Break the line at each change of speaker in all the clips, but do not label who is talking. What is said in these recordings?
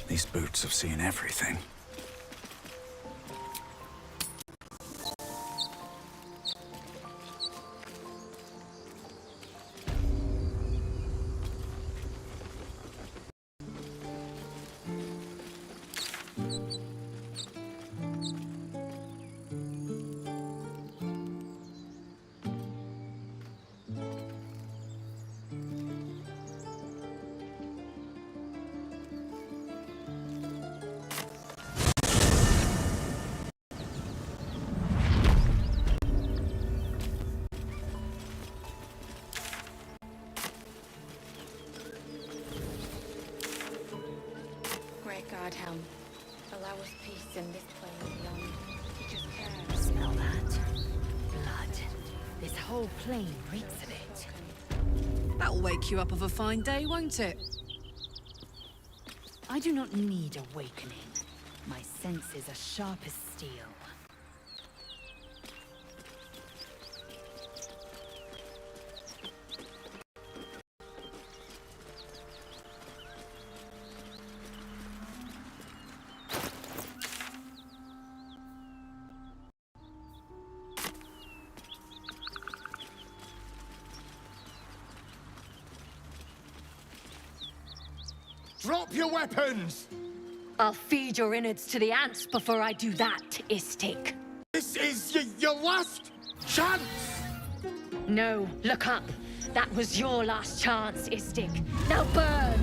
These boots have seen everything.
Guard helm. Allow us peace in this plane beyond. Teach us care.
Smell that? Blood. This whole plane reeks of it.
That'll wake you up of a fine day, won't it?
I do not need awakening. My senses are sharp as steel.
Drop your weapons!
I'll feed your innards to the ants before I do that, Istik.
This is your last chance!
No, look up. That was your last chance, Istik. Now burn!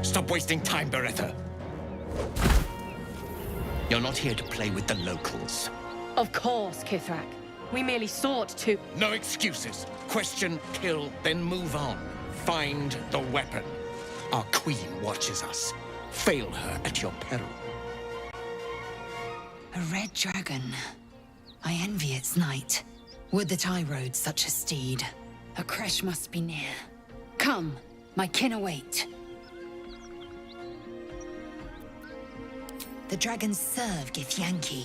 Stop wasting time, Beretta. You're not here to play with the locals.
Of course, Kithrak. We merely sought to...
No excuses. Question, kill, then move on. Find the weapon. Our queen watches us. Fail her at your peril.
A red dragon. I envy its knight. Would that I rode such a steed. A crash must be near. Come, my kin await. The dragons serve Githyanki.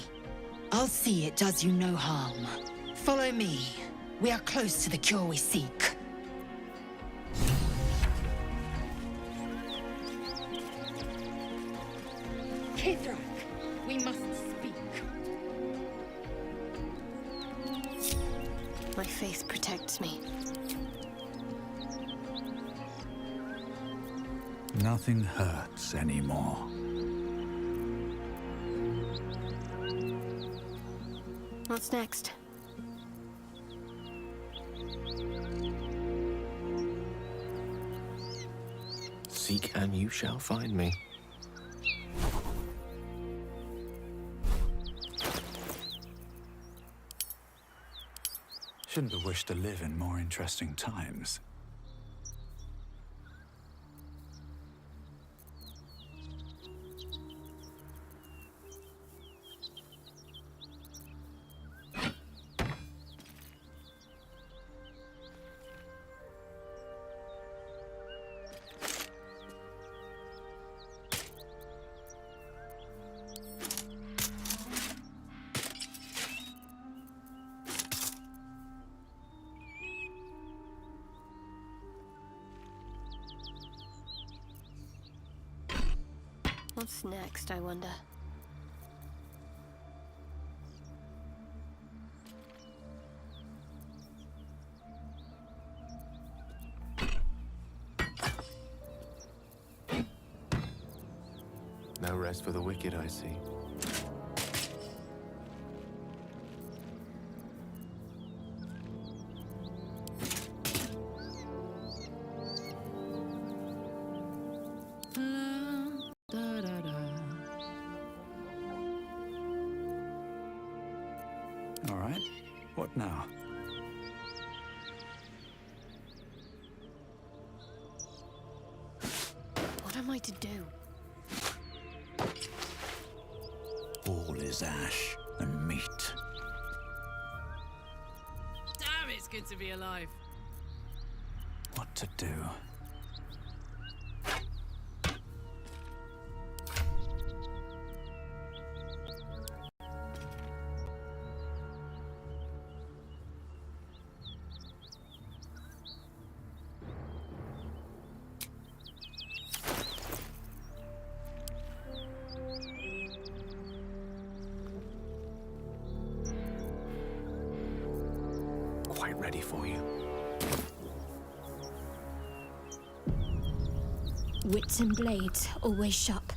I'll see it does you no harm. Follow me. We are close to the cure we seek.
Kithrak, we must speak.
My faith protects me.
Nothing hurts anymore.
What's next?
Seek and you shall find me.
Shouldn't have wished to live in more interesting times.
What's next, I wonder?
No rest for the wicked, I see.
All right, what now?
I to do?
All is ash and meat.
Damn, it's good to be alive.
What to do?
Quite ready for you.
Wits and blades, always sharp.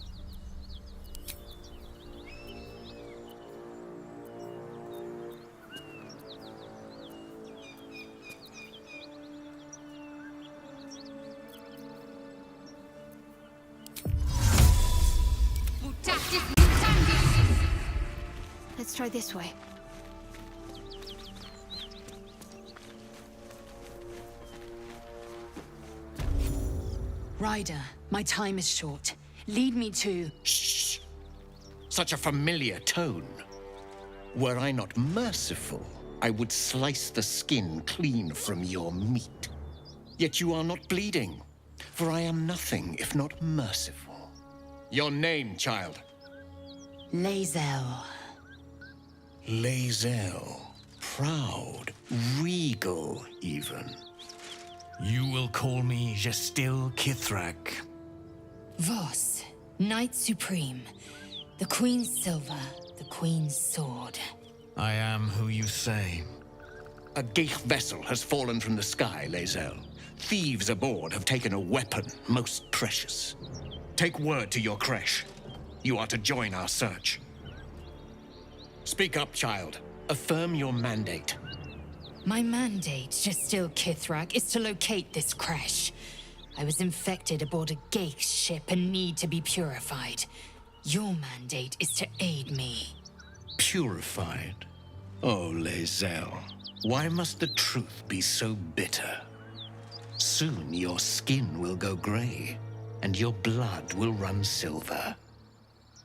Let's try this way.
Ryder, my time is short. Lead me to...
Shh! Such a familiar tone. Were I not merciful, I would slice the skin clean from your meat. Yet you are not bleeding, for I am nothing if not merciful. Your name, child?
Lae'zel.
Lae'zel. Proud, regal, even.
You will call me Gestil Kithrak.
Voss, Knight Supreme. The Queen's silver, the Queen's sword.
I am who you say.
A Geich vessel has fallen from the sky, Lae'zel. Thieves aboard have taken a weapon most precious. Take word to your creche. You are to join our search. Speak up, child. Affirm your mandate.
My mandate, Gestil Kithrak, is to locate this crash. I was infected aboard a Geich ship and need to be purified. Your mandate is to aid me.
Purified? Oh, Lae'zel, why must the truth be so bitter? Soon your skin will go gray, and your blood will run silver.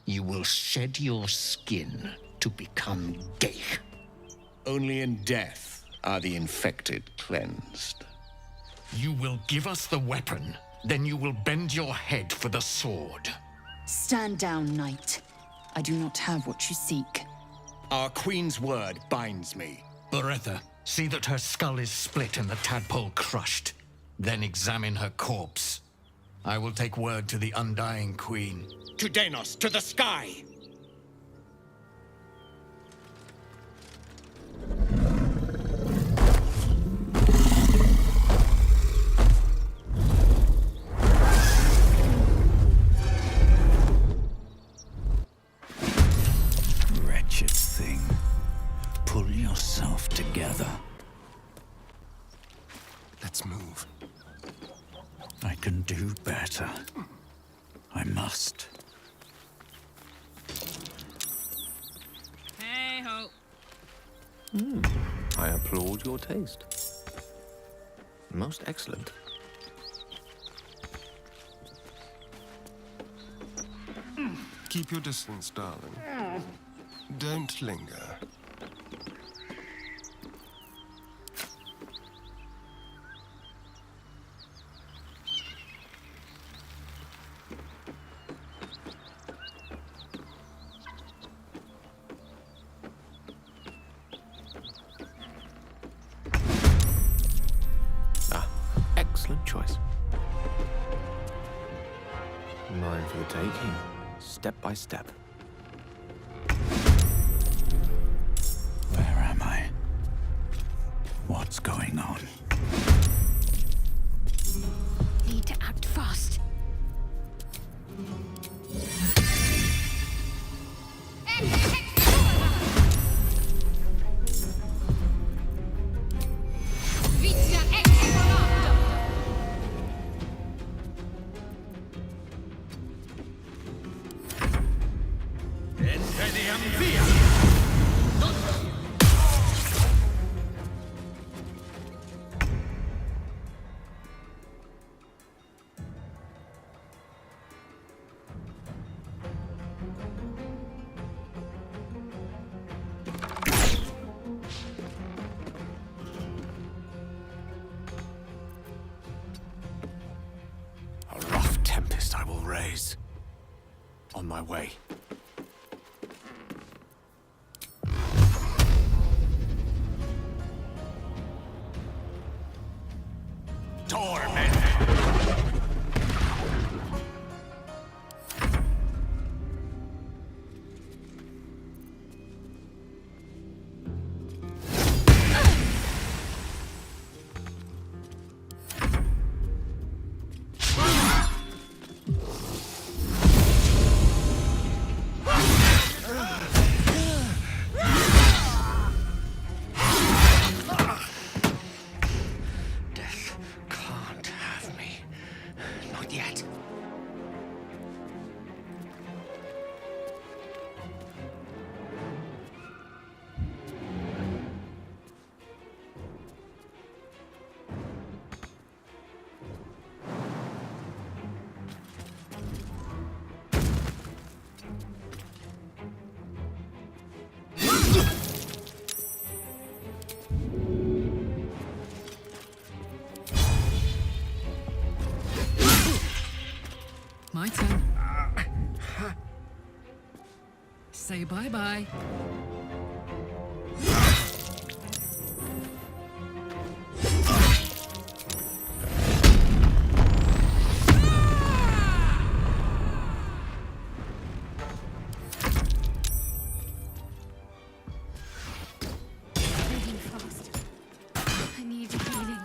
You will shed your skin to become Geich. Only in death are the infected cleansed.
You will give us the weapon, then you will bend your head for the sword.
Stand down, Knight. I do not have what you seek.
Our queen's word binds me.
Beretha, see that her skull is split and the tadpole crushed. Then examine her corpse. I will take word to the undying queen.
To Danos, to the sky!
Wretched thing. Pull yourself together.
Let's move.
I can do better. I must.
Hey ho.
I applaud your taste. Most excellent.
Keep your distance, darling. Don't linger.
Excellent choice. Mine for the taking, step by step.
Where am I? What's going on?
Need to act fast.
days. On my way. Torment!
Death can't have me. Not yet.
My turn. Say bye-bye.
Moving fast. I need healing.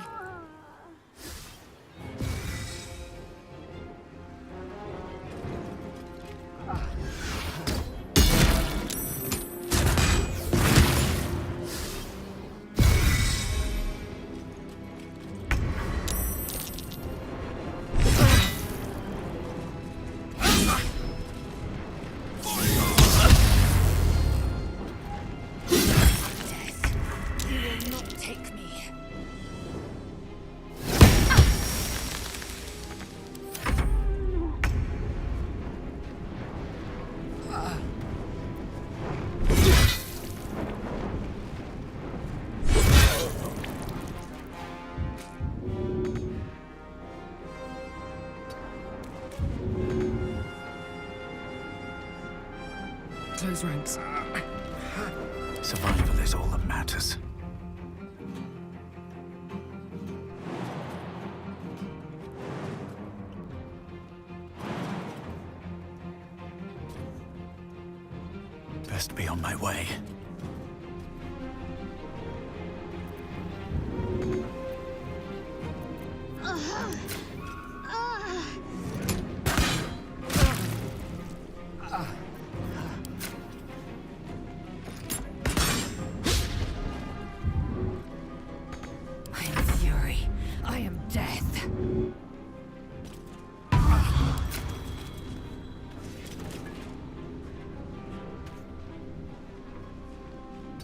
Death, you will not take me.
Close ranks.
Survival is all that matters. Best be on my way.
I am fury. I am death.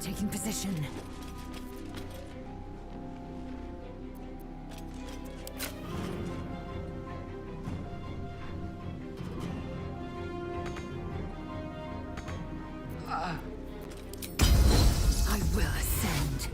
Taking position. I will ascend.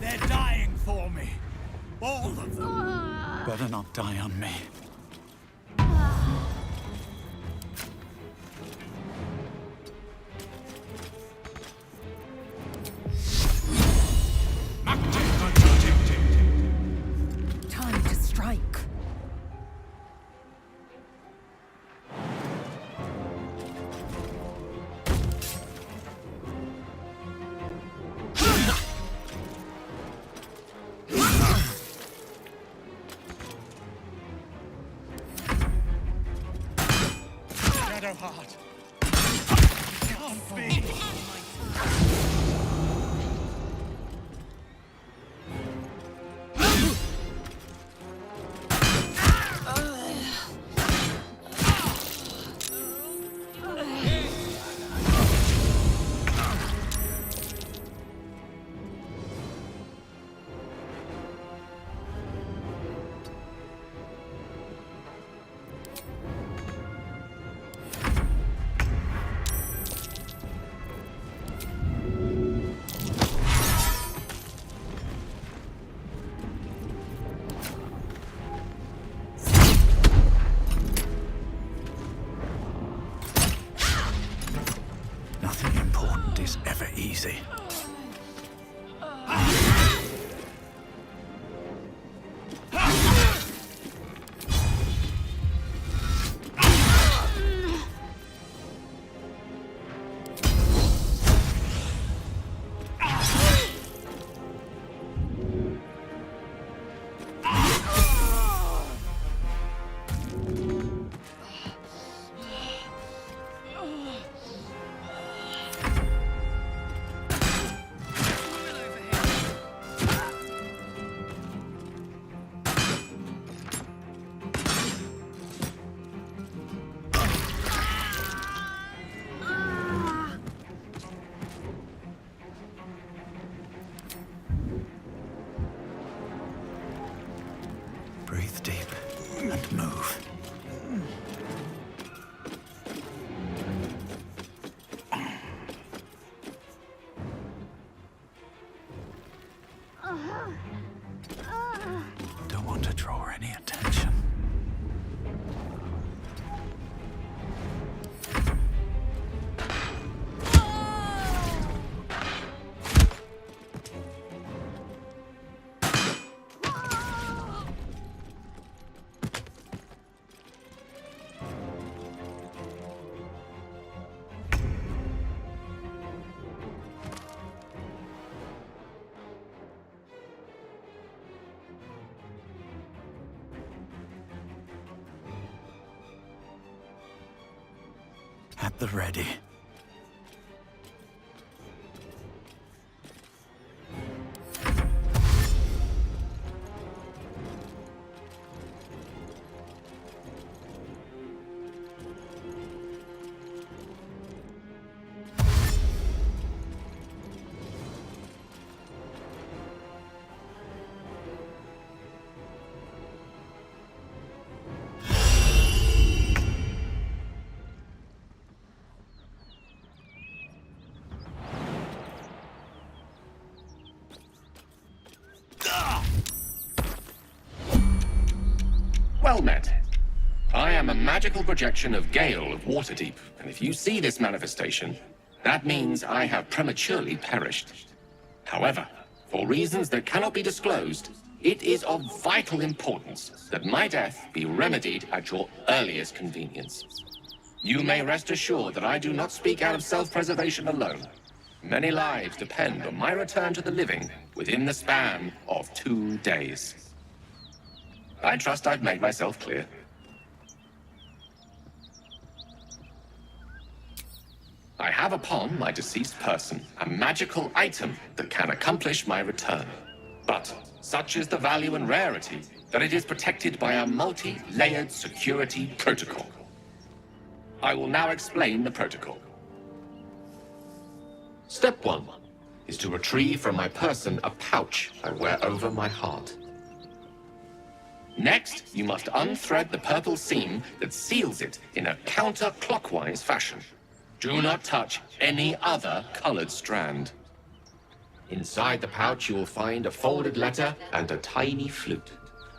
They're dying for me. All of them. Better not die on me.
Time to strike.
heart. Can't be. Nothing important is ever easy. Breathe deep and move. Don't want to draw any attention. At the ready.
Well met. I am a magical projection of Gale of Waterdeep, and if you see this manifestation, that means I have prematurely perished. However, for reasons that cannot be disclosed, it is of vital importance that my death be remedied at your earliest convenience. You may rest assured that I do not speak out of self-preservation alone. Many lives depend on my return to the living within the span of 2 days. I trust I've made myself clear. I have upon my deceased person a magical item that can accomplish my return. But such is the value and rarity that it is protected by a multi-layered security protocol. I will now explain the protocol. Step 1 is to retrieve from my person a pouch I wear over my heart. Next, you must unthread the purple seam that seals it in a counterclockwise fashion. Do not touch any other colored strand. Inside the pouch, you will find a folded letter and a tiny flute.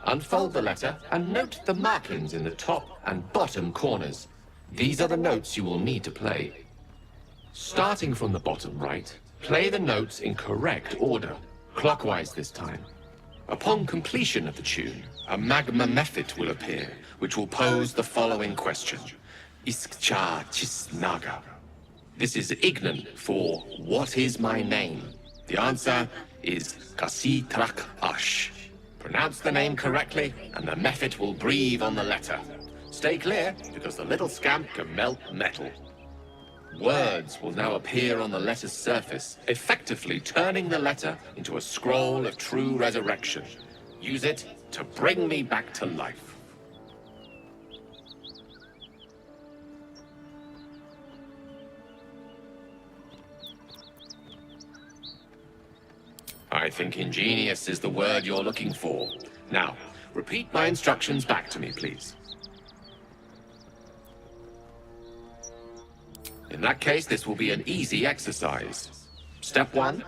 Unfold the letter and note the markings in the top and bottom corners. These are the notes you will need to play. Starting from the bottom right, play the notes in correct order, clockwise this time. Upon completion of the tune, a magma mephit will appear, which will pose the following question. Iskcha Chisnaga. This is Ignan for what is my name? The answer is Kasitrak Ash. Pronounce the name correctly, and the mephit will breathe on the letter. Stay clear, because the little scamp can melt metal. Words will now appear on the letter's surface, effectively turning the letter into a scroll of true resurrection. Use it to bring me back to life. I think ingenious is the word you're looking for. Now, repeat my instructions back to me, please. In that case, this will be an easy exercise. Step 1.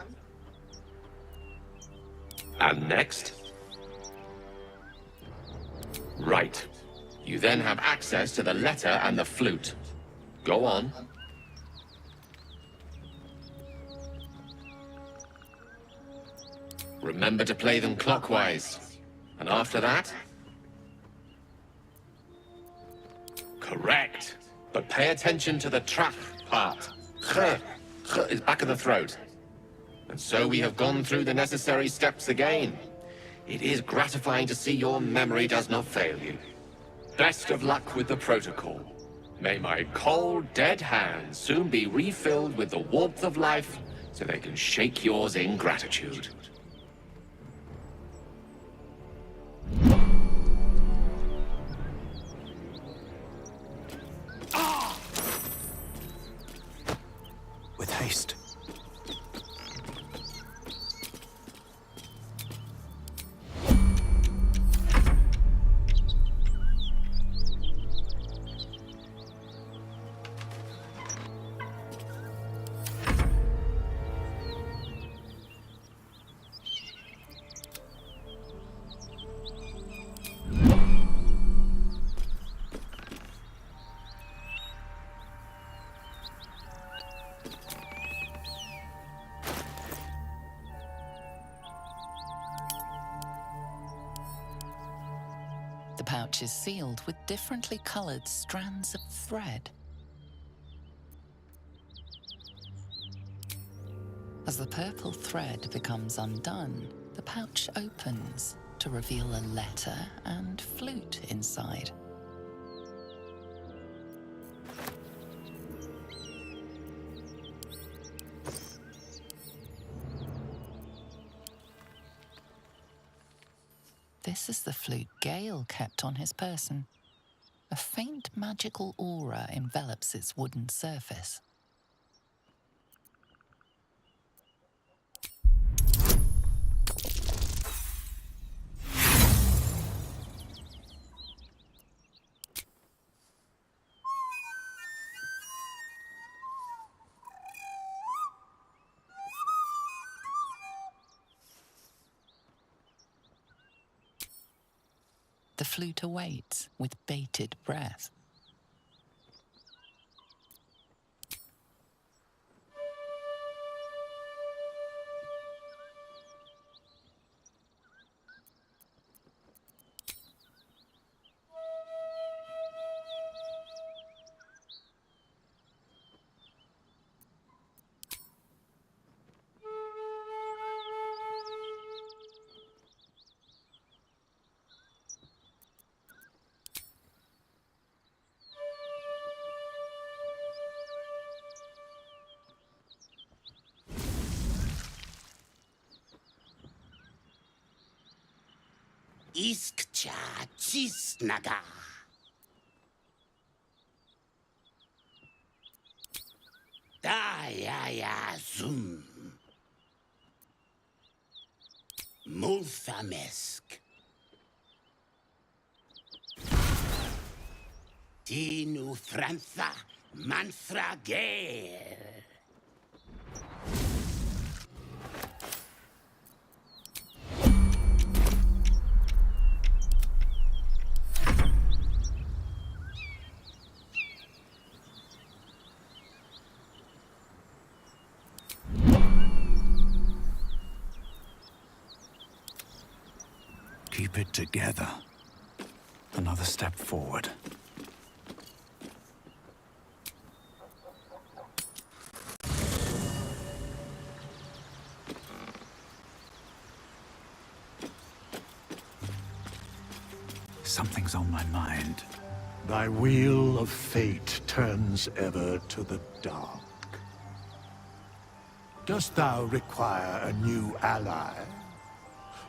And next. Right. You then have access to the letter and the flute. Go on. Remember to play them clockwise. And after that? Correct. But pay attention to the trap part. Ch is back of the throat. And so we have gone through the necessary steps again. It is gratifying to see your memory does not fail you. Best of luck with the protocol. May my cold, dead hands soon be refilled with the warmth of life so they can shake yours in gratitude.
With haste.
The pouch is sealed with differently colored strands of thread. As the purple thread becomes undone, the pouch opens to reveal a letter and flute inside. This is the flute Gale kept on his person. A faint magical aura envelops its wooden surface. The flute awaits with bated breath.
Iskcha Chisnaga. Dayaya Zum. Multhamesk. Tinu Frantha Manfragel.
Keep it together. Another step forward. Something's on my mind. Thy wheel of fate turns ever to the dark. Dost thou require a new ally?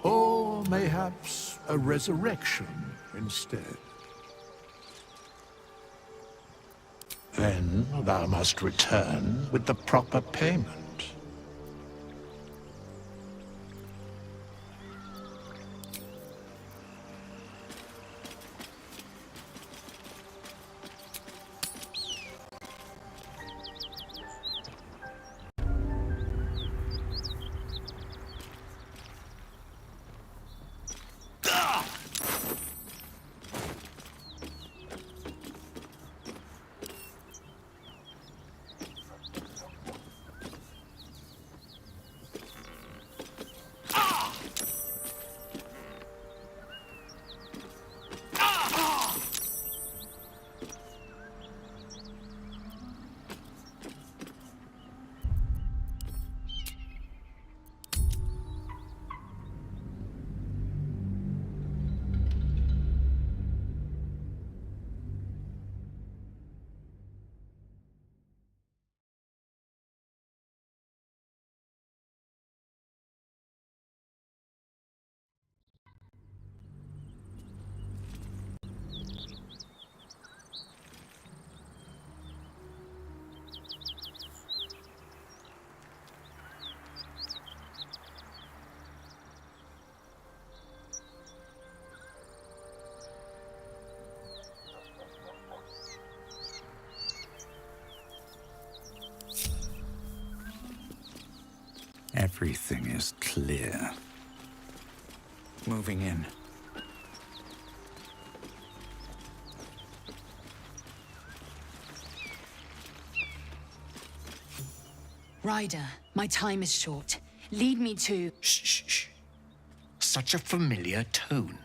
Or mayhaps a resurrection instead? Then thou must return with the proper payment.
Everything is clear. Moving in.
Ryder, my time is short. Lead me to...
Shh. Such a familiar tone.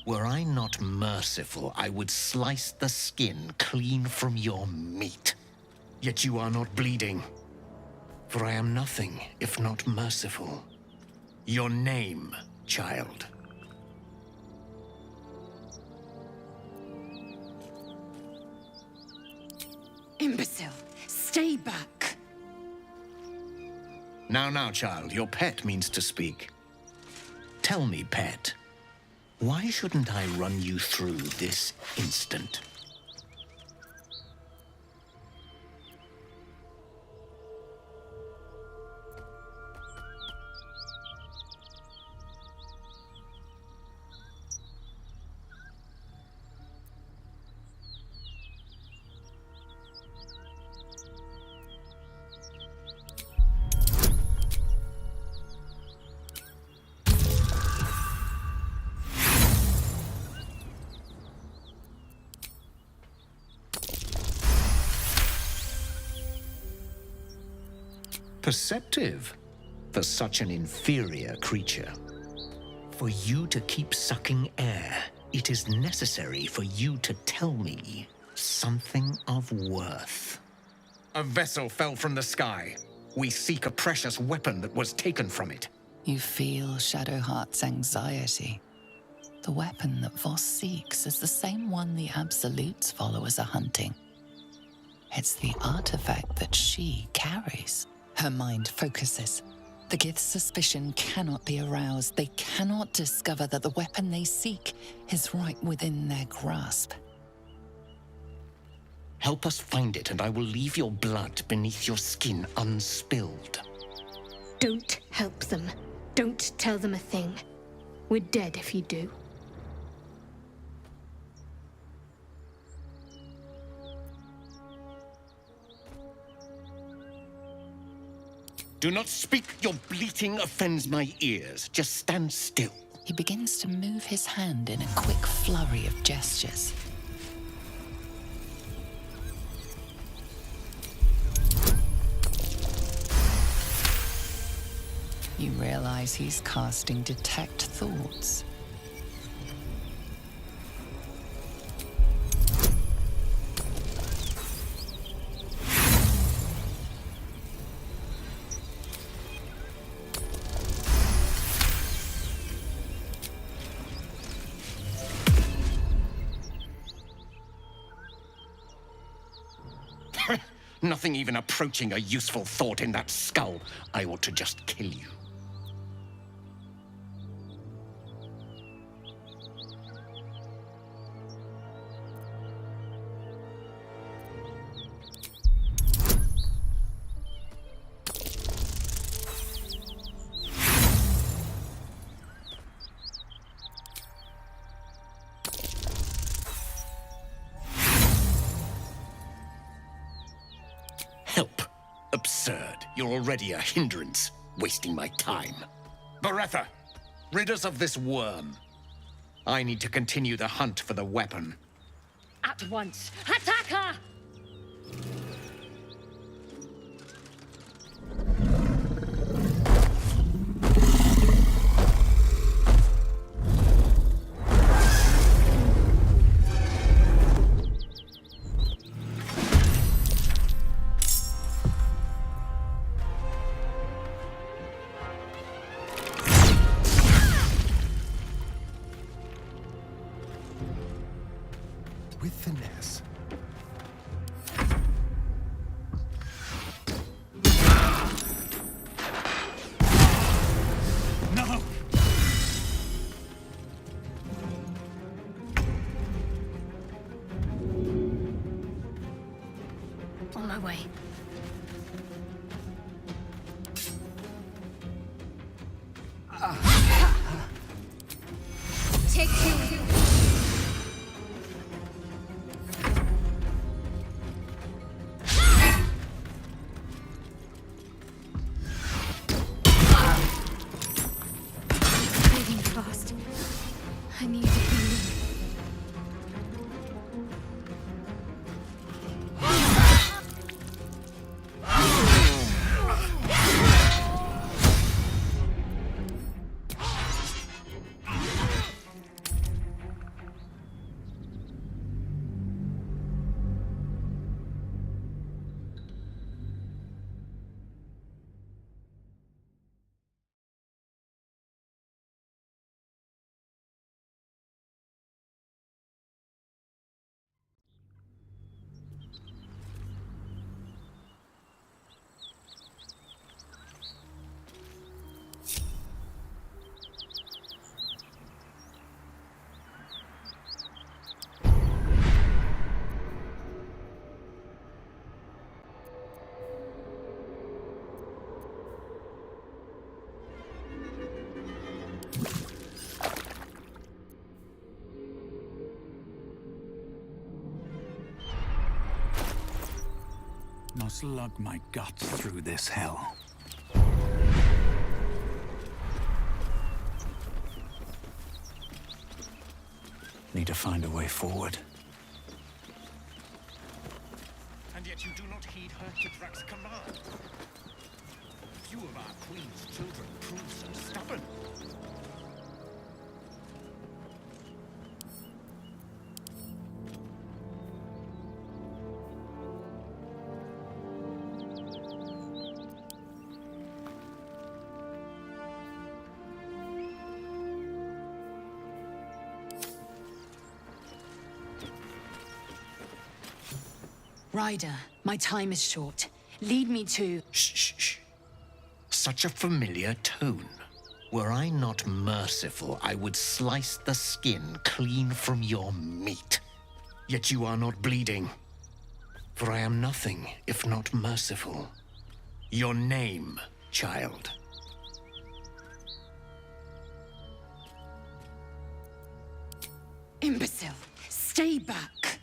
Were I not merciful, I would slice the skin clean from your meat. Yet you are not bleeding. For I am nothing if not merciful. Your name, child.
Imbecile! Stay back!
Now, child, your pet means to speak. Tell me, pet, why shouldn't I run you through this instant? Perceptive for such an inferior creature. For you to keep sucking air, it is necessary for you to tell me something of worth. A vessel fell from the sky. We seek a precious weapon that was taken from it.
You feel Shadowheart's anxiety. The weapon that Voss seeks is the same one the Absolute's followers are hunting. It's the artifact that she carries. Her mind focuses. The Gith's suspicion cannot be aroused. They cannot discover that the weapon they seek is right within their grasp.
Help us find it, and I will leave your blood beneath your skin unspilled.
Don't help them. Don't tell them a thing. We're dead if you do.
Do not speak. Your bleating offends my ears. Just stand still.
He begins to move his hand in a quick flurry of gestures. You realize he's casting Detect Thoughts.
Nothing even approaching a useful thought in that skull. I ought to just kill you. Help. Absurd. You're already a hindrance, wasting my time. Beretha, rid us of this worm. I need to continue the hunt for the weapon.
At once. Attack her!
With finesse.
No!
On my way. Take two. Breathing fast. I need to heal.
Must lug my guts through this hell. Need to find a way forward.
And yet you do not heed her Kithrak's command. Few of our queen's children prove so stubborn.
Ryder, my time is short. Lead me to...
Shh, shh, shh. Such a familiar tone. Were I not merciful, I would slice the skin clean from your meat. Yet you are not bleeding. For I am nothing if not merciful. Your name, child.
Imbecile! Stay back!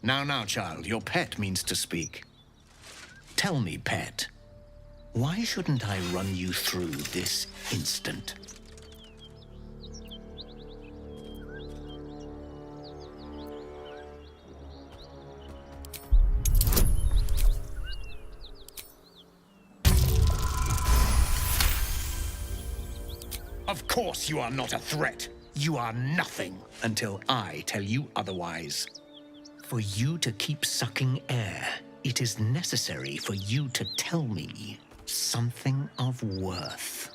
Now, child, your pet means to speak. Tell me, pet, why shouldn't I run you through this instant? Of course you are not a threat. You are nothing until I tell you otherwise. For you to keep sucking air, it is necessary for you to tell me something of worth.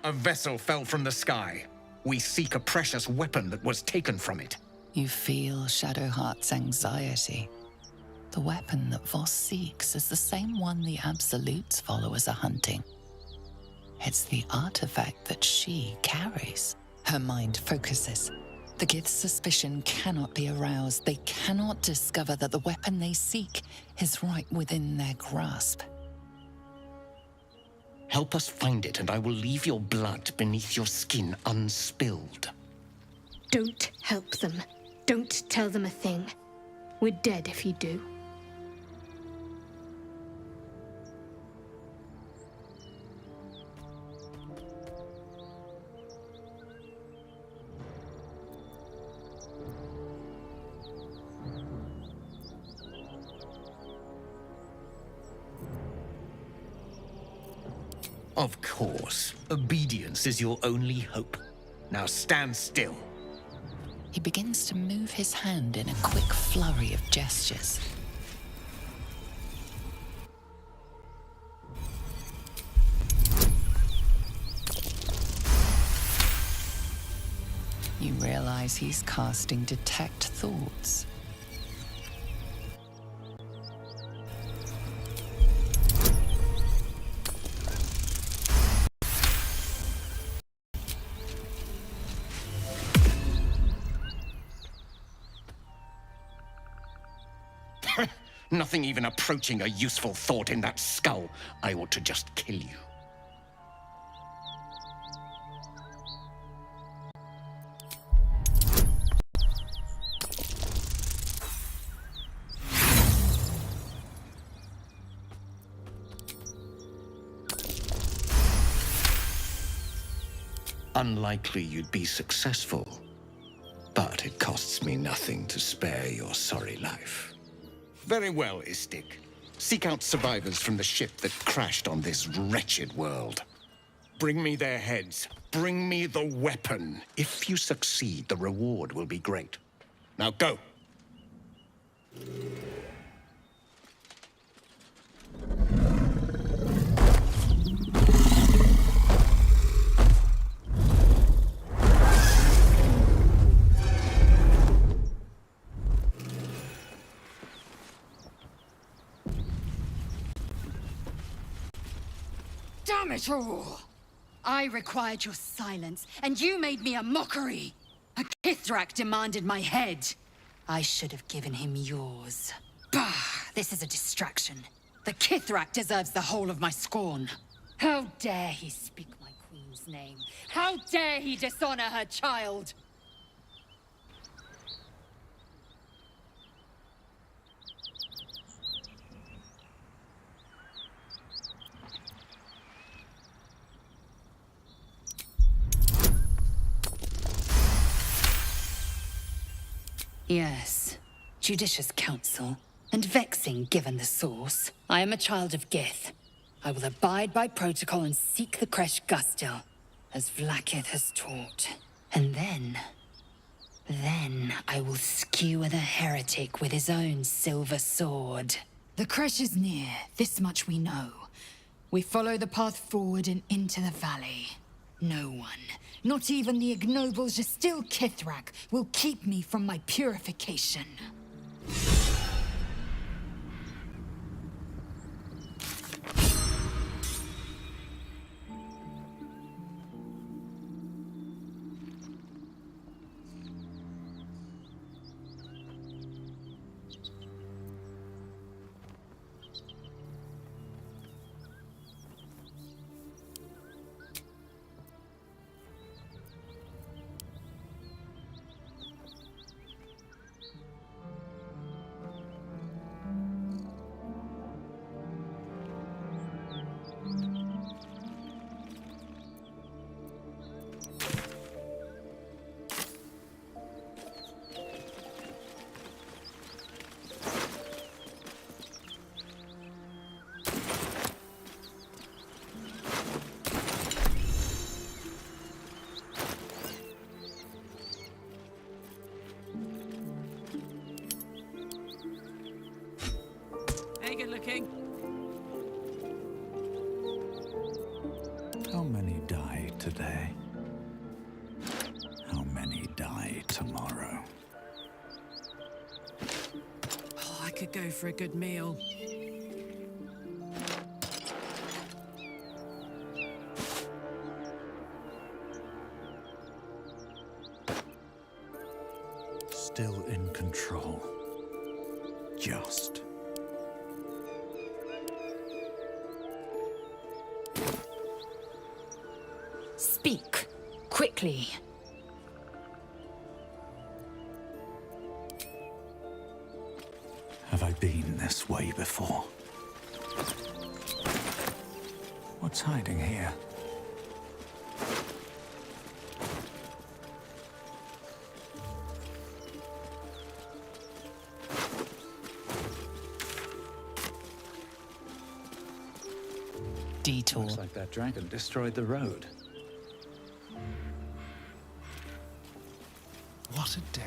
A vessel fell from the sky. We seek a precious weapon that was taken from it.
You feel Shadowheart's anxiety. The weapon that Voss seeks is the same one the Absolute's followers are hunting. It's the artifact that she carries. Her mind focuses. The Gith's suspicion cannot be aroused. They cannot discover that the weapon they seek is right within their grasp.
Help us find it, and I will leave your blood beneath your skin unspilled.
Don't help them. Don't tell them a thing. We're dead if you do.
Of course. Obedience is your only hope. Now stand still.
He begins to move his hand in a quick flurry of gestures. You realize he's casting Detect Thoughts.
Nothing even approaching a useful thought in that skull. I ought to just kill you. Unlikely you'd be successful, but it costs me nothing to spare your sorry life. Very well, Istik. Seek out survivors from the ship that crashed on this wretched world. Bring me their heads. Bring me the weapon. If you succeed, the reward will be great. Now go.
Damn it all! I required your silence, and you made me a mockery! A Kithrak demanded my head. I should have given him yours. Bah! This is a distraction. The Kithrak deserves the whole of my scorn. How dare he speak my queen's name? How dare he dishonor her child? Yes, judicious counsel, and vexing given the source. I am a child of Gith. I will abide by protocol and seek the Kresh Gustil, as Vlaakith has taught. And then I will skewer the heretic with his own silver sword. The Kresh is near, this much we know. We follow the path forward and into the valley. No one, not even the ignoble Gestil Kithrak, will keep me from my purification.
Good looking.
How many die today? How many die tomorrow?
Oh, I could go for a good meal.
Still in control. Just.
Speak. Quickly.
Have I been this way before? What's hiding here?
Detour.
Looks like that dragon destroyed the road.
What a day.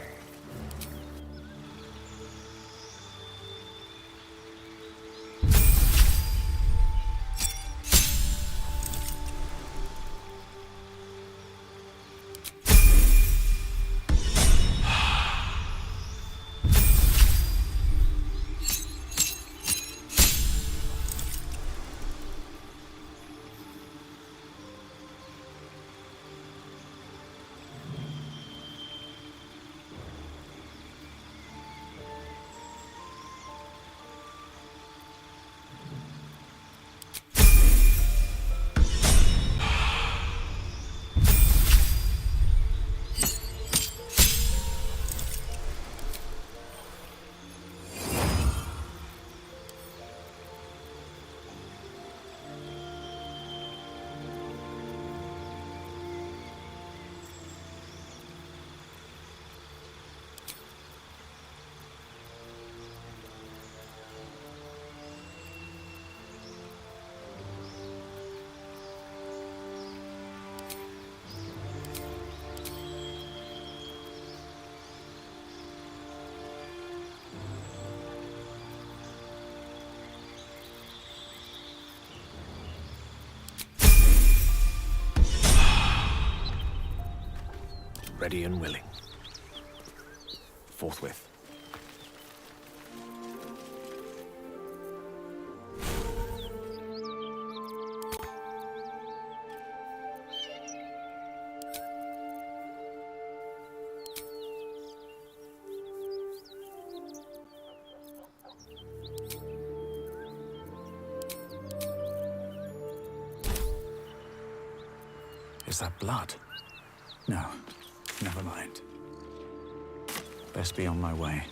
Ready and willing. Forthwith.
Is that blood? No, never mind. Best be on my way.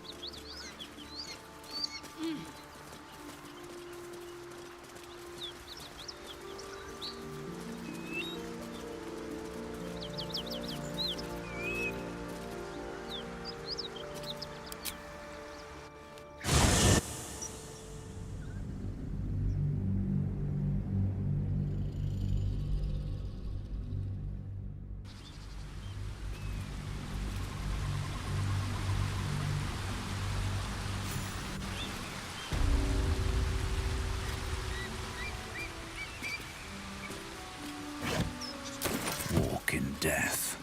Walk in death.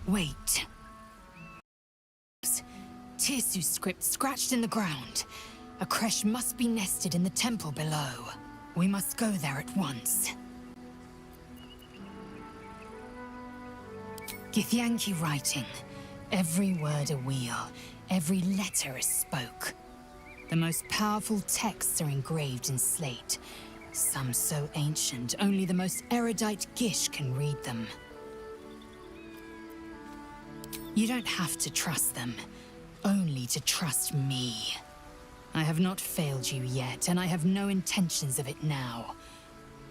Wait. Tirsu's script scratched in the ground. A creche must be nested in the temple below. We must go there at once. Githyanki writing. Every word a wheel, every letter a spoke. The most powerful texts are engraved in slate. Some so ancient, only the most erudite Gish can read them. You don't have to trust them, only to trust me. I have not failed you yet, and I have no intentions of it now.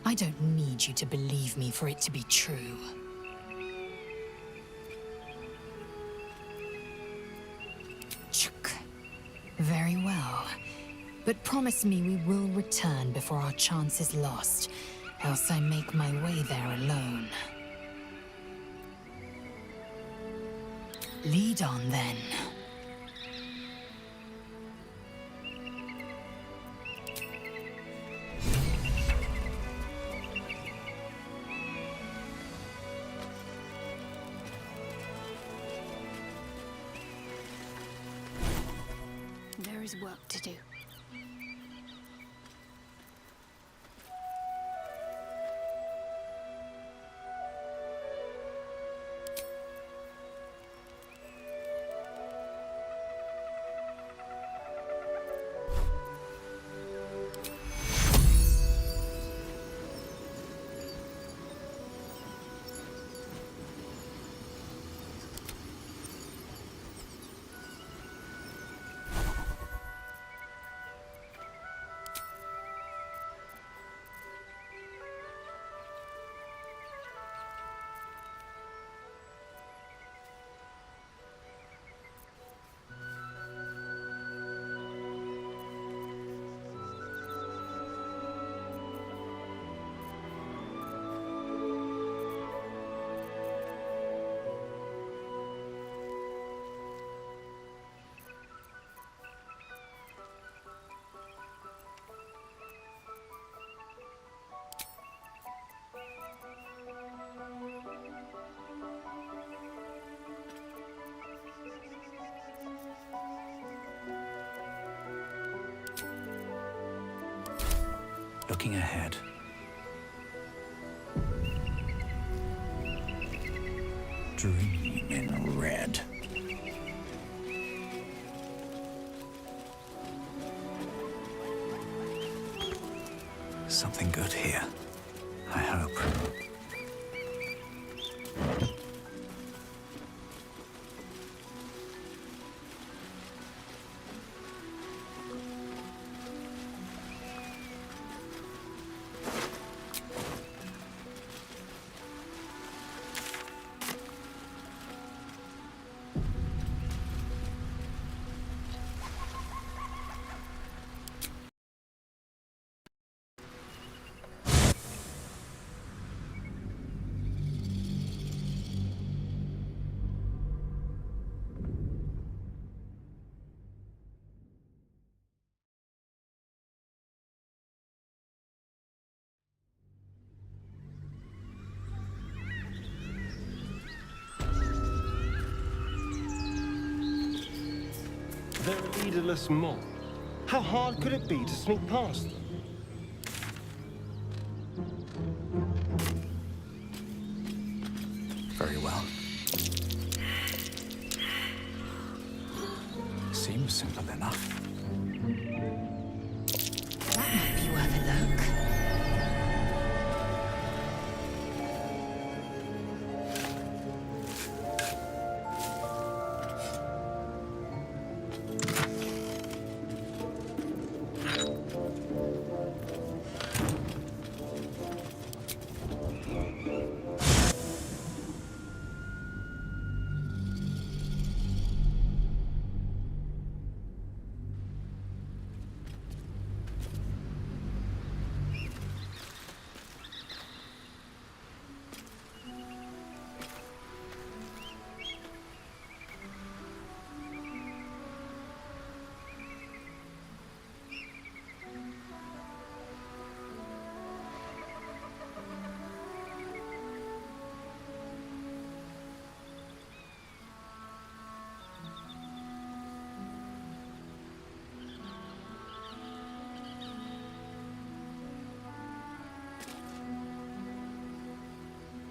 I don't need you to believe me for it to be true. Chuk. Very well. But promise me we will return before our chance is lost, else I make my way there alone. Lead on, then.
is work to do.
Looking ahead. Dream in red. Something good here, I hope.
They're a leaderless mob. How hard could it be to sneak past them?
Very well. Seems simple enough.
That might be worth a look.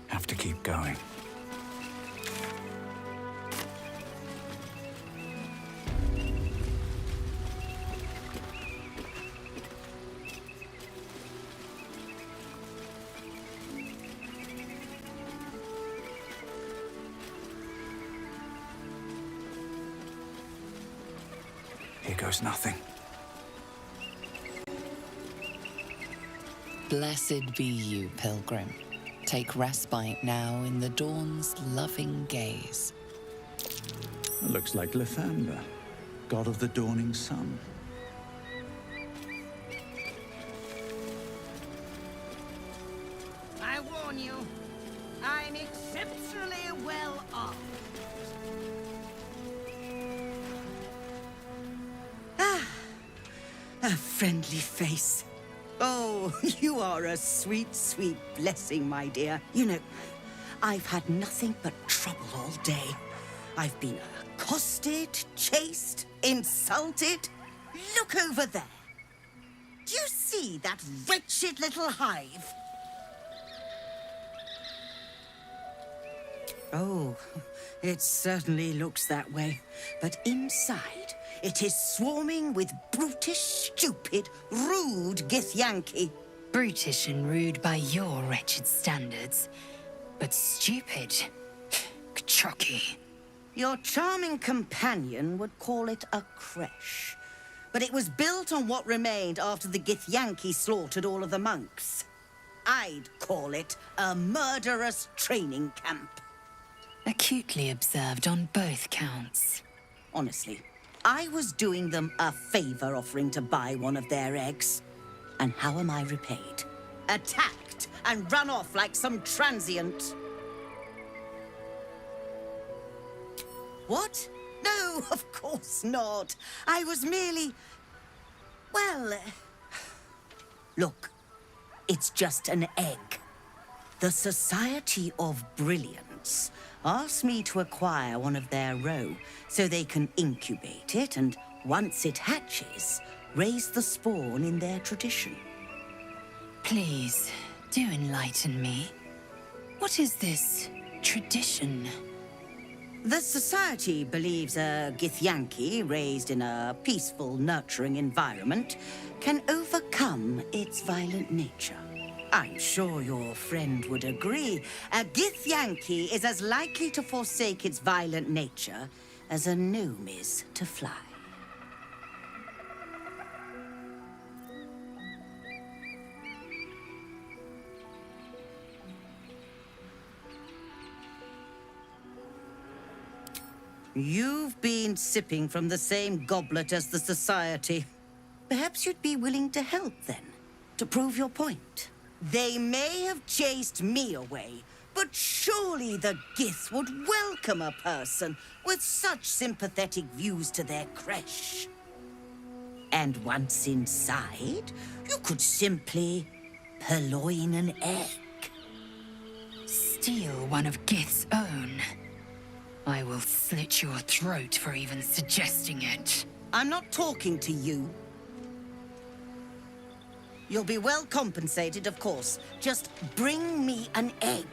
Have to keep going. Here goes nothing.
Blessed be you, pilgrim. Take respite now in the dawn's loving gaze.
Looks like Lathander, god of the dawning sun.
I warn you, I'm exceptionally well armed.
A friendly face. Oh, you are a sweet, sweet blessing, my dear. You know, I've had nothing but trouble all day. I've been accosted, chased, insulted. Look over there. Do you see that wretched little hive? Oh, it certainly looks that way. But inside, it is swarming with brutish, stupid, rude Githyanki.
Brutish and rude by your wretched standards, but stupid. Kachaki.
Your charming companion would call it a creche. But it was built on what remained after the Githyanki slaughtered all of the monks. I'd call it a murderous training camp.
Acutely observed on both counts.
Honestly, I was doing them a favor offering to buy one of their eggs. And how am I repaid? Attacked and run off like some transient. What? No, of course not. I was merely... well... Look, it's just an egg. The Society of Brilliance asked me to acquire one of their roe so they can incubate it and, once it hatches, raise the spawn in their tradition.
Please, do enlighten me. What is this tradition?
The Society believes a Githyanki raised in a peaceful, nurturing environment can overcome its violent nature. I'm sure your friend would agree. A Githyanki is as likely to forsake its violent nature as a gnome is to fly. You've been sipping from the same goblet as the Society. Perhaps you'd be willing to help, then, to prove your point. They may have chased me away, but surely the Gith would welcome a person with such sympathetic views to their creche. And once inside, you could simply purloin an egg.
Steal one of Gith's own. I will slit your throat for even suggesting it.
I'm not talking to you. You'll be well compensated, of course. Just bring me an egg.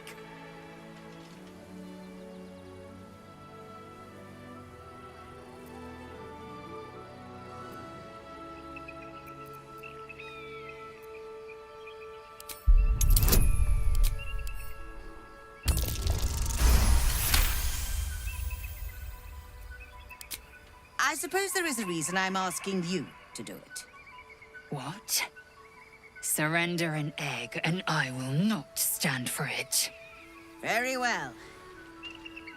I suppose there is a reason I'm asking you to do it.
What? Surrender an egg, and I will not stand for it.
Very well.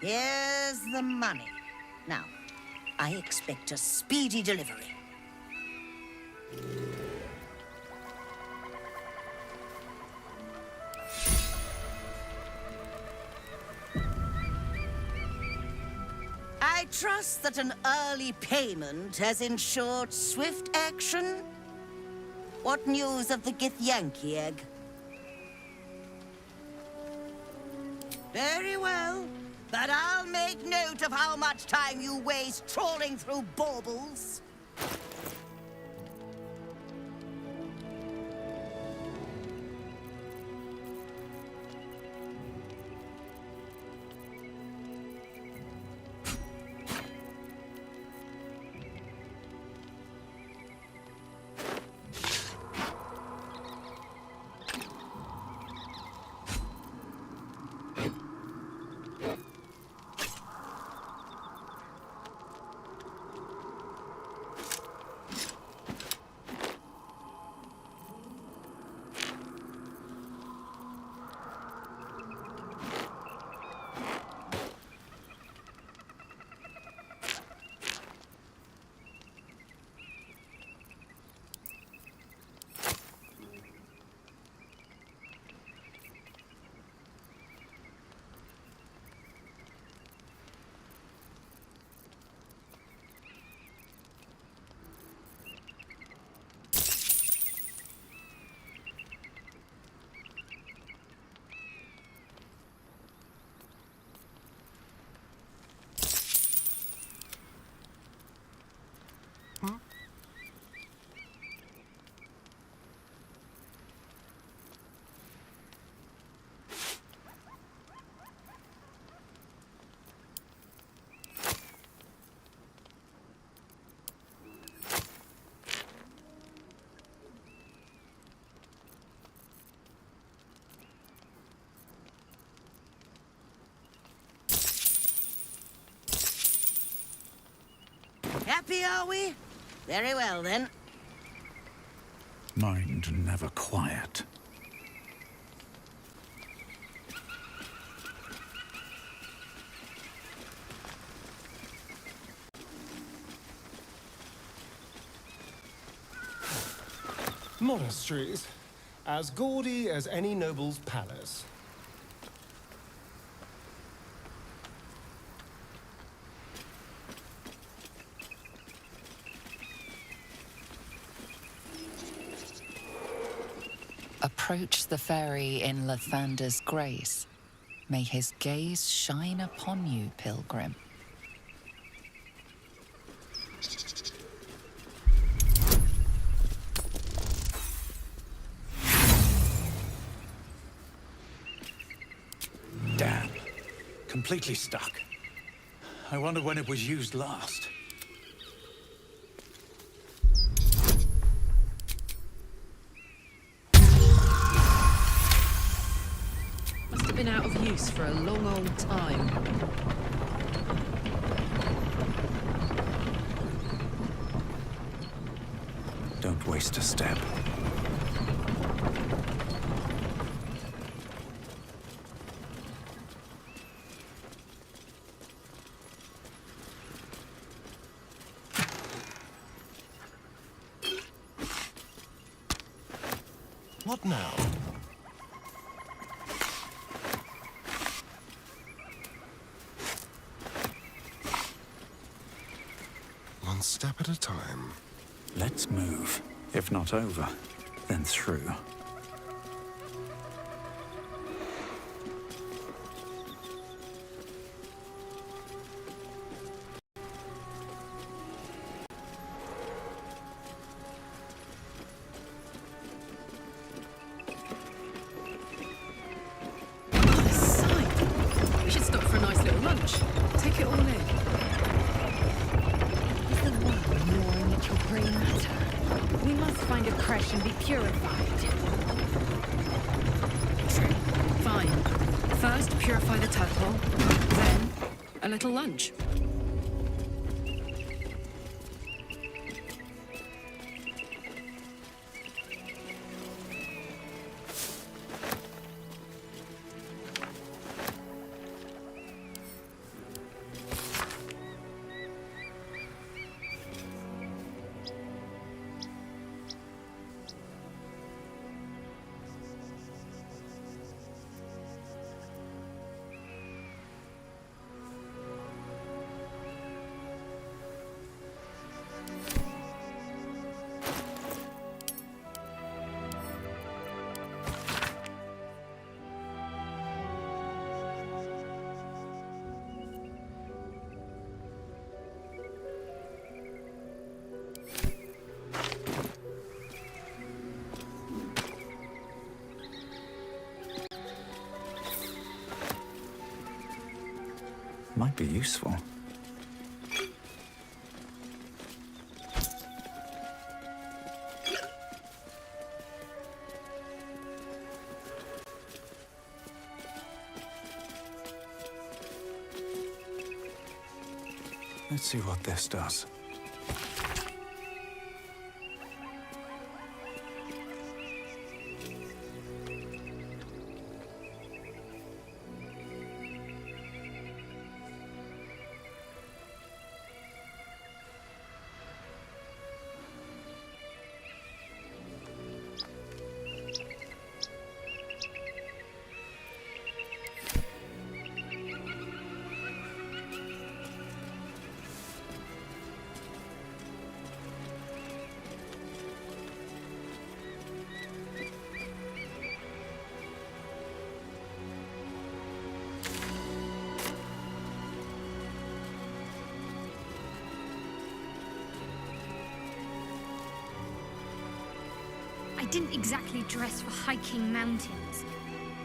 Here's the money. Now, I expect a speedy delivery. I trust that an early payment has ensured swift action. What news of the Githyanki egg? Very well, but I'll make note of how much time you waste trawling through baubles. Happy, are we? Very well, then.
Mind never quiet.
Monasteries. As gaudy as any noble's palace.
Approach the fairy in Lathander's grace. May his gaze shine upon you, pilgrim.
Damn. Completely stuck. I wonder when it was used last.
Must have been out of use for a long old time.
Don't waste a step.
What now? One step at a time.
Let's move. If not over, then through.
We should stop for a nice little lunch. Take it all in.
Is the world gnawing at your grey matter? We must find a creche and be purified.
True. Fine. First, purify the tadpole. Then, a little lunch.
Might be useful. Let's see what this does.
I didn't exactly dress for hiking mountains.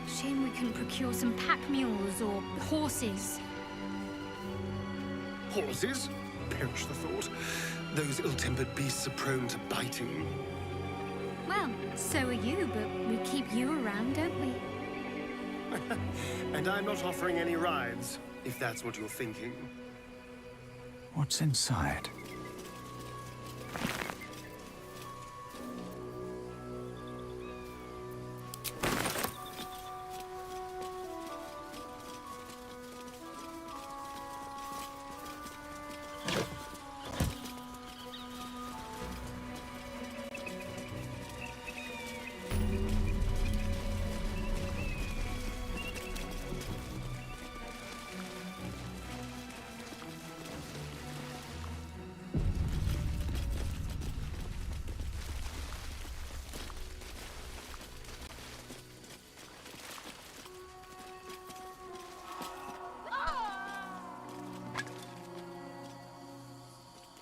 Shame we couldn't procure some pack mules or horses.
Horses? Perish the thought. Those ill-tempered beasts are prone to biting.
Well, so are you, but we keep you around, don't we?
And I'm not offering any rides, if that's what you're thinking.
What's inside?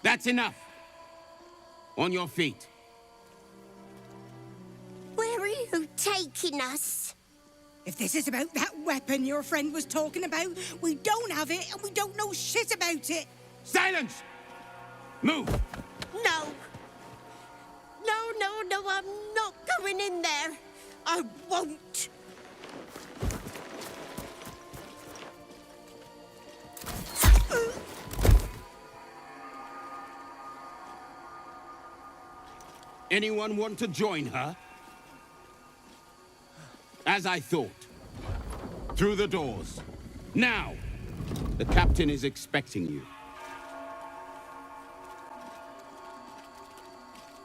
That's enough. On your feet.
Where are you taking us?
If this is about that weapon your friend was talking about, we don't have it and we don't know shit about it.
Silence! Move!
No. No, I'm not going in there. I won't.
Anyone want to join her? As I thought. Through the doors. Now! The captain is expecting you.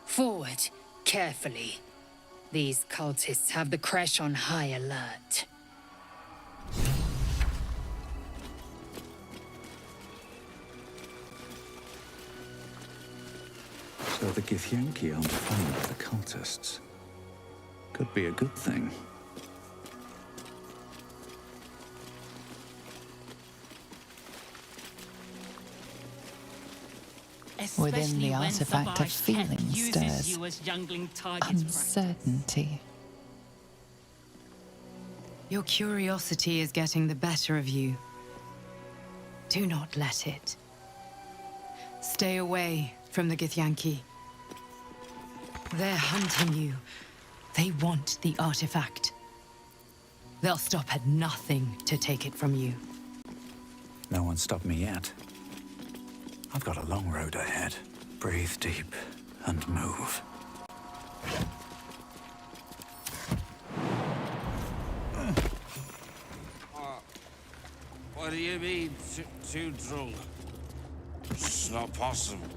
Forward, carefully. These cultists have the crash on high alert.
So the Githyanki aren't fond of the cultists. Could be a good thing.
Within the artifact, a feeling stirs.
You as youngling targets
Uncertainty.
Your curiosity is getting the better of you. Do not let it. Stay away from the Githyanki. They're hunting you. They want the artifact. They'll stop at nothing to take it from you.
No one stopped me yet. I've got a long road ahead. Breathe deep and move.
What do you mean, too drunk? It's not possible.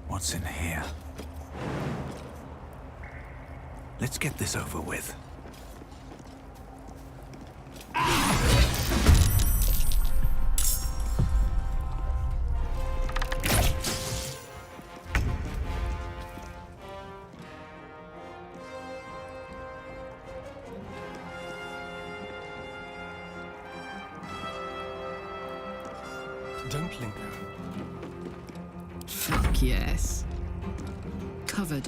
What's in here? Let's get this over with.
Don't linger.
Fuck yes. Covered.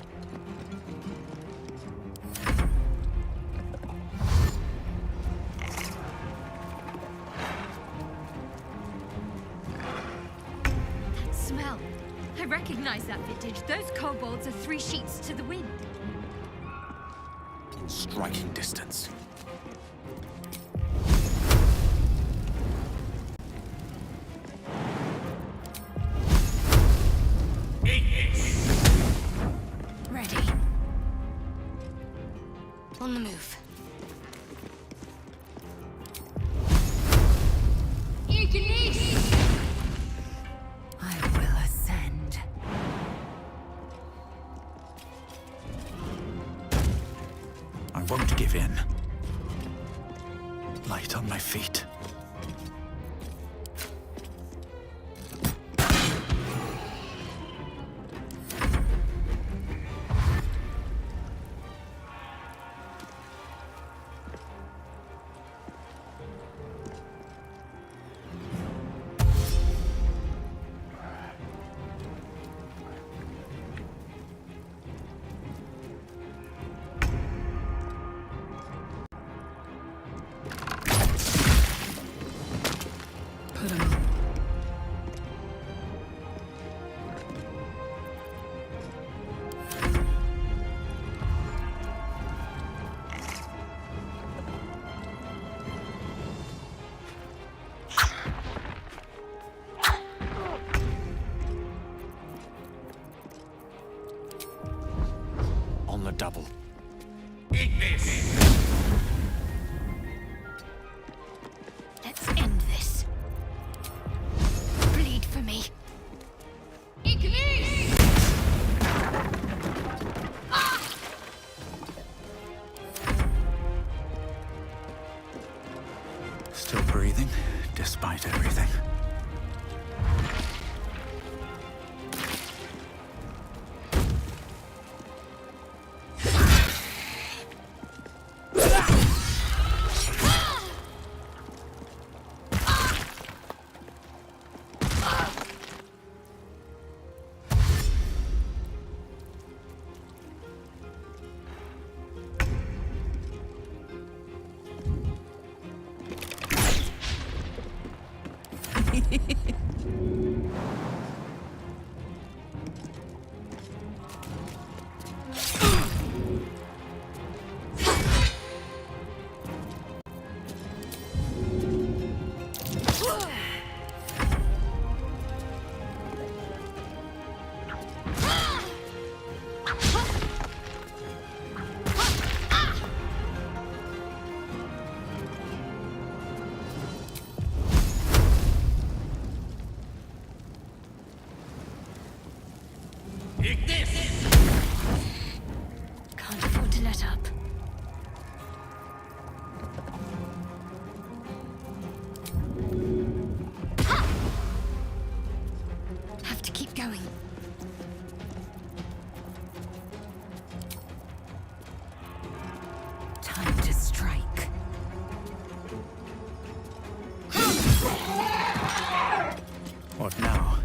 That smell. I recognize that vintage. Those kobolds are 3 sheets to the wind.
In striking distance.
Ready. On the move.
I will ascend.
I won't give in. Light on my feet.
Put 'em up.
On the double.
Let's end this. Bleed for me.
Still breathing, despite everything.
Can't afford to let up. Ha! Have to keep going.
Time to strike.
What now?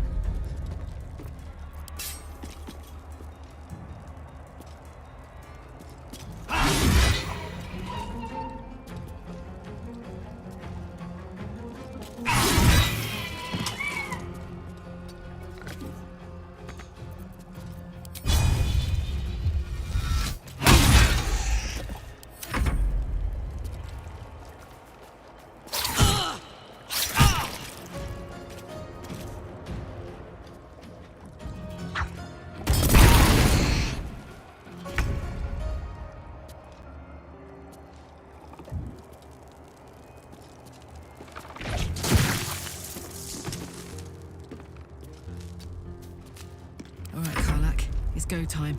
All right, Karlak. It's go time.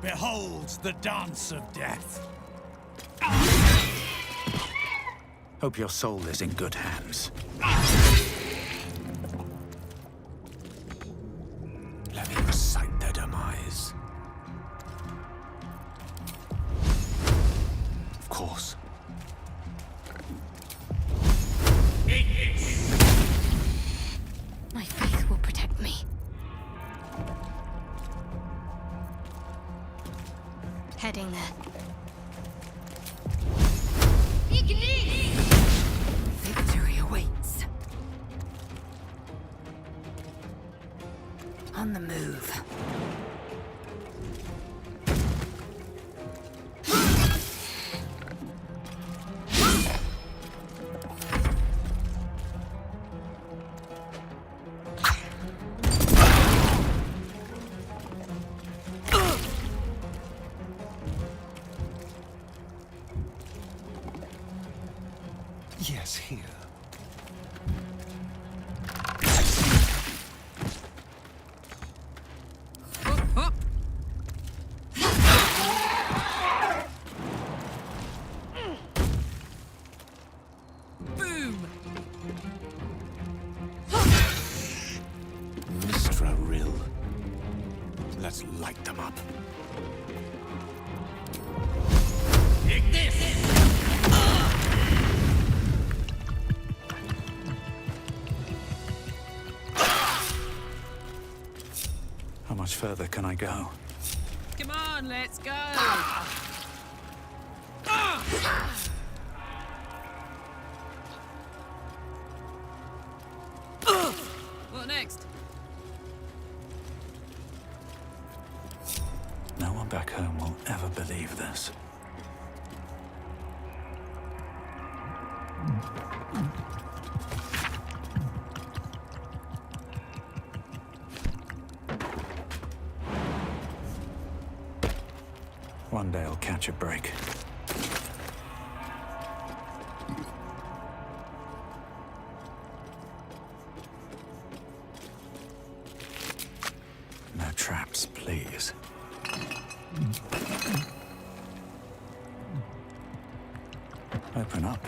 Behold the dance of death.
Hope your soul is in good hands.
Let me recite their demise.
Of course.
My faith will protect me. Heading there.
Victory awaits. On the move.
Yes, here.
Boom!
Mistra Rill. Let's light them up.
How much further can I go?
Come on, let's go! What next?
No one back home will ever believe this. One day I'll catch a break. No traps, please. Open up.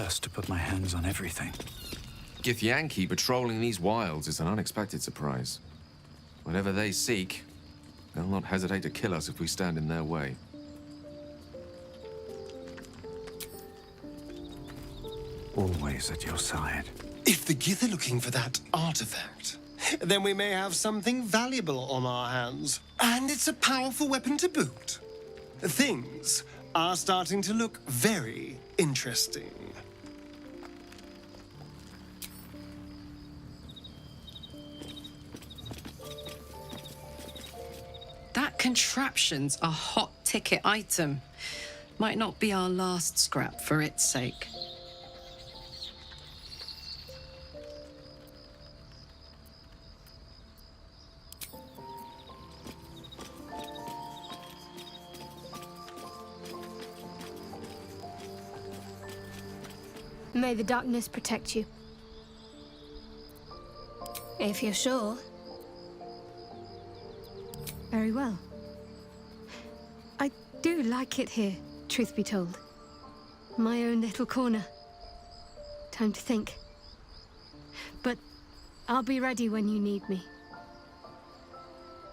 first to put my hands on everything.
Githyanki patrolling these wilds is an unexpected surprise. Whatever they seek, they'll not hesitate to kill us if we stand in their way.
Always at your side.
If the Gith are looking for that artifact, then we may have something valuable on our hands. And it's a powerful weapon to boot. Things are starting to look very interesting.
That contraption's a hot ticket item. Might not be our last scrap for its sake.
May the darkness protect you. If you're sure. Very well. I do like it here, truth be told. My own little corner. Time to think. But I'll be ready when you need me.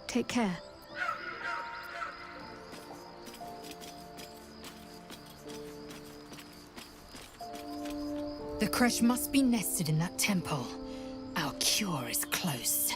Take care.
The Kresh must be nested in that temple. Our cure is close.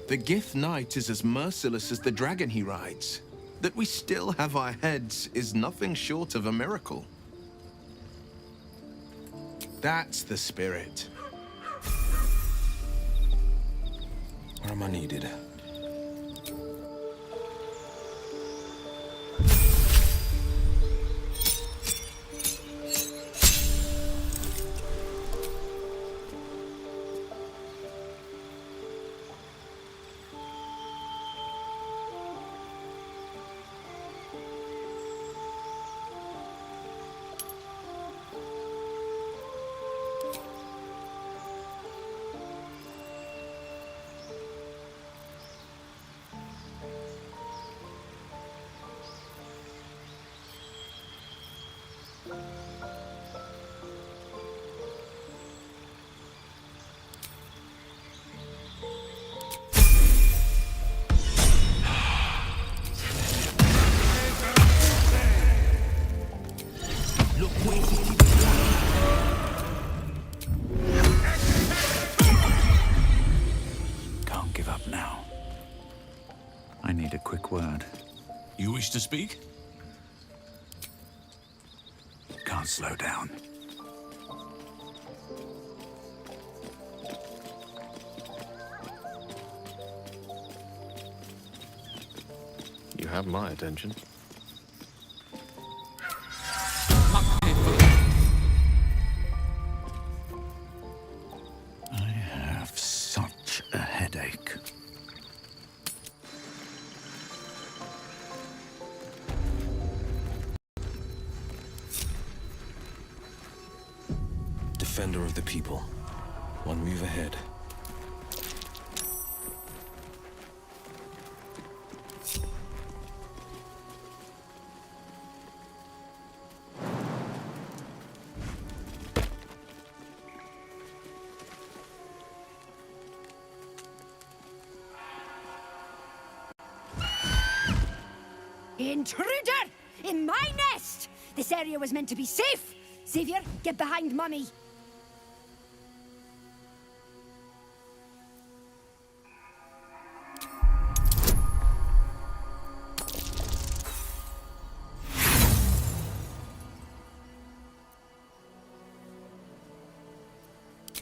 The Gith Knight is as merciless as the dragon he rides. That we still have our heads is nothing short of a miracle. That's the spirit.
Where am I needed?
Can't give up now. I need a quick word.
You wish to speak?
Can't slow down.
You have my attention.
I have such a headache.
Defender of the people. One move ahead.
Intruder! In my nest! This area was meant to be safe! Xavier, get behind Mummy!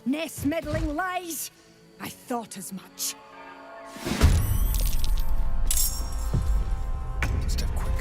Nest meddling lies! I thought as much.
Step quick.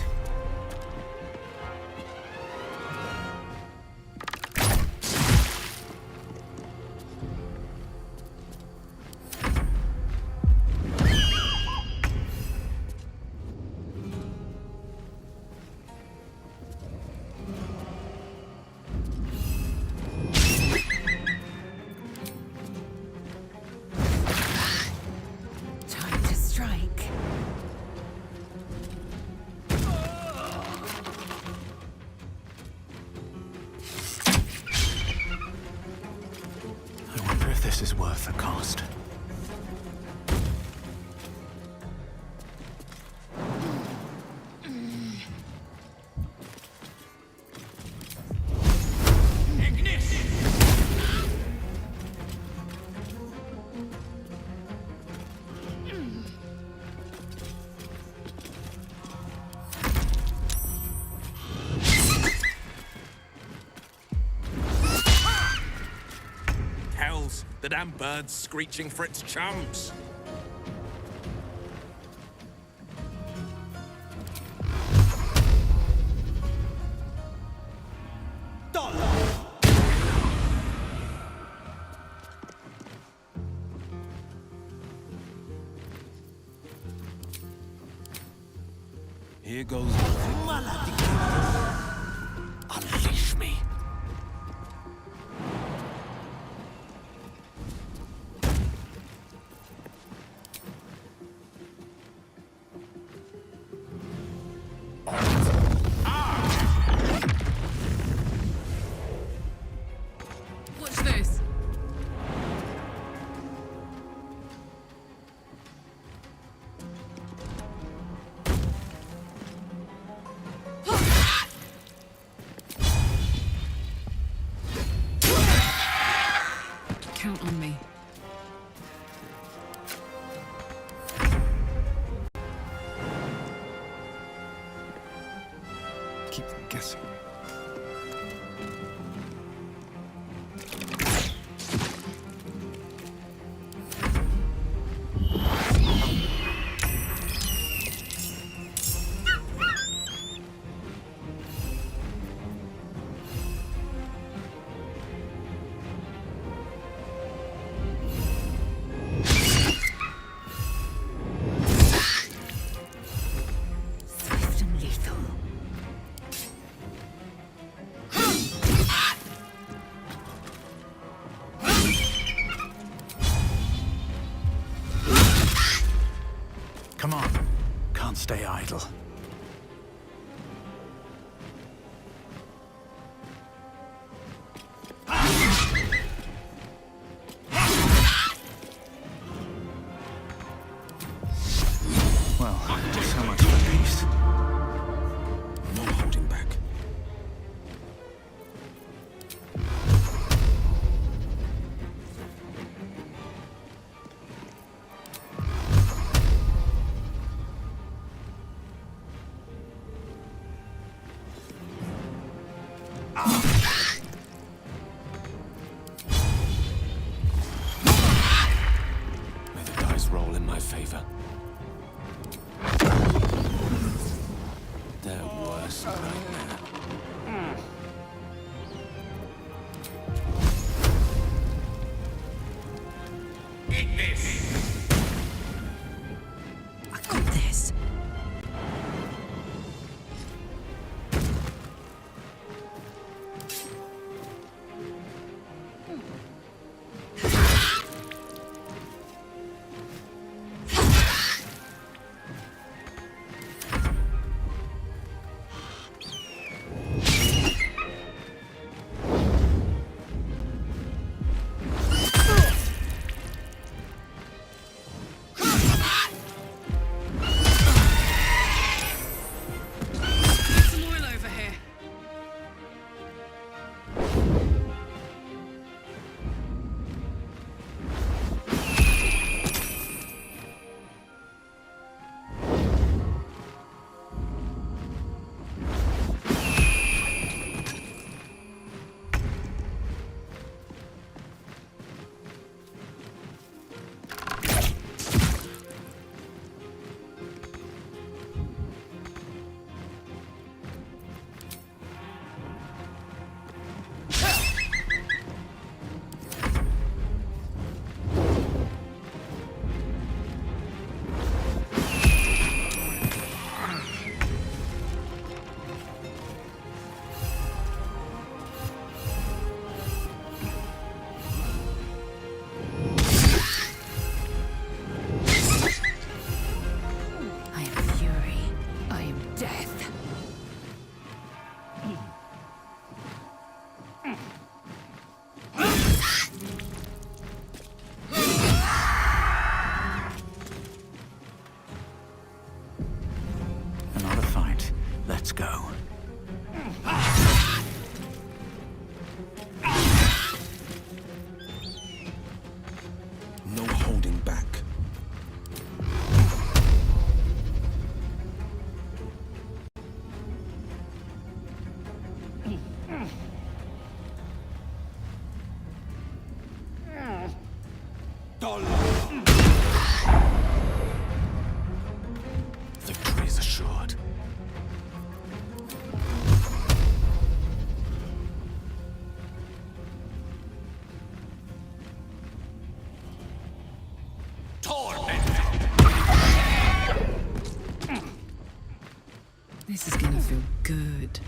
This is worth the cost.
Hells, the damn bird's screeching for its chums.
Here goes nothing. Unleash me.
Watch this. Count on me.
Keep them guessing.
Swift and lethal.
Come on. Can't stay idle. Well, so much for peace.
No holding back. May the dice roll in my favor. Their worst nightmare.
Eat this!
I got this.
Let's go.
No holding back.
Victory is assured.
This is gonna feel good.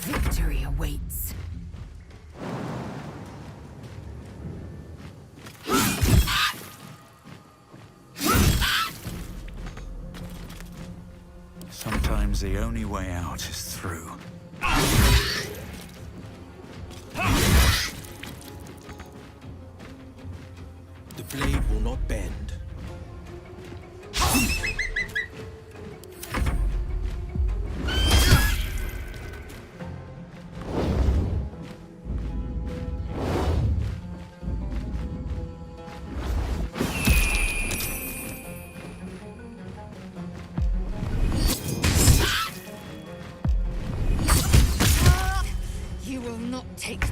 Victory awaits.
Sometimes the only way out is through.
The blade will not bend.
You will not take me.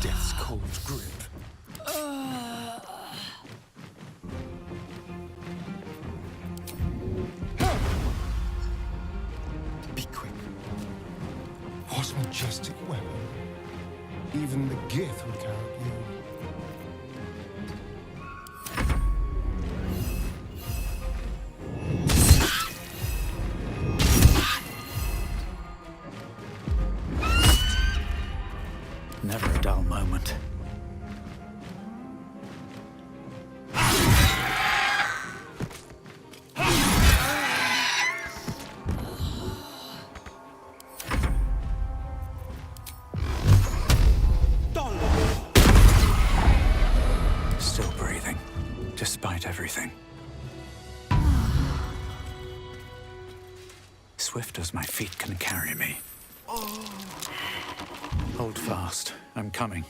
Death's cold grip. Be quick. What majestic weapon. Even the Gith would carry you.
Never a dull moment. Still breathing, despite everything. Swift as my feet can carry me. Hold fast. I'm coming.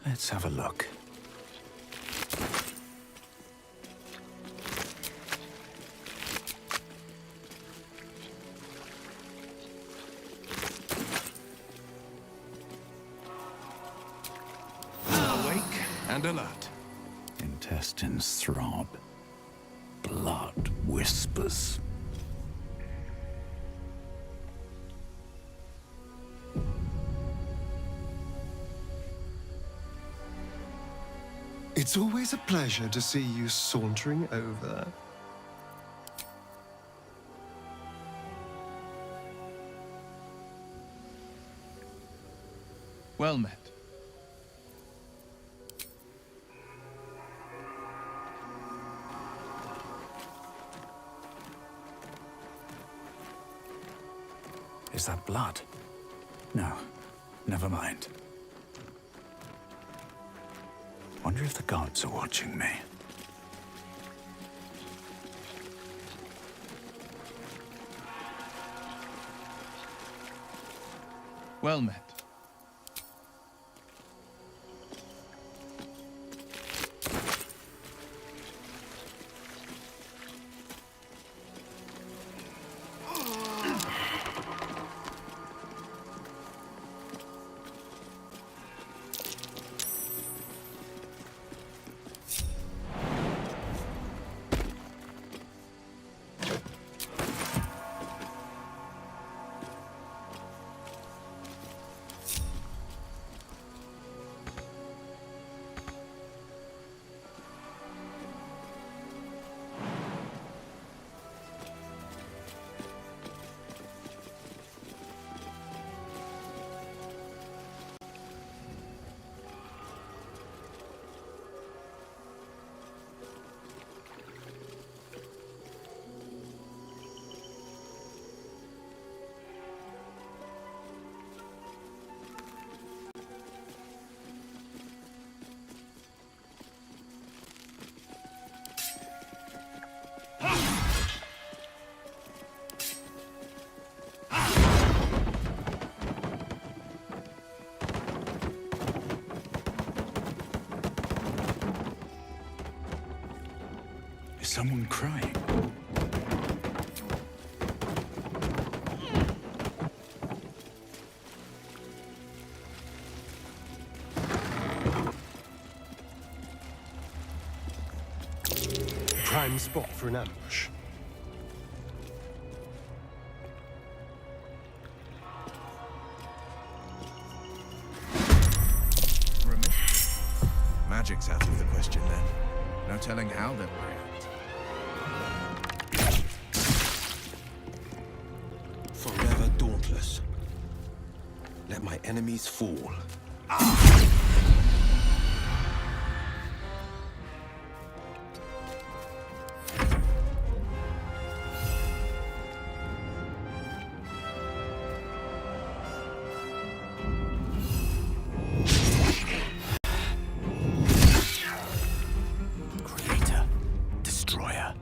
Let's have a look.
Awake and alert.
Intestines throb. Blood whispers.
It's always a pleasure to see you sauntering over.
Well met.
Is that blood? No, never mind. Wonder if the gods are watching me.
Well met.
Is someone crying?
Prime spot for an ambush.
Magic's out of the question then. No telling how they'll react.
Forever dauntless. Let my enemies fall.
Creator, destroyer.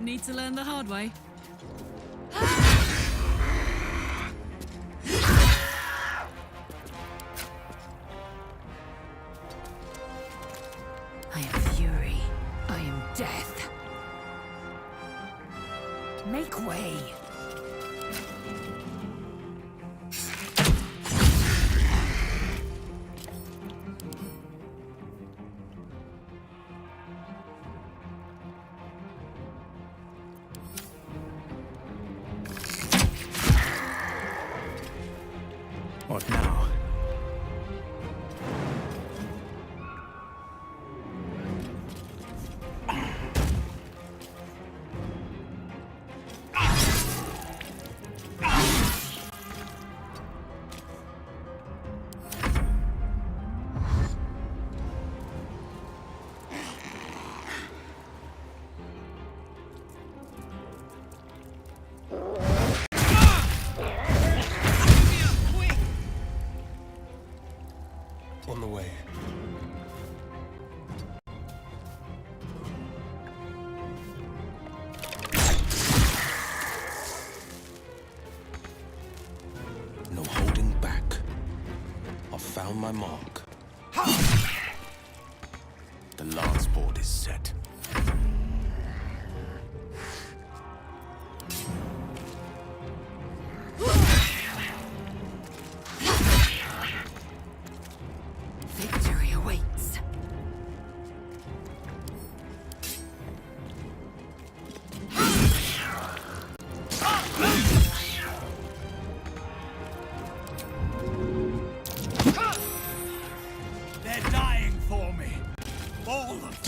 Need to learn the hard way.
I am fury. I am death. Make way.
What now?
On the way.
No holding back. I've found my mark. The lance board is set.
Victory awaits.
They're dying for me. All of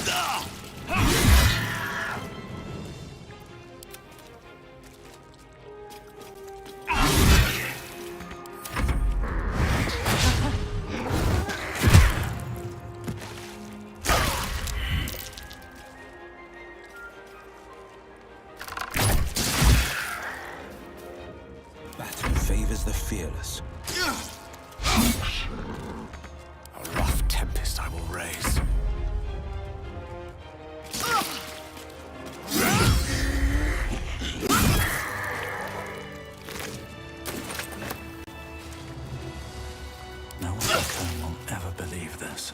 Return will ever believe this.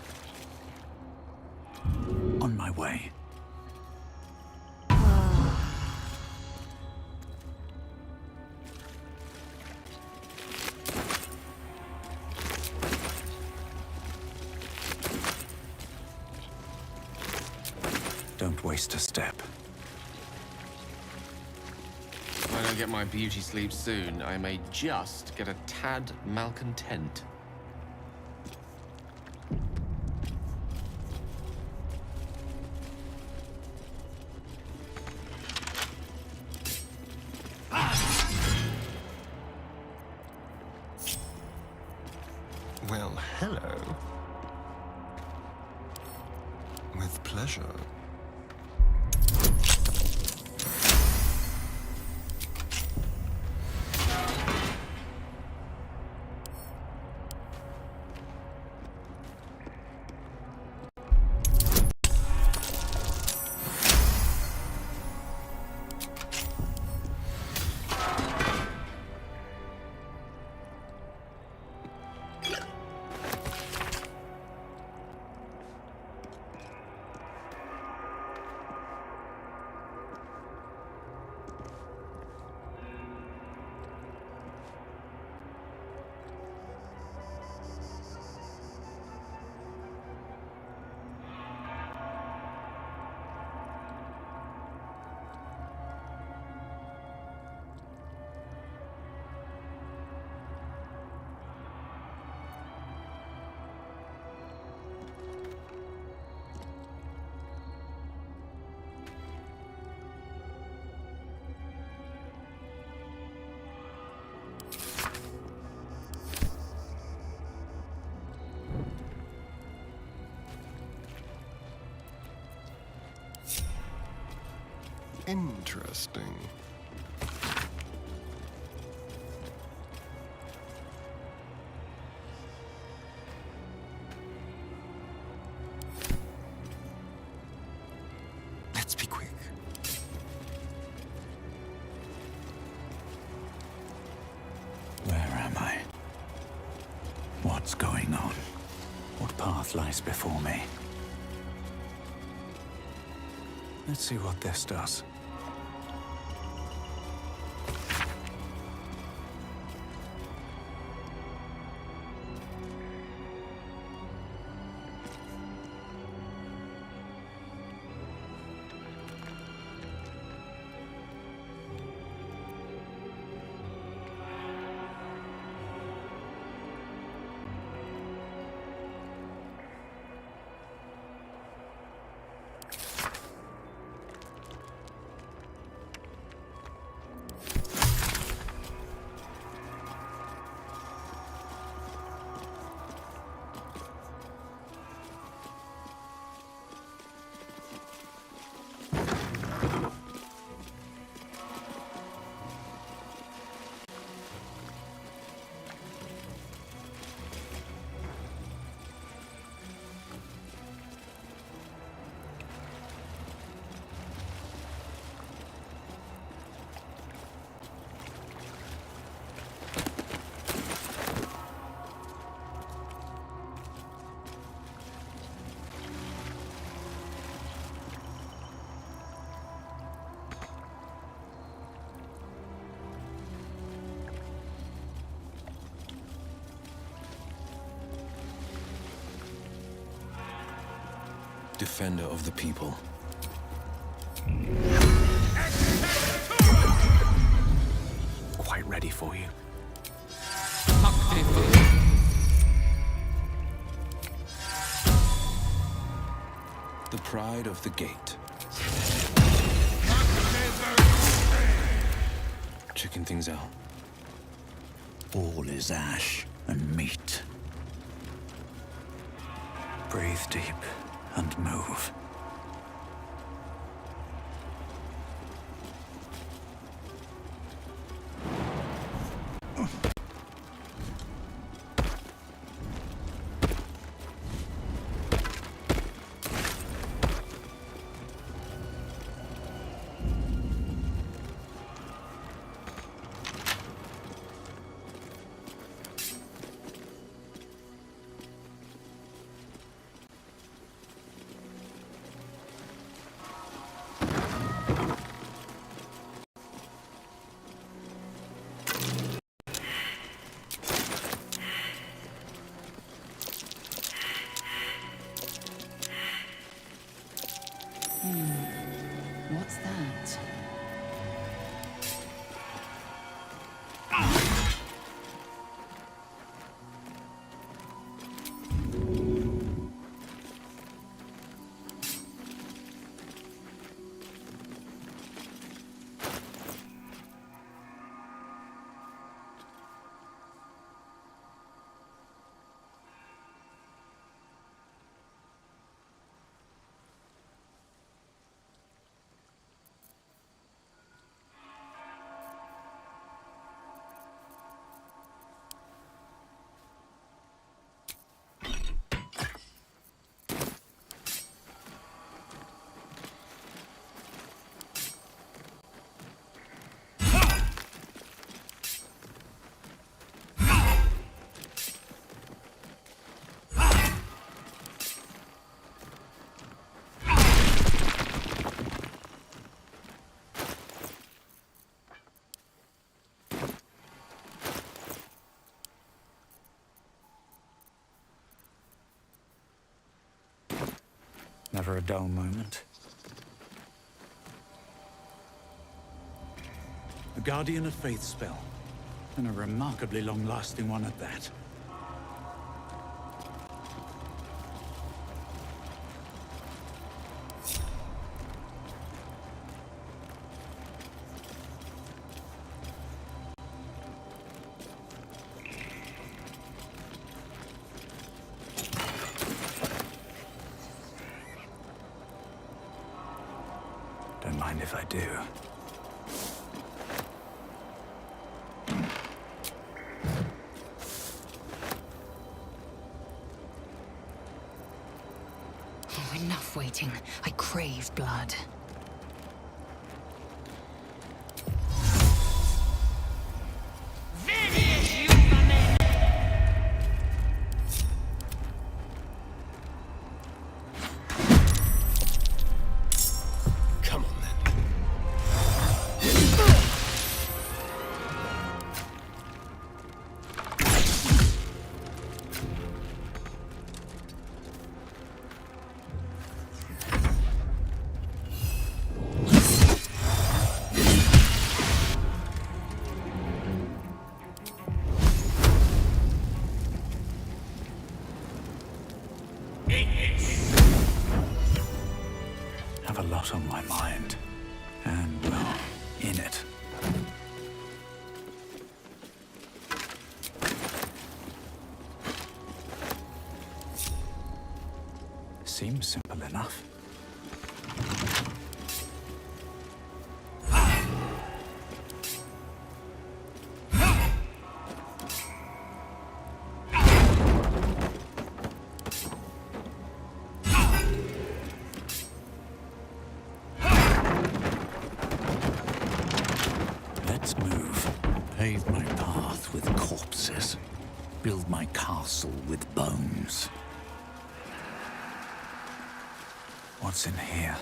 On my way. Don't waste a step.
If I don't get my beauty sleep soon, I may just get a tad malcontent.
Well, hello. With pleasure. Interesting. Let's be quick.
Where am I? What's going on? What path lies before me? Let's see what this does.
Defender of the people.
Quite ready for you.
The pride of the gate. Checking things out.
All is ash and meat. Breathe deep and move. Never a dull moment. A Guardian of Faith spell, and a remarkably long-lasting one at that. Don't mind if I do.
Oh, enough waiting. I crave blood.
Come on, then.
Have a lot on my mind. And, well, in it. Seems simple enough. Let's move. Pave my path with corpses. Build my castle with bones. What's in here?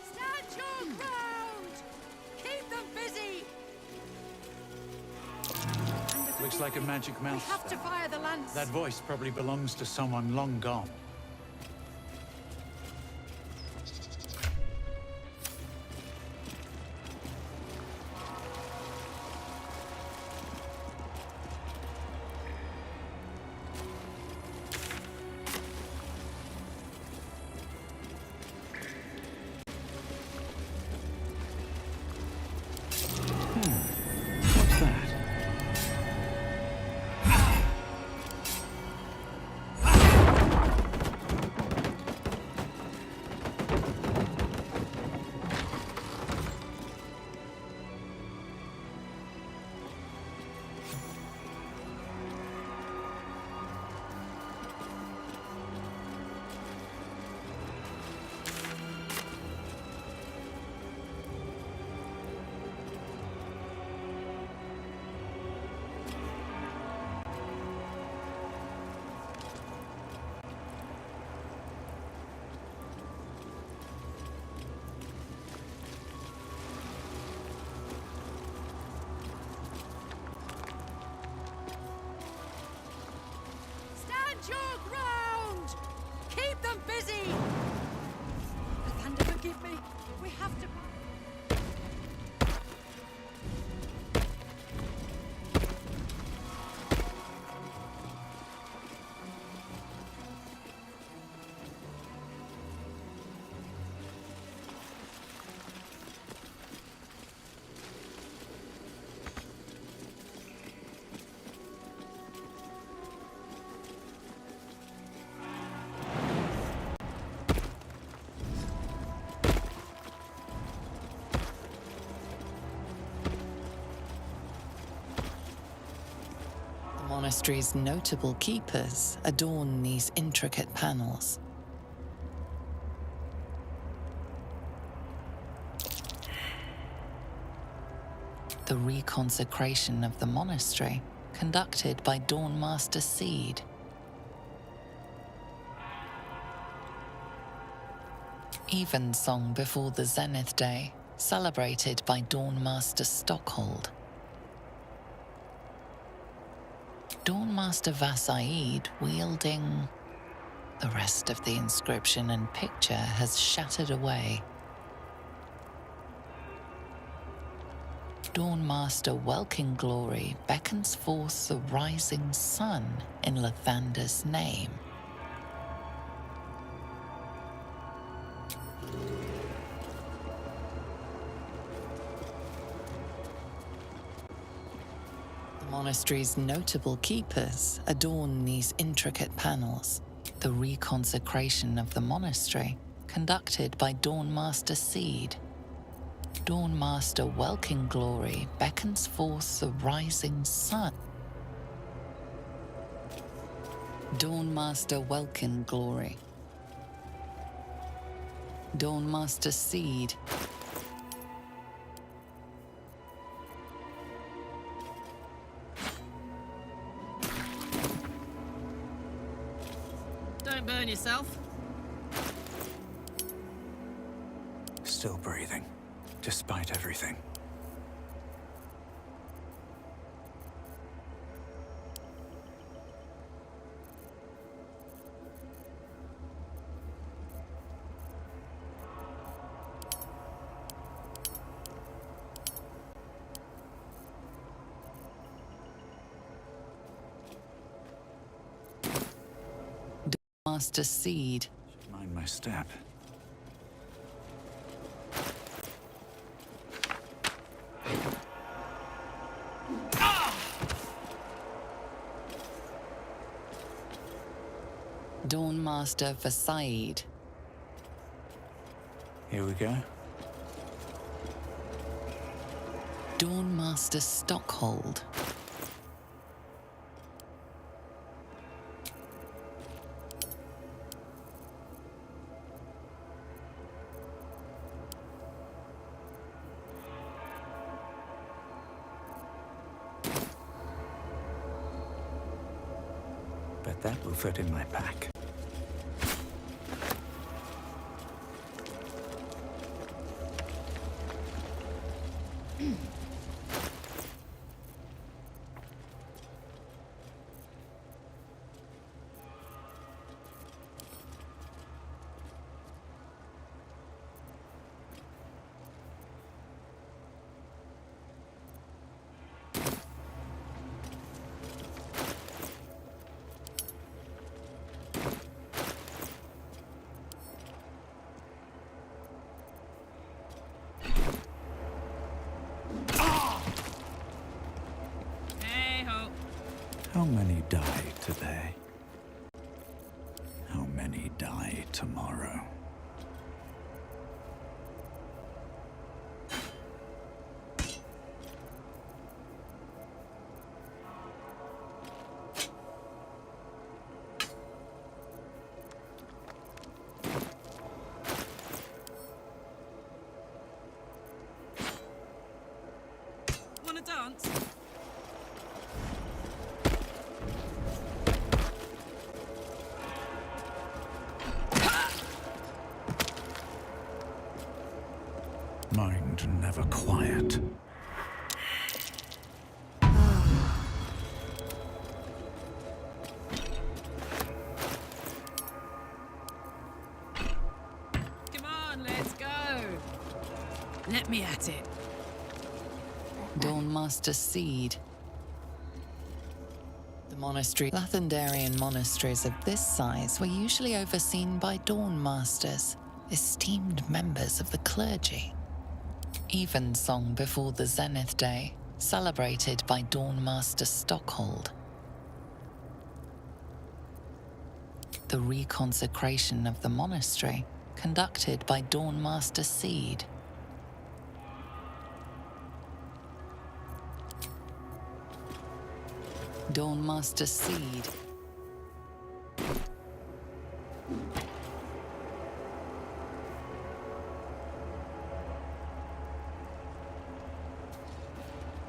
Stand your ground! Keep them busy!
Looks like a magic mouse.
We have to fire the lance.
That voice probably belongs to someone long gone. What's that?
Stand your ground! Keep them busy! The thunder forgive me. We have to...
monastery's notable keepers adorn these intricate panels. The reconsecration of the monastery, conducted by Dawnmaster Seed. Evensong before the Zenith Day, celebrated by Dawnmaster Stockhold. Dawnmaster Vassaid wielding... The rest of the inscription and picture has shattered away. Dawnmaster Welkin Glory beckons forth the rising sun in Lathander's name. The monastery's notable keepers adorn these intricate panels. The reconsecration of the monastery, conducted by Dawnmaster Seed. Dawnmaster Welkin Glory beckons forth the rising sun. Dawnmaster Welkin Glory. Dawnmaster Seed.
Don't burn yourself.
Still breathing, despite everything.
Dawnmaster Seed.
Mind my step.
Dawnmaster Vassaid.
Here we go.
Dawnmaster Stockhold.
Bet that will fit in my pack. How many die today? How many die tomorrow?
Wanna dance?
Mind never quiet.
Come on, let's go. Let me at it.
Dawnmaster Seed. The monastery. Lathandarian monasteries of this size were usually overseen by Dawnmasters, esteemed members of the clergy. Evensong before the Zenith Day, celebrated by Dawnmaster Stockhold. The reconsecration of the monastery, conducted by Dawnmaster Seed. Dawnmaster Seed.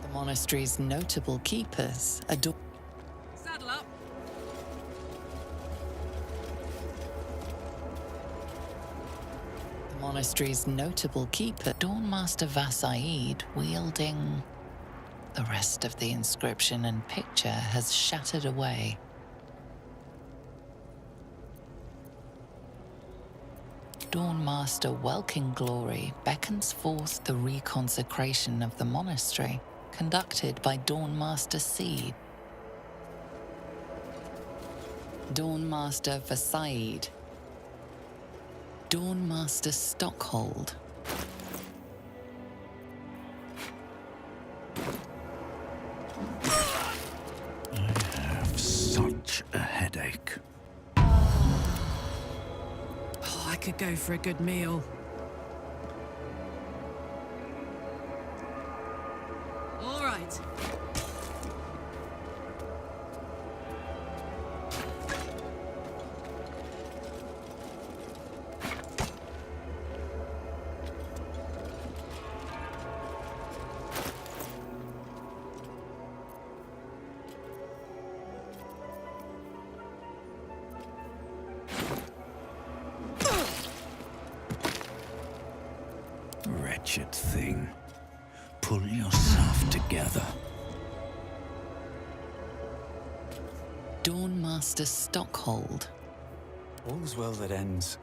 The monastery's notable keepers are
Saddle up.
The monastery's notable keeper, Dawnmaster Vasaid, wielding... The rest of the inscription and picture has shattered away. Dawnmaster Welkin Glory beckons forth the reconsecration of the monastery, conducted by Dawnmaster Seed. Dawnmaster Vasaid. Dawnmaster Stockhold.
Such a headache.
Oh, I could go for a good meal. All right.
Wretched thing. Pull yourself together.
Dawnmaster Stockhold.
All's well that ends.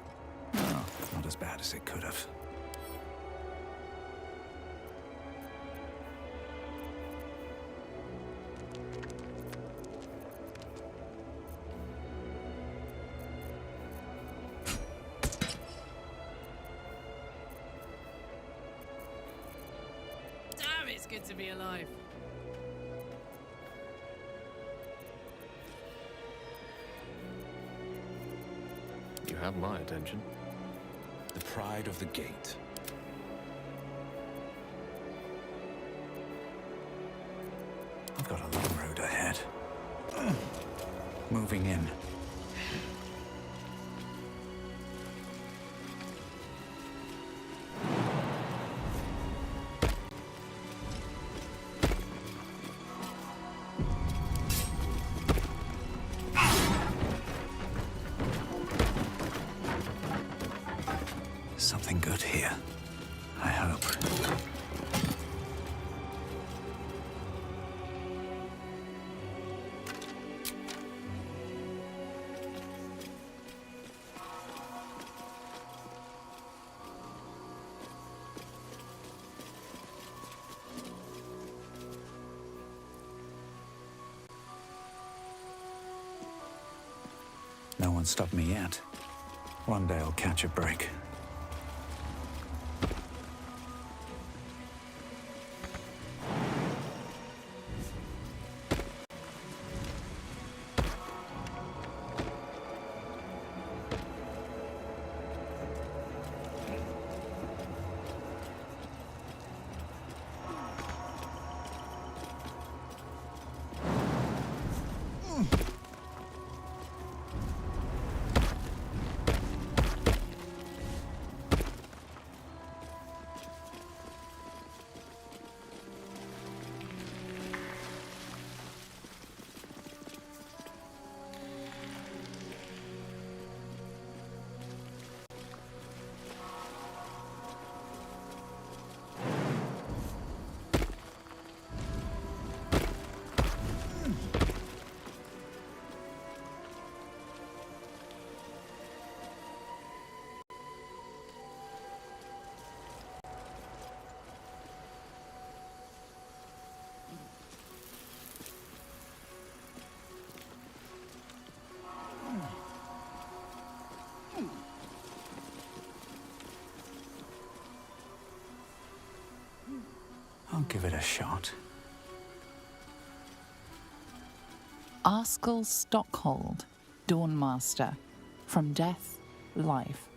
Oh, not as bad as it could have.
Damn, it's good to be alive.
You have my attention.
The pride of the gate.
I've got a long road ahead. Moving in. Something good here. I hope. No one stopped me yet. One day I'll catch a break. I'll give it a shot.
Arskel Stockhold, Dawnmaster. From death, life.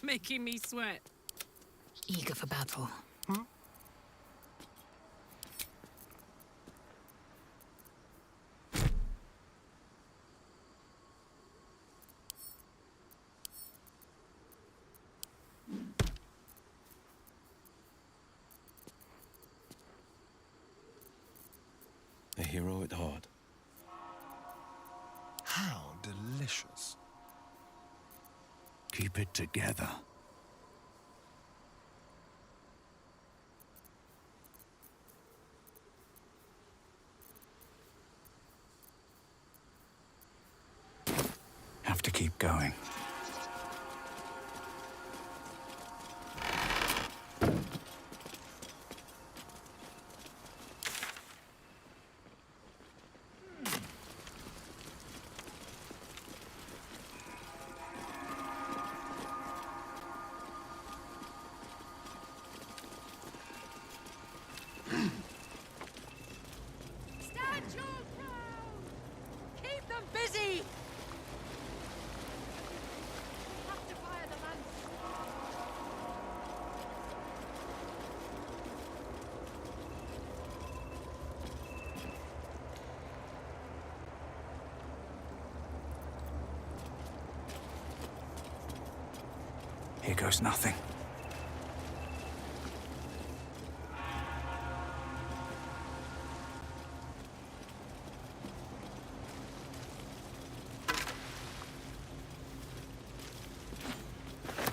making me sweat.
Eager for battle.
A hero at heart.
How delicious.
Keep it together. Have to keep going.
Stand your ground! Keep them busy! Have to fire the lance.
Here goes nothing.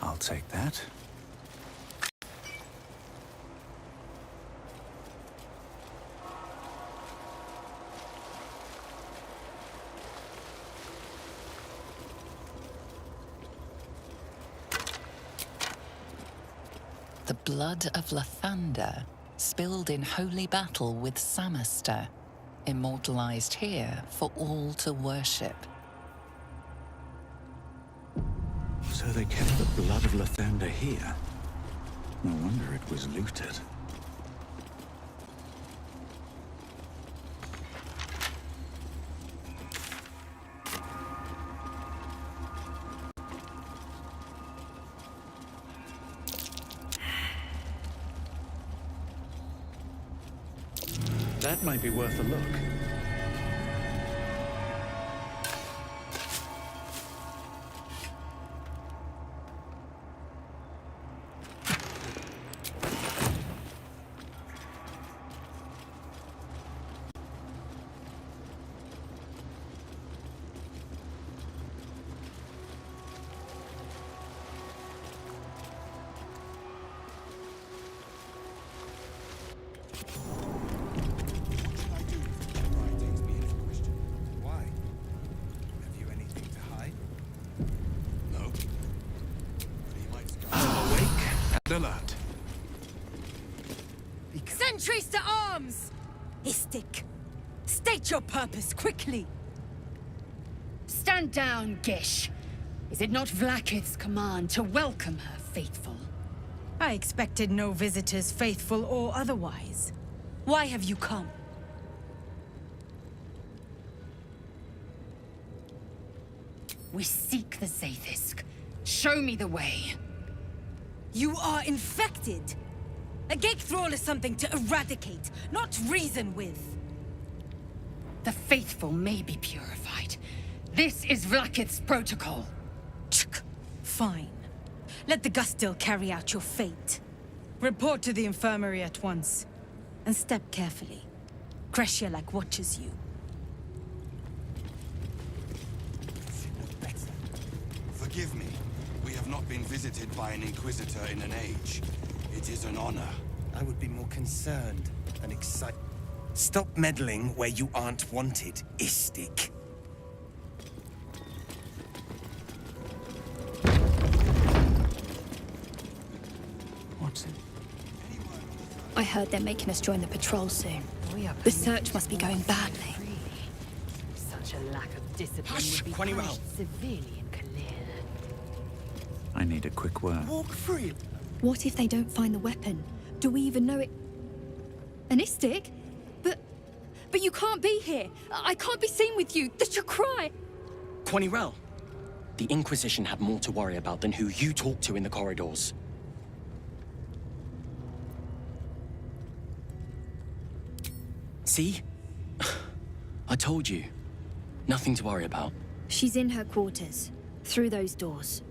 I'll take that.
The blood of Lathander, spilled in holy battle with Samaster, immortalized here for all to worship.
So they kept the blood of Lathander here. No wonder it was looted. That might be worth a look.
Alert.
Sentries to arms! Istik, state your purpose quickly.
Stand down, Gish. Is it not Vlaakith's command to welcome her faithful?
I expected no visitors, faithful or otherwise. Why have you come?
We seek the Zaithisk. Show me the way.
You are infected. A gate thrall is something to eradicate, not reason with.
The faithful may be purified. This is Vlaakith's protocol.
Fine. Let the Gustil carry out your fate. Report to the infirmary at once. And step carefully. Kreshia watches you.
Forgive me. We have not been visited by an Inquisitor in an age. It is an honor.
I would be more concerned and excited. Stop meddling where you aren't wanted, Istik.
What's it?
I heard they're making us join the patrol soon. The search must be going badly.
Such a lack of discipline would be
Quanny
punished severely in Kalir.
I need a quick word.
Walk free.
What if they don't find the weapon? Do we even know it? An Istik? But you can't be here. I can't be seen with you. That's your cry.
Quanny
The Inquisition had more to worry about than who you talk to in the corridors. See? I told you. Nothing to worry about.
She's in her quarters, through those doors.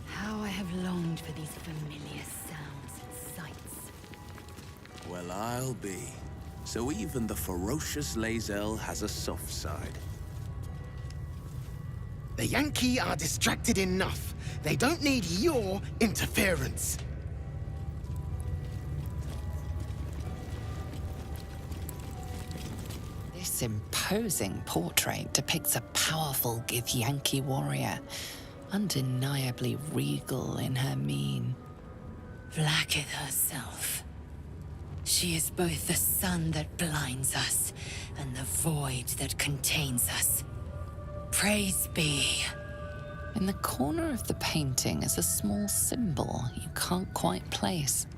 How I have longed for these familiar sounds and sights.
Well, I'll be. So even the ferocious Lae'zel has a soft side.
The Yankee are distracted enough. They don't need your interference.
This imposing portrait depicts a powerful Githyanki warrior, undeniably regal in her mien.
Vlaakith herself. She is both the sun that blinds us and the void that contains us. Praise be.
In the corner of the painting is a small symbol you can't quite place.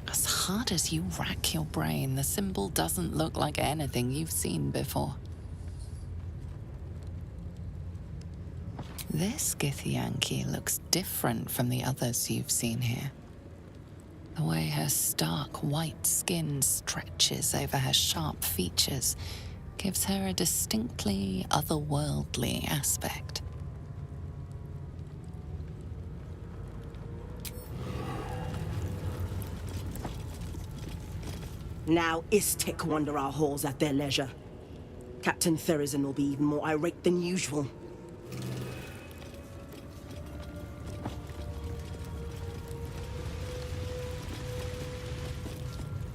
As hard as you rack your brain, the symbol doesn't look like anything you've seen before. This Githyanki looks different from the others you've seen here. The way her stark white skin stretches over her sharp features gives her a distinctly otherworldly aspect.
Now Istik wander our halls at their leisure. Captain Therizin will be even more irate than usual.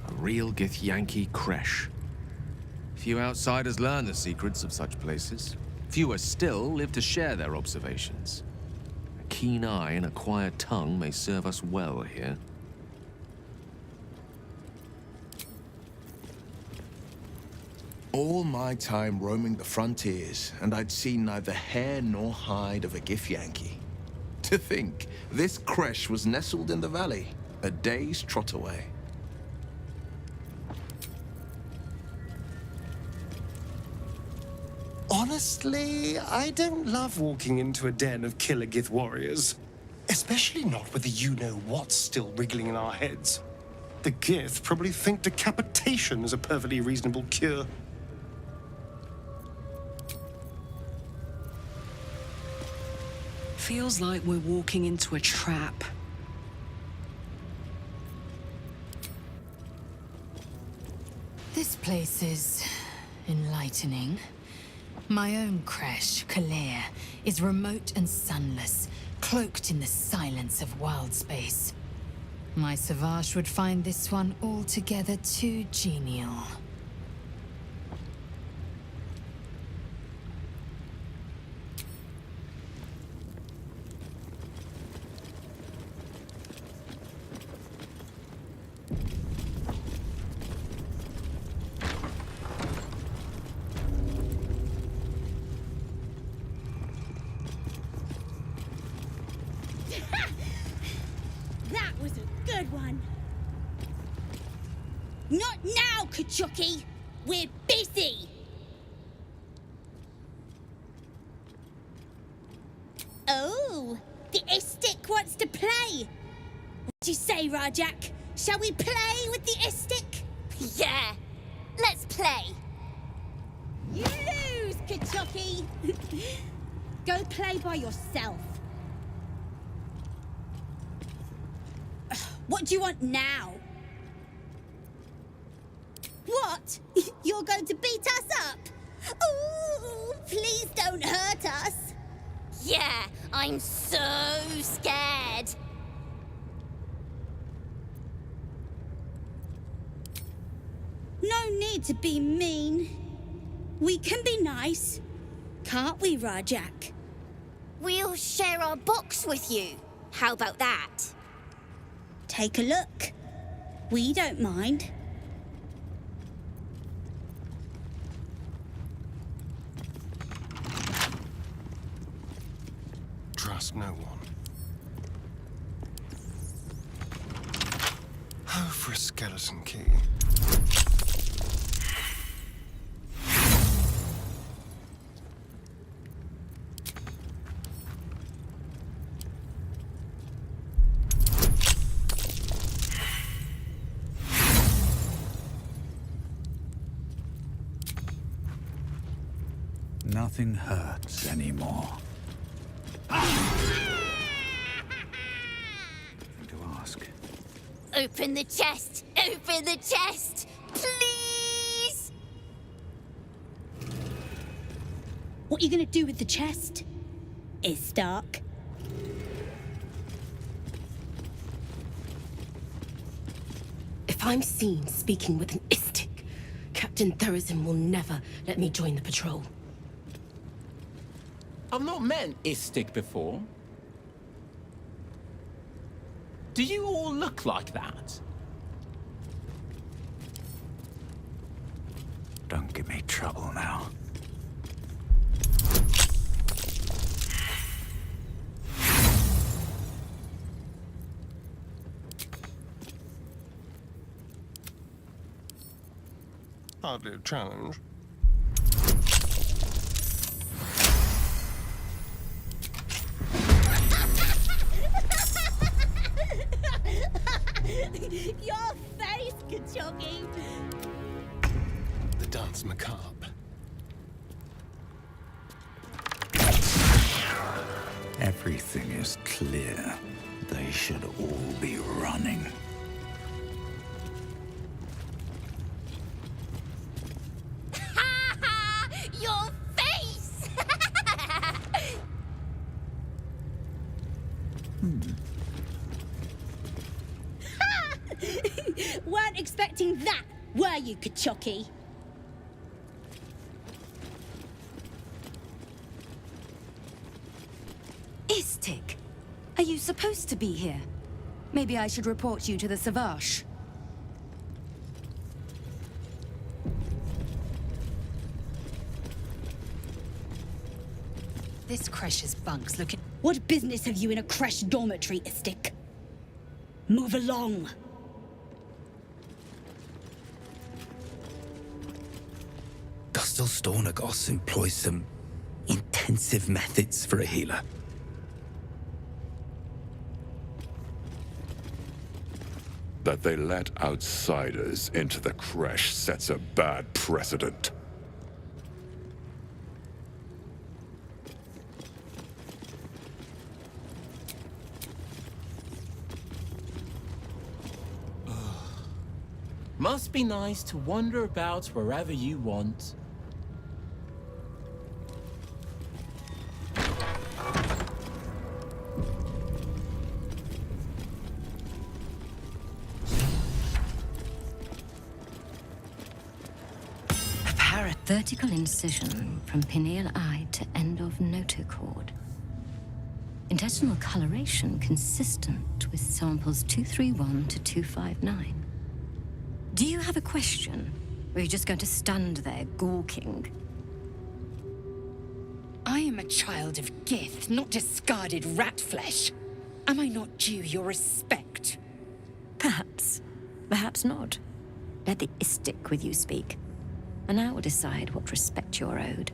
A real Githyanki creche. Few outsiders learn the secrets of such places. Fewer still live to share their observations. A keen eye and a quiet tongue may serve us well here.
All my time roaming the frontiers, and I'd seen neither hair nor hide of a Githyanki. To think, this creche was nestled in the valley, a day's trot away.
Honestly, I don't love walking into a den of killer Gith warriors. Especially not with the you-know-what still wriggling in our heads. The Gith probably think decapitation is a perfectly reasonable cure.
Feels like we're walking into a trap.
This place is enlightening. My own creche, Kalir, is remote and sunless, cloaked in the silence of wild space. My Savage would find this one altogether too genial.
That was a good one. Not now, Kachuki. We're busy. Oh, the Istik wants to play. What do you say, Rajak? Shall we play with the Istik? Yeah, let's play. You lose, Kachuki. Go play by yourself. What do you want now? What? You're going to beat us up? Ooh, please don't hurt us. Yeah, I'm so scared. No need to be mean. We can be nice, can't we, Rajak? We'll share our box with you. How about that? Take a look. We don't mind.
Trust no one. Oh, for a skeleton key.
Nothing hurts anymore. To ask.
Open the chest! Open the chest! Please! What are you gonna do with the chest? Istark?
If I'm seen speaking with an Istik, Captain Therizin will never let me join the patrol.
I've not met an Istik before. Do you all look like that?
Don't give me trouble now.
Hardly a challenge.
Your face, Kachoggy!
The dance macabre.
Everything is clear. They should all be running.
Your face! Weren't expecting that, were you, Kachoki?
Istik, are you supposed to be here? Maybe I should report you to the Savage.
This Cresh's bunk's looking...
What business have you in a Kresh dormitory, Istik? Move along.
Gustil Stornagos employs some intensive methods for a healer.
That they let outsiders into the Kresh sets a bad precedent.
Must be nice to wander about wherever you want.
Apparent vertical incision from pineal eye to end of notochord. Intestinal coloration consistent with samples 231 to 259. Do you have a question? Or are you just going to stand there gawking?
I am a child of Gith, not discarded rat flesh. Am I not due your respect?
Perhaps. Perhaps not. Let the Istik with you speak, and I will decide what respect you're owed.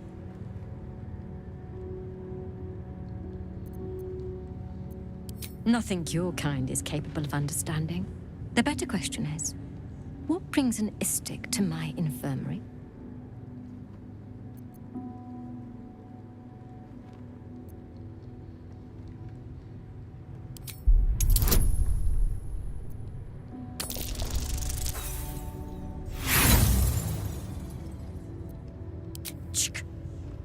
Nothing your kind is capable of understanding. The better question is, what brings an Istik to my infirmary?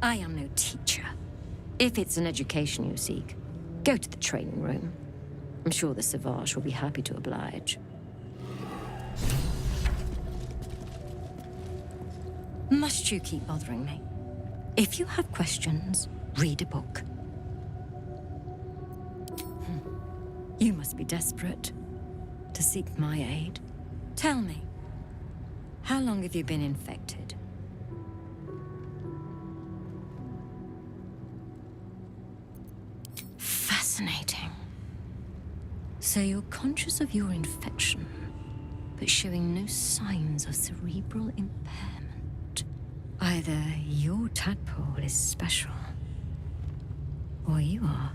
I am no teacher. If it's an education you seek, go to the training room. I'm sure the Savage will be happy to oblige. Must you keep bothering me? If you have questions, read a book. You must be desperate to seek my aid. Tell me, how long have you been infected? Fascinating. So you're conscious of your infection, but showing no signs of cerebral impairment. Either your tadpole is special, or you are.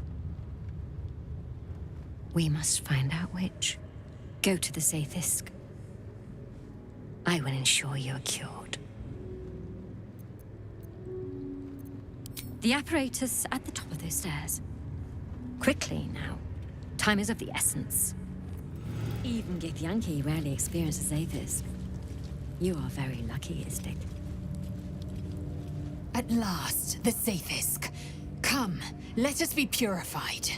We must find out which. Go to the Zaithisk. I will ensure you're cured. The apparatus at the top of those stairs. Quickly now. Time is of the essence. Even Githyanki rarely experiences Zaithisk. You are very lucky, Istik.
At last, the Zaithisk. Come, let us be purified.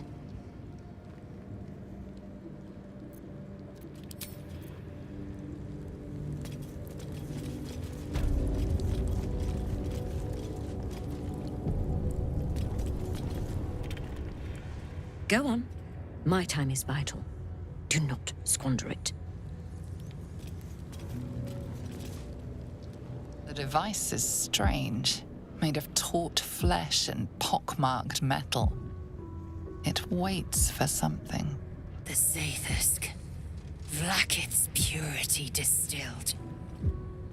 Go on. My time is vital. Do not squander it.
The device is strange, made of taut flesh and pockmarked metal. It waits for something.
The Zaithisk. Vlaakith's purity distilled.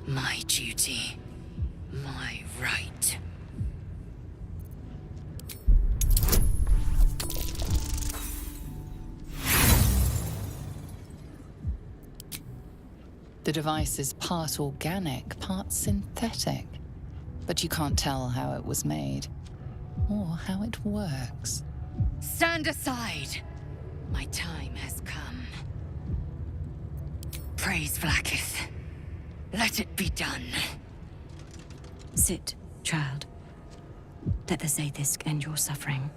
My duty. My right.
The device is part organic, part synthetic. But you can't tell how it was made, or how it works.
Stand aside! My time has come. Praise Vlaakith. Let it be done.
Sit, child. Let the Zaithisk end your suffering.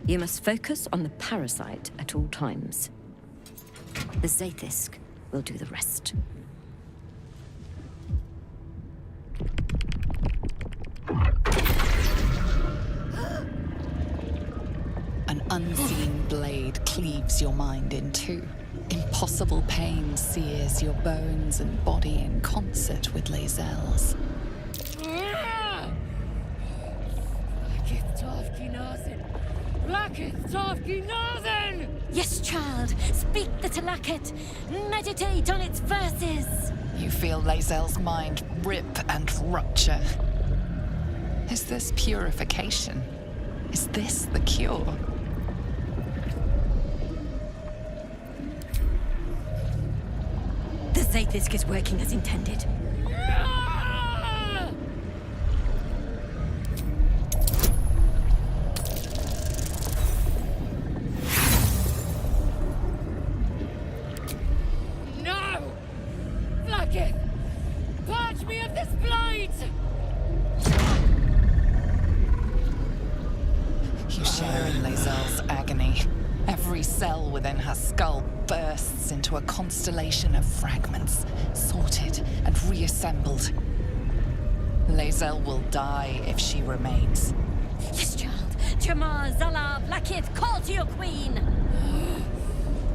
You must focus on the parasite at all times. The Zaithisk will do the rest.
An unseen blade cleaves your mind in two. Impossible pain sears your bones and body in concert with Lae'zel's.
Yes, child. Speak the Talaket. Meditate on its verses.
You feel Lae'zel's mind rip and rupture. Is this purification? Is this the cure?
The Zaithisk is working as intended.
Purge me of this blight!
You share in Lae'zel's agony. Every cell within her skull bursts into a constellation of fragments, sorted and reassembled. Lae'zel will die if she remains.
Yes, child. Jamar, Zala, Vlaakith, call to your queen!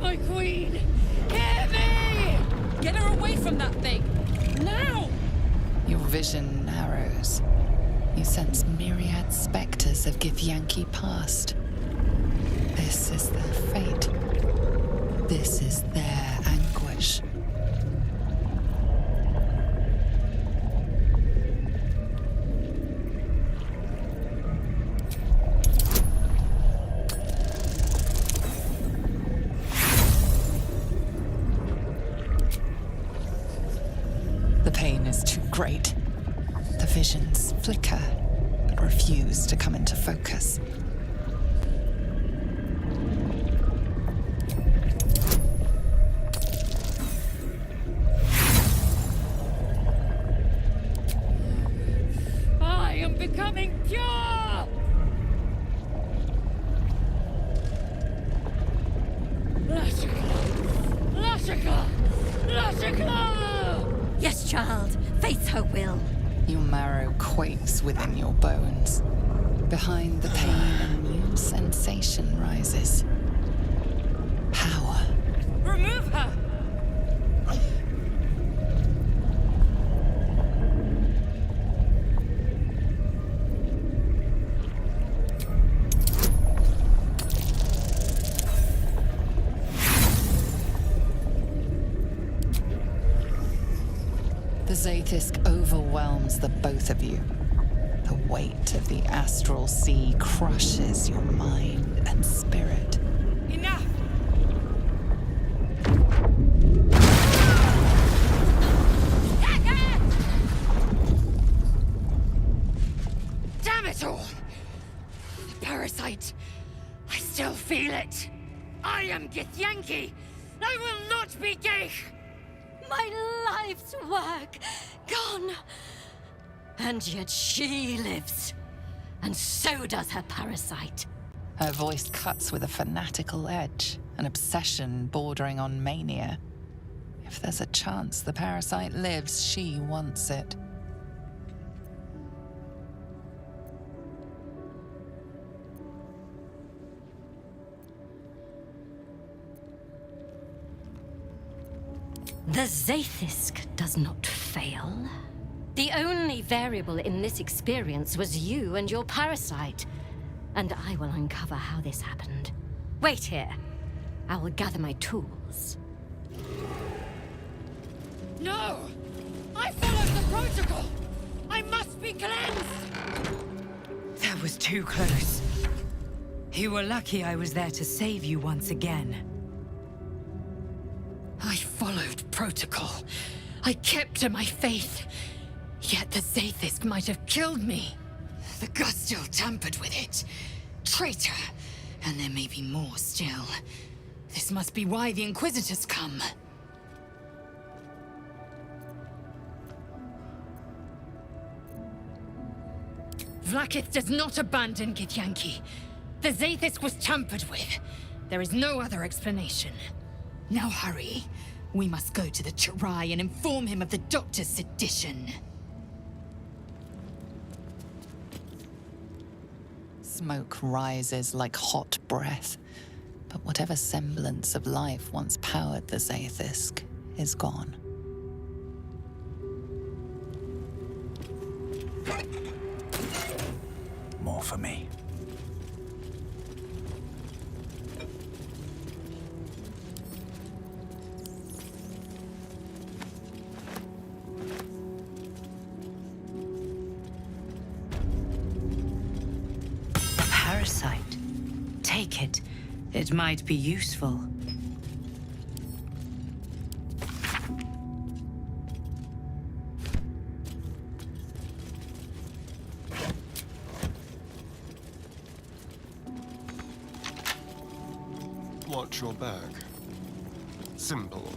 My queen! Hear me!
Get her away from that thing! Now!
Your vision narrows. You sense myriad specters of Githyanki past. This is their fate. This is their anguish. The pain is too great. The visions flicker, but refuse to come into focus.
her will.
Your marrow quakes within your bones. Behind the pain, a new sensation rises. Power.
Remove her!
The Zaith'isk overwhelms the both of you. The weight of the astral sea crushes your mind and spirit.
Enough!
Damn it all! The parasite. I still feel it. I am Githyanki. I will not be Geich.
My life's work gone.
And yet she lives. And so does her parasite.
Her voice cuts with a fanatical edge, an obsession bordering on mania. If there's a chance the parasite lives, she wants it.
The Zaith'isk does not fail. The only variable in this experience was you and your parasite. And I will uncover how this happened. Wait here. I will gather my tools.
No! I followed the protocol! I must be cleansed!
That was too close. You were lucky I was there to save you once again.
I followed protocol. I kept to my faith. Yet the Zaith'isk might have killed me.
The Gustil tampered with it. Traitor. And there may be more still. This must be why the Inquisitors come.
Vlaakith does not abandon Githyanki. The Zaith'isk was tampered with. There is no other explanation.
Now hurry. We must go to the Chirai and inform him of the Doctor's sedition.
Smoke rises like hot breath, but whatever semblance of life once powered the Zaith'isk is gone.
More for me.
Parasite. Take it. It might be useful.
Watch your back. Simple.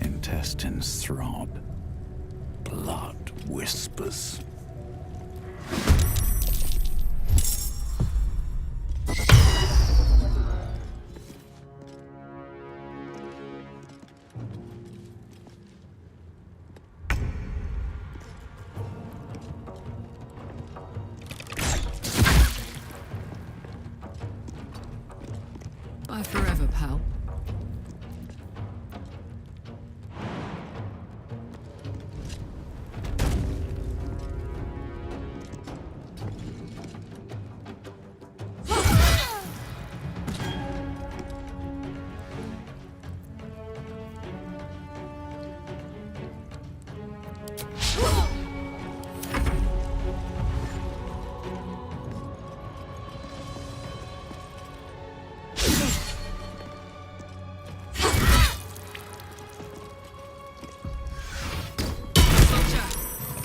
Intestines throb. Blood whispers.
Bye forever, pal.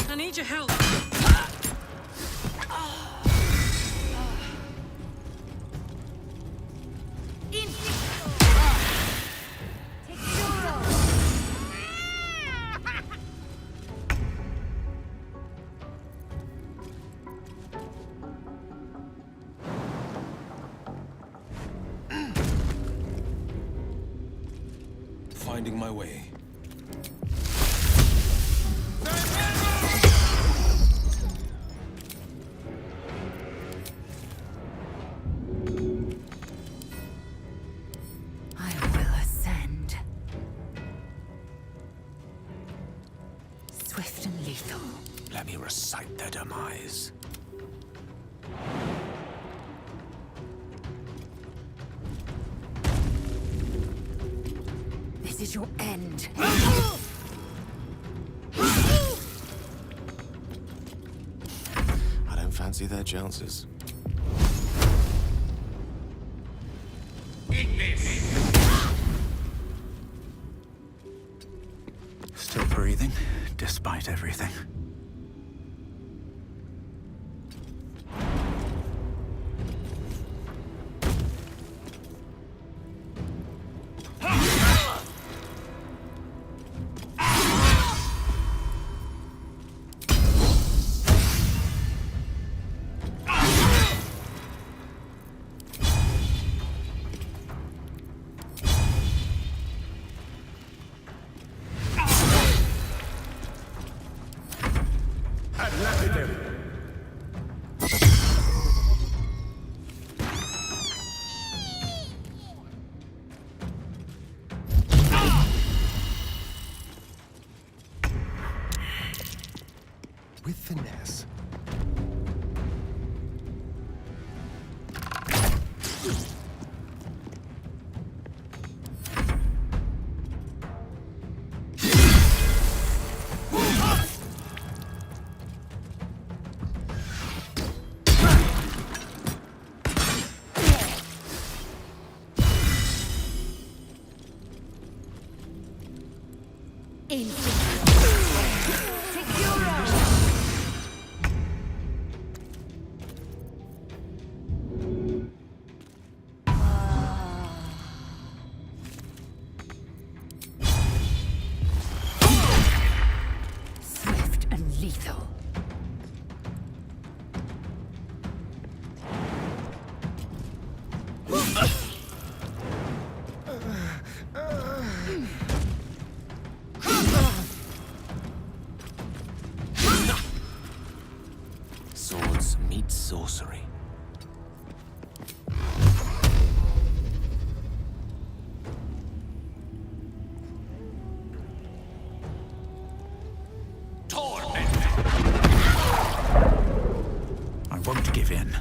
I need your help.
finding my way.
I will ascend. Swift and lethal.
Let me recite their demise.
This is your end.
I don't fancy their chances.
Still breathing, despite everything.
With finesse.
Swift and lethal.
Swords meet sorcery.
I won't give in.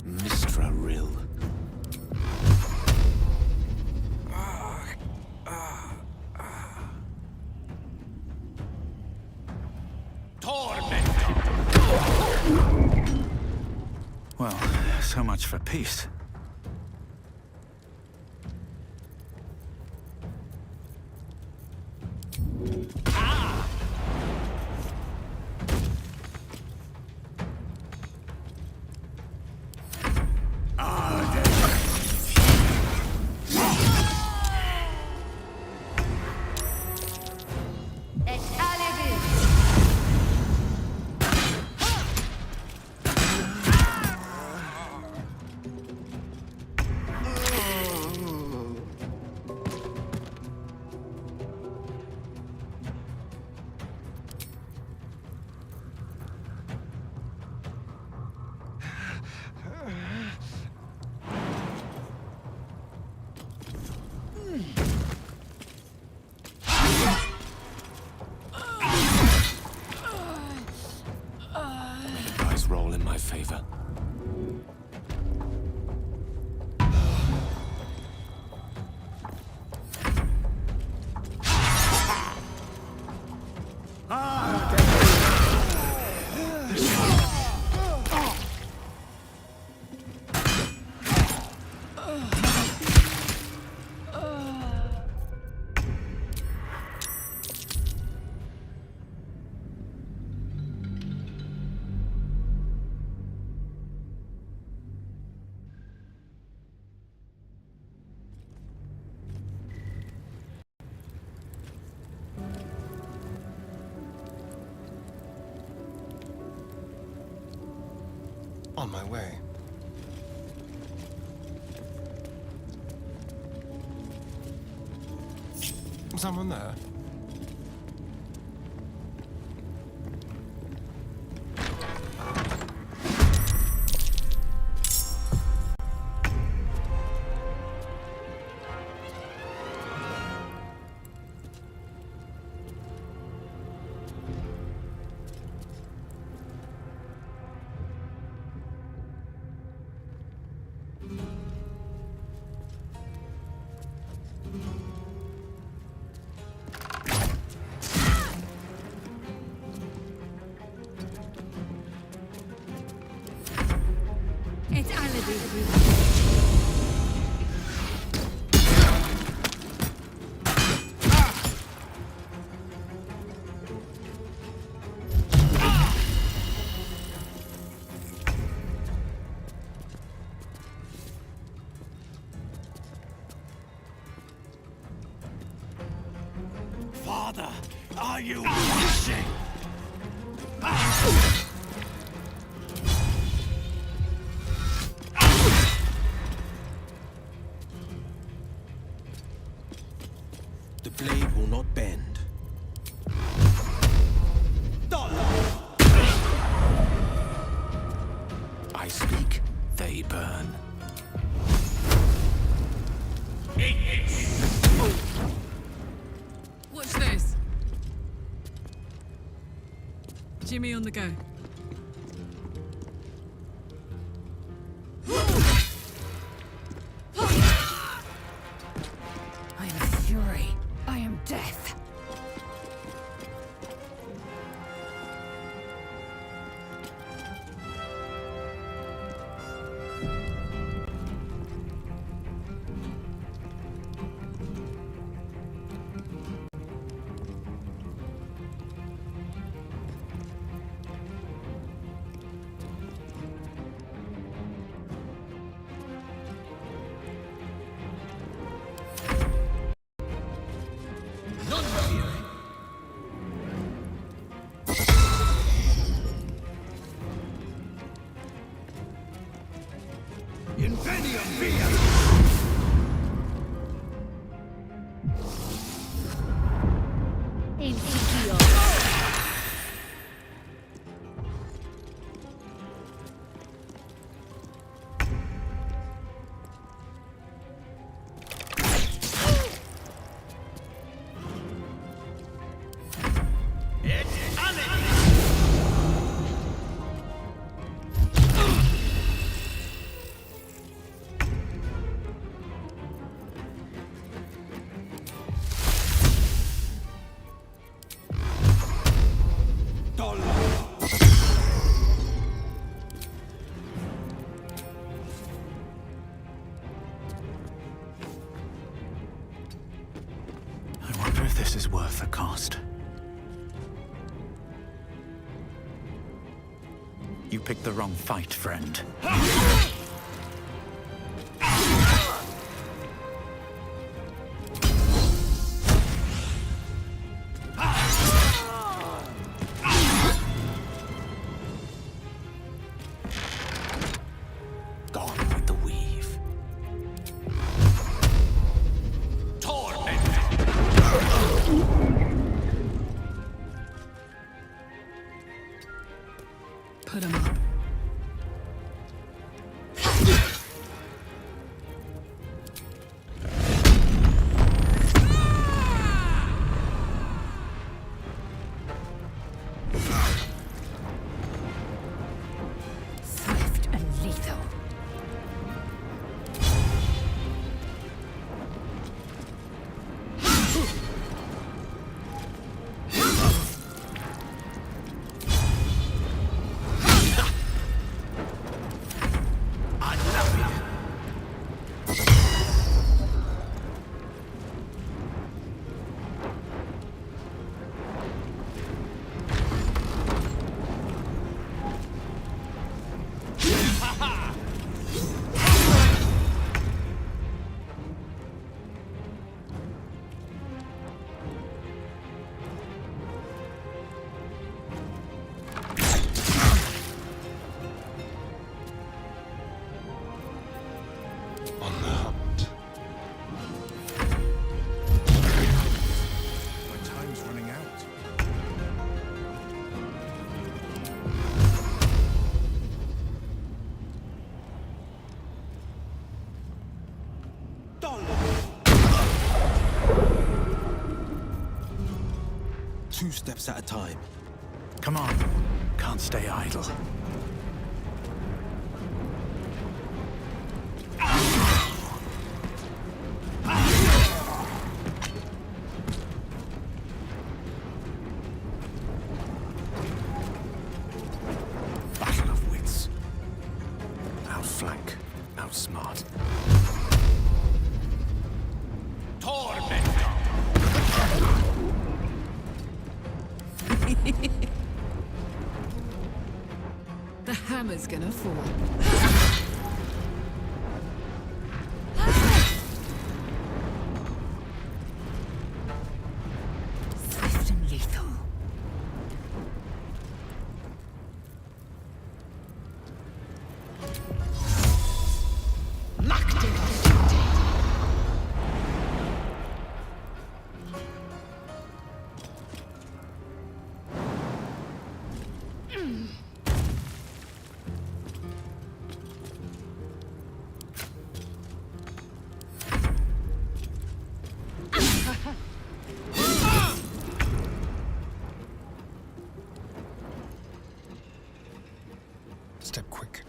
Mistra Rill.
Well, so much for peace.
On my way. Someone there?
It's Aladdin.
Father, are you watching?
The blade will not bend.
I speak, they burn.
Watch this. Jimmy on the go.
I am fury. I am death.
Invenium via!
I wonder if this is worth the cost. You picked the wrong fight, friend. Gone with the weave.
Put him up.
steps at a time.
Come on. Can't stay idle. Battle of wits. Outflank, outsmart.
The hammer's gonna fall.
Swift and lethal.
Locked in.
Step quick.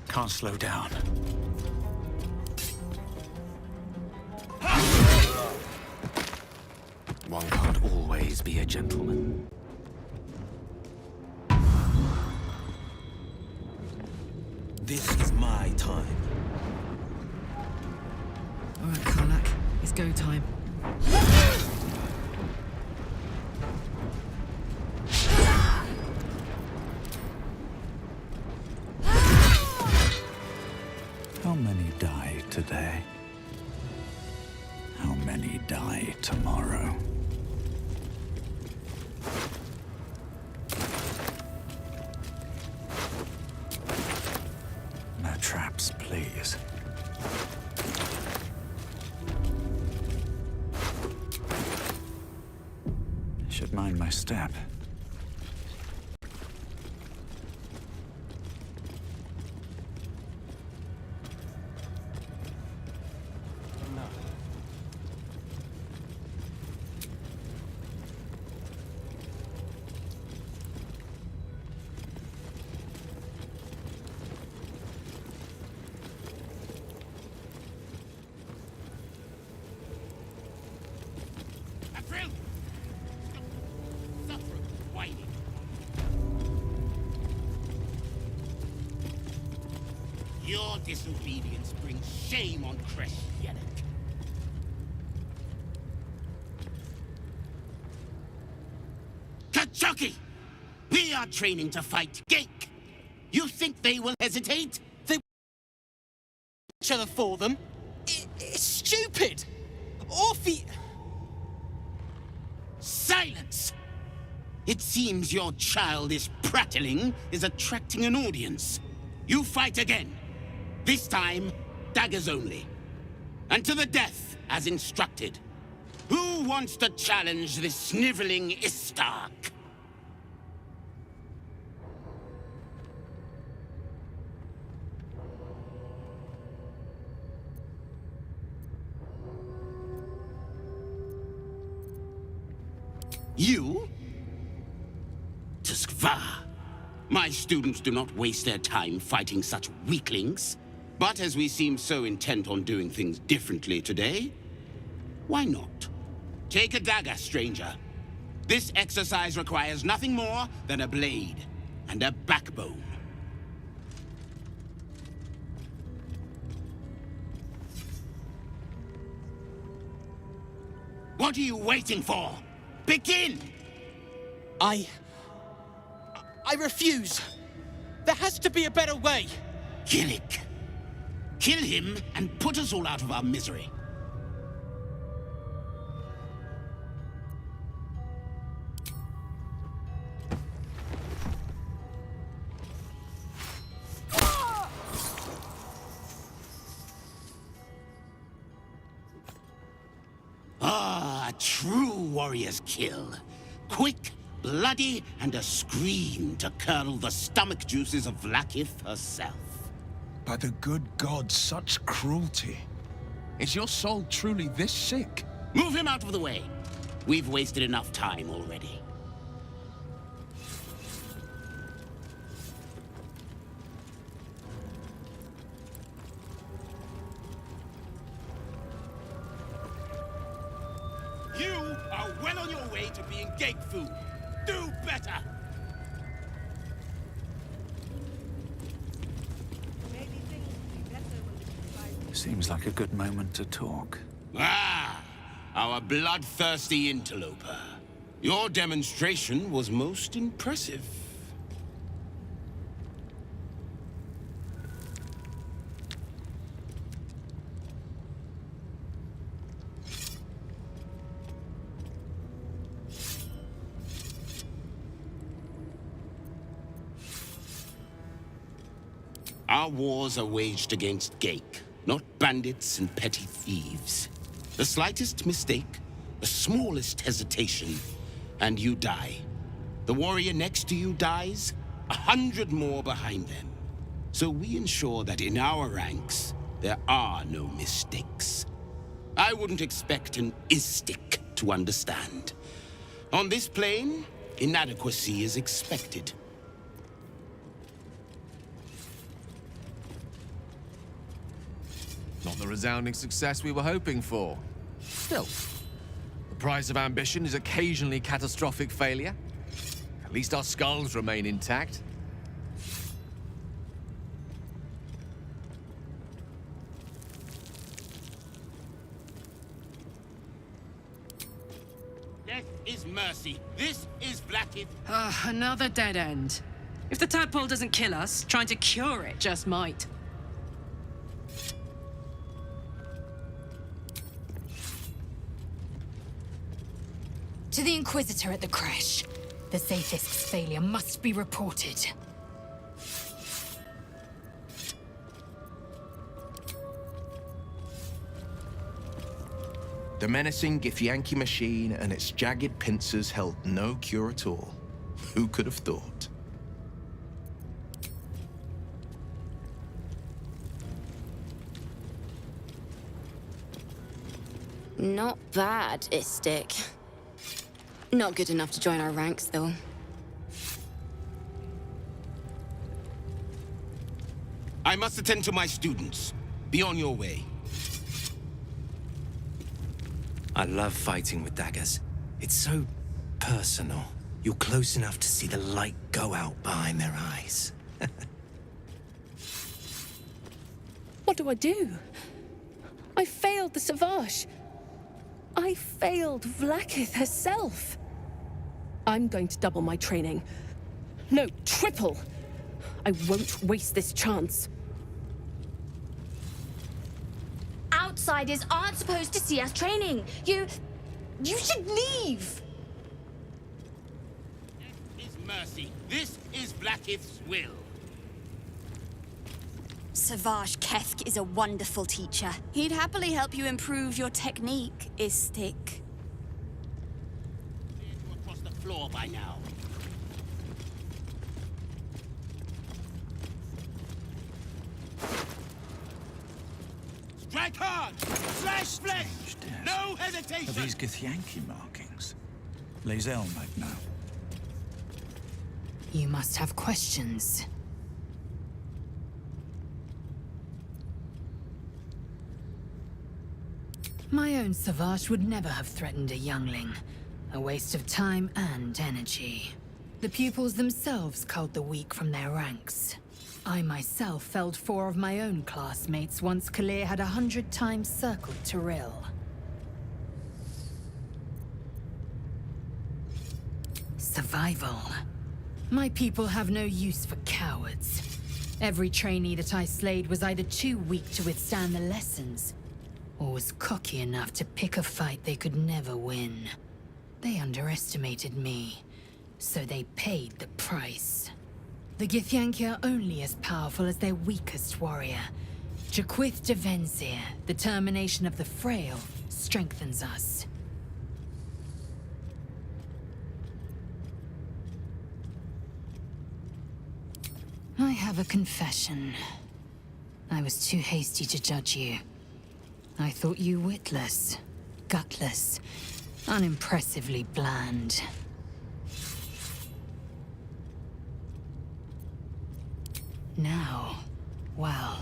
Can't slow down.
One can't always be a gentleman.
This is my time.
All right, Karlak, it's go time.
How many die today? How many die tomorrow? No traps, please. Should mind my step.
Your disobedience brings shame on Kresh Yenik. Kachuki! We are training to fight Gake. You think they will hesitate? They each other for them?
It's stupid! Orphe...
Silence! It seems your childish prattling is attracting an audience. You fight again. This time, daggers only. And to the death, as instructed. Who wants to challenge this sniveling Istark? You? Tuskva. My students do not waste their time fighting such weaklings. But as we seem so intent on doing things differently today, why not? Take a dagger, stranger. This exercise requires nothing more than a blade and a backbone. What are you waiting for? Begin!
I refuse. There has to be a better way.
Gillick. Kill him and put us all out of our misery. Ah, a true warrior's kill. Quick, bloody, and a scream to curdle the stomach juices of Vlaakith herself.
By the good gods, such cruelty. Is your soul truly this sick?
Move him out of the way. We've wasted enough time already. You are well on your way to being gate food. Do better!
Seems like a good moment to talk.
Ah, our bloodthirsty interloper. Your demonstration was most impressive. Our wars are waged against Gake, not bandits and petty thieves. The slightest mistake, the smallest hesitation, and you die. The warrior next to you dies, 100 more behind them. So we ensure that in our ranks, there are no mistakes. I wouldn't expect an istic to understand. On this plane, inadequacy is expected.
Not the resounding success we were hoping for. Still, the price of ambition is occasionally catastrophic failure. At least our skulls remain intact.
Death is mercy. This is Vlaakith.
Another dead end. If the tadpole doesn't kill us, trying to cure it just might.
To the Inquisitor at the crash. The Zaphisk's failure must be reported.
The menacing Githyanki machine and its jagged pincers held no cure at all. Who could have thought?
Not bad, Istik. Not good enough to join our ranks, though.
I must attend to my students. Be on your way.
I love fighting with daggers. It's so personal. You're close enough to see the light go out behind their eyes.
What do I do? I failed the Savage. I failed Vlaakith herself. I'm going to double my training. No, triple. I won't waste this chance.
Outsiders aren't supposed to see us training. You should leave.
This is mercy. This is Vlaakith's will.
Savage Kethk is a wonderful teacher. He'd happily help you improve your technique, Istik.
Across the floor by now. Strike hard! Slash flesh! No hesitation!
Are these Githyanki markings? Lae'zel might know.
You must have questions. My own Savage would never have threatened a youngling. A waste of time and energy. The pupils themselves culled the weak from their ranks. I myself felled 4 of my own classmates once Kalir had 100 times circled Tyrell. Survival. My people have no use for cowards. Every trainee that I slayed was either too weak to withstand the lessons, or was cocky enough to pick a fight they could never win. They underestimated me, so they paid the price. The Githyanki are only as powerful as their weakest warrior. Jaquith de Venzir, the termination of the frail, strengthens us. I have a confession. I was too hasty to judge you. I thought you witless, gutless, unimpressively bland. Now, well,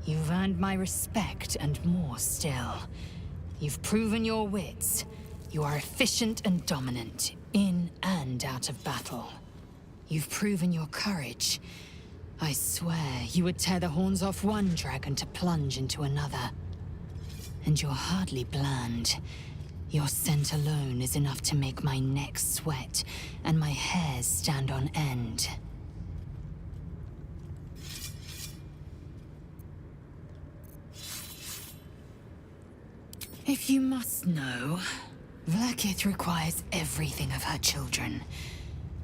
you've earned my respect and more still. You've proven your wits. You are efficient and dominant, in and out of battle. You've proven your courage. I swear you would tear the horns off one dragon to plunge into another. And you're hardly bland. Your scent alone is enough to make my neck sweat and my hairs stand on end. If you must know, Vlaakith requires everything of her children.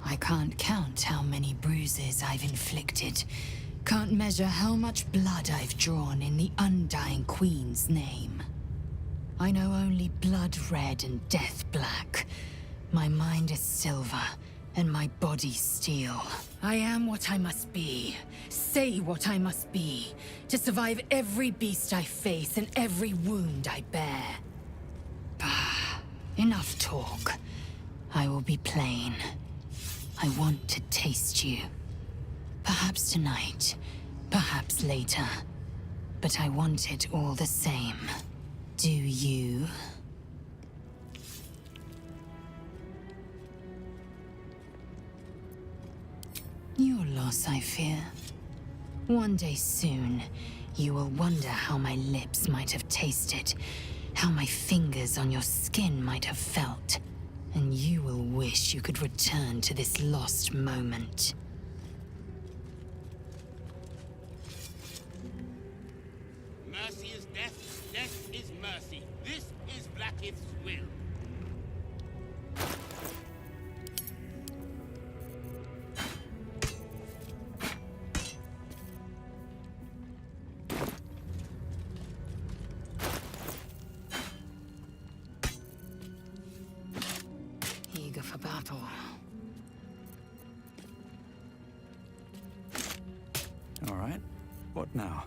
I can't count how many bruises I've inflicted. Can't measure how much blood I've drawn in the Undying Queen's name. I know only blood red and death black. My mind is silver, and my body steel. I am what I must be, say what I must be, to survive every beast I face and every wound I bear. Bah, enough talk. I will be plain. I want to taste you. Perhaps tonight, perhaps later. But I want it all the same. Do you? Your loss, I fear. One day soon, you will wonder how my lips might have tasted, how my fingers on your skin might have felt, and you will wish you could return to this lost moment.
Mercy is death, death is mercy. This is Blackith's will.
Eager for battle.
All right. What now?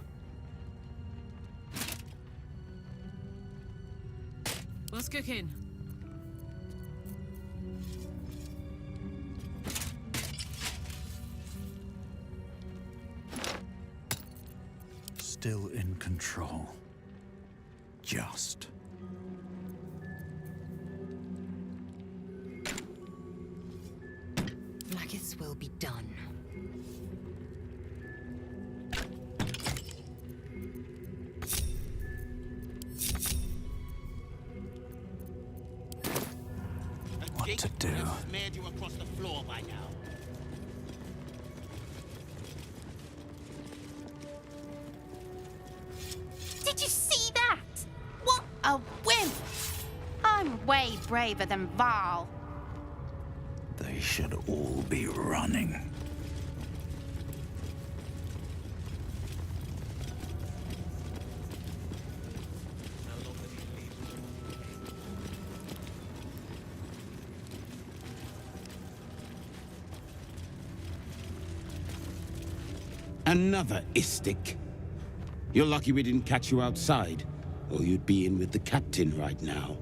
What's cooking?
Still in control. Just.
Blackith's will be done.
What to do?
Smeared you across the floor by now.
Did you see that? What a wimp! I'm way braver than Val.
They should all be running.
Another Istik. You're lucky we didn't catch you outside, or you'd be in with the captain right now.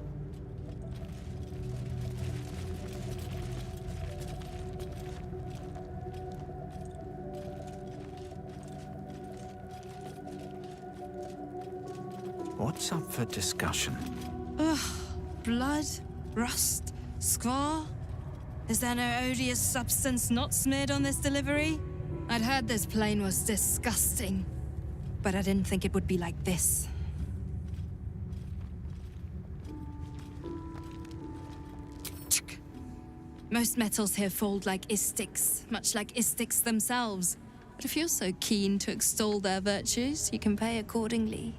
What's up for discussion?
Ugh, blood, rust, scar. Is there no odious substance not smeared on this delivery? I'd heard this plane was disgusting, but I didn't think it would be like this. Most metals here fold like Istiks, much like Istiks themselves. But if you're so keen to extol their virtues, you can pay accordingly.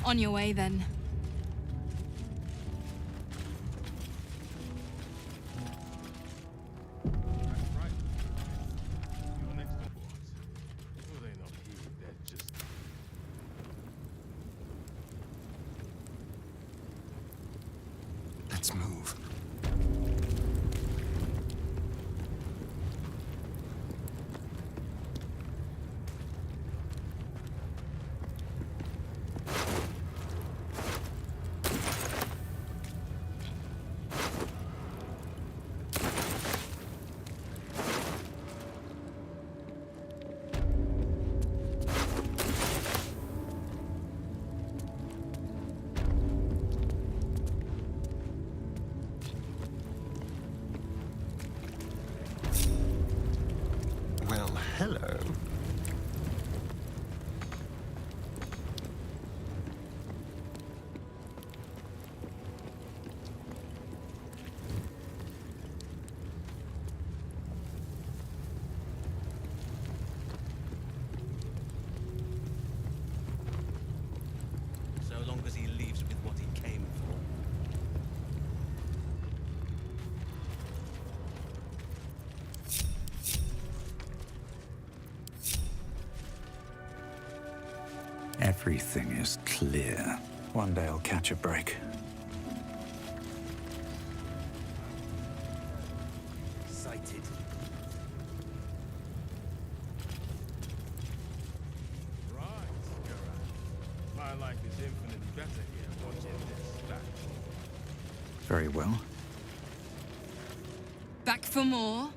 On your way, then.
Let's move. Well, hello.
So long as he leaves with what he came for.
Everything is clear. One day I'll catch a break.
Sighted.
Right, Geralt. My life is infinitely better here watching this back.
Very well.
Back for more?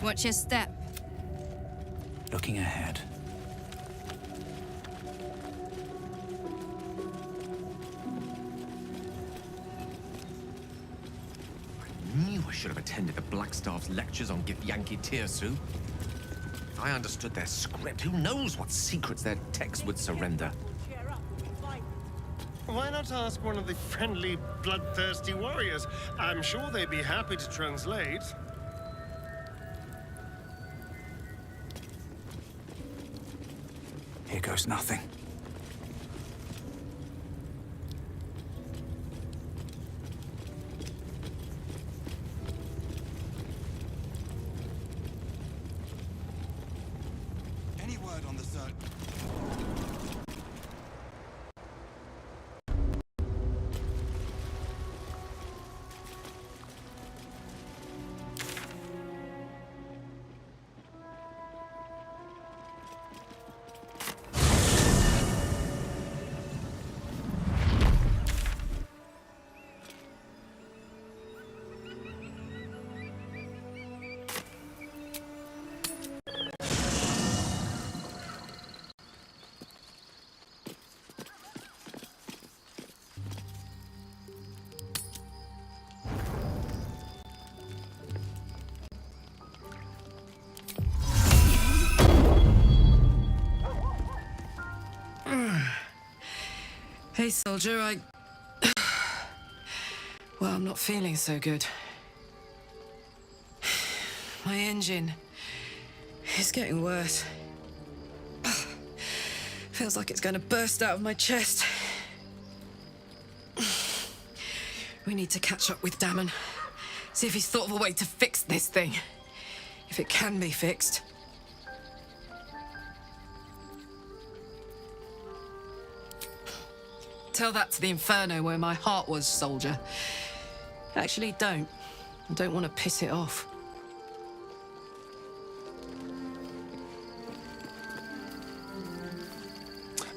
Watch your step.
Looking ahead.
I knew I should have attended the Blackstaff's lectures on Githyanki Tirsu. If I understood their script, who knows what secrets their texts would surrender.
Why not ask one of the friendly, bloodthirsty warriors? I'm sure they'd be happy to translate.
Here goes nothing.
Any word on the search?
Hey, soldier, well, I'm not feeling so good. My engine is getting worse. Feels like it's going to burst out of my chest. We need to catch up with Damon. See if he's thought of a way to fix this thing. If it can be fixed. Tell that to the Inferno where my heart was, soldier. Actually, don't. I don't want to piss it off.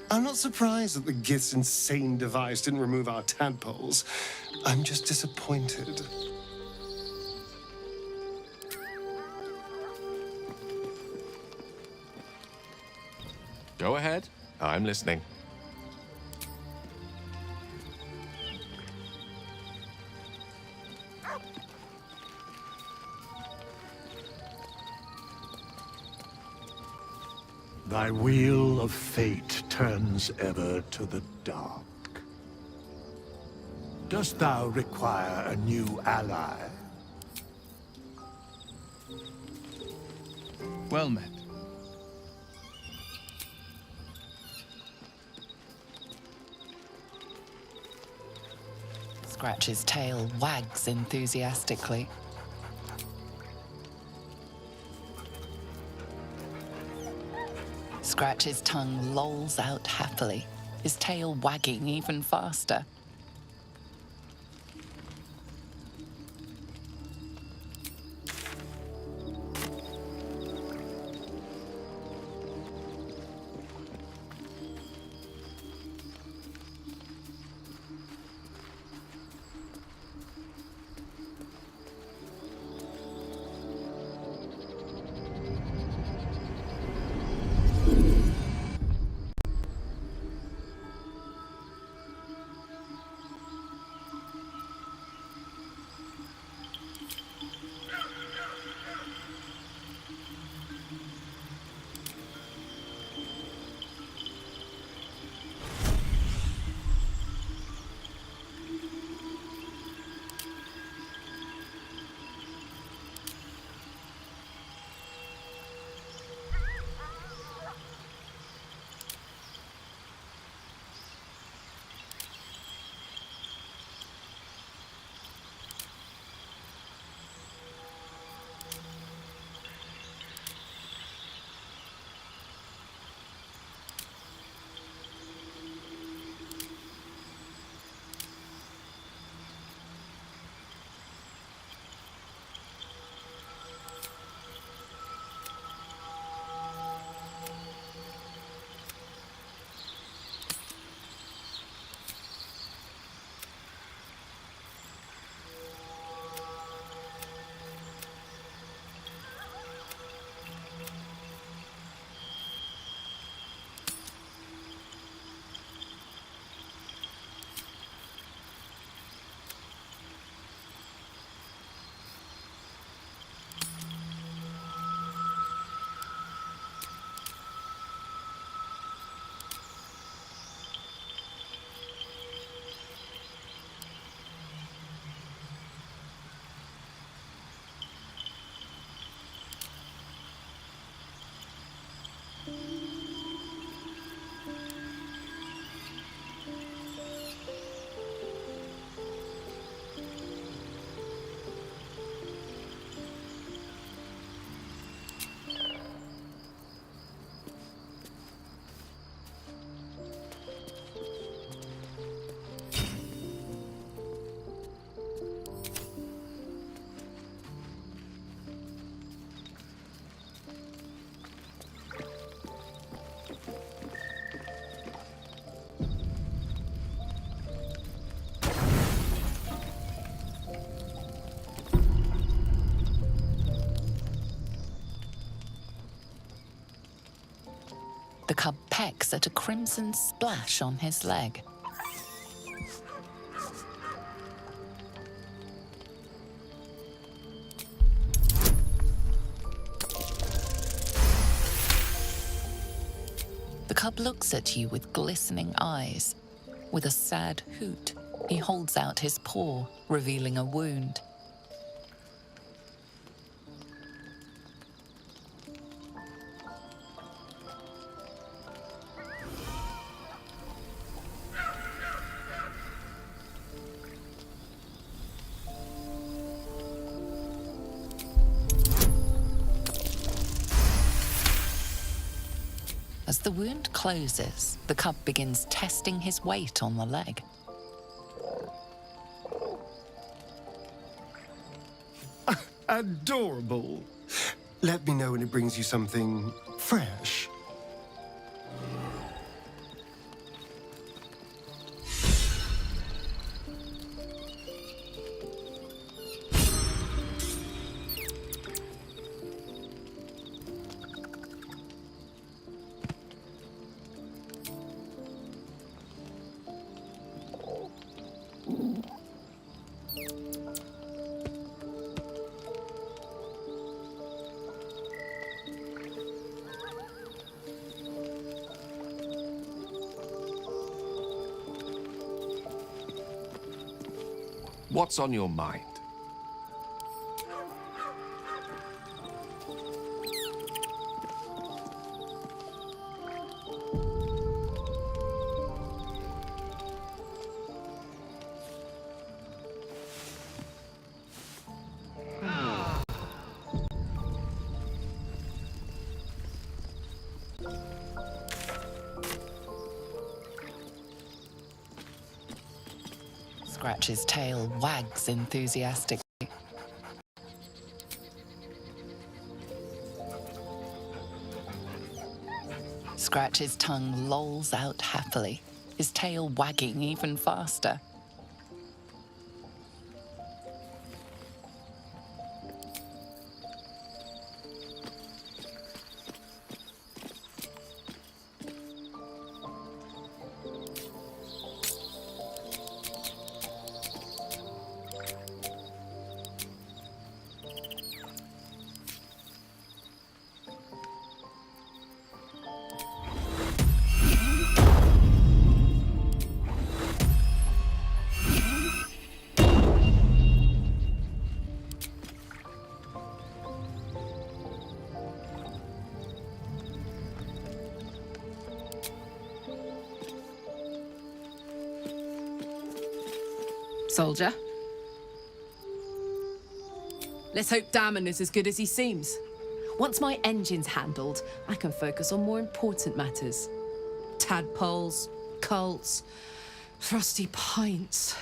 I'm not surprised that the Gith's insane device didn't remove our tadpoles. I'm just disappointed.
Go ahead. I'm listening.
Thy wheel of fate turns ever to the dark. Dost thou require a new ally?
Well met.
Scratch's tail wags enthusiastically. Scratch's tongue lolls out happily, his tail wagging even faster. The cub pecks at a crimson splash on his leg. The cub looks at you with glistening eyes. With a sad hoot, he holds out his paw, revealing a wound. As the wound closes, the cub begins testing his weight on the leg.
Adorable. Let me know when it brings you something fresh.
What's on your mind?
Scratch's tail wags enthusiastically. Scratch's tongue lolls out happily, his tail wagging even faster.
Soldier. Let's hope Damon is as good as he seems. Once my engine's handled, I can focus on more important matters. Tadpoles, cults, frosty pints.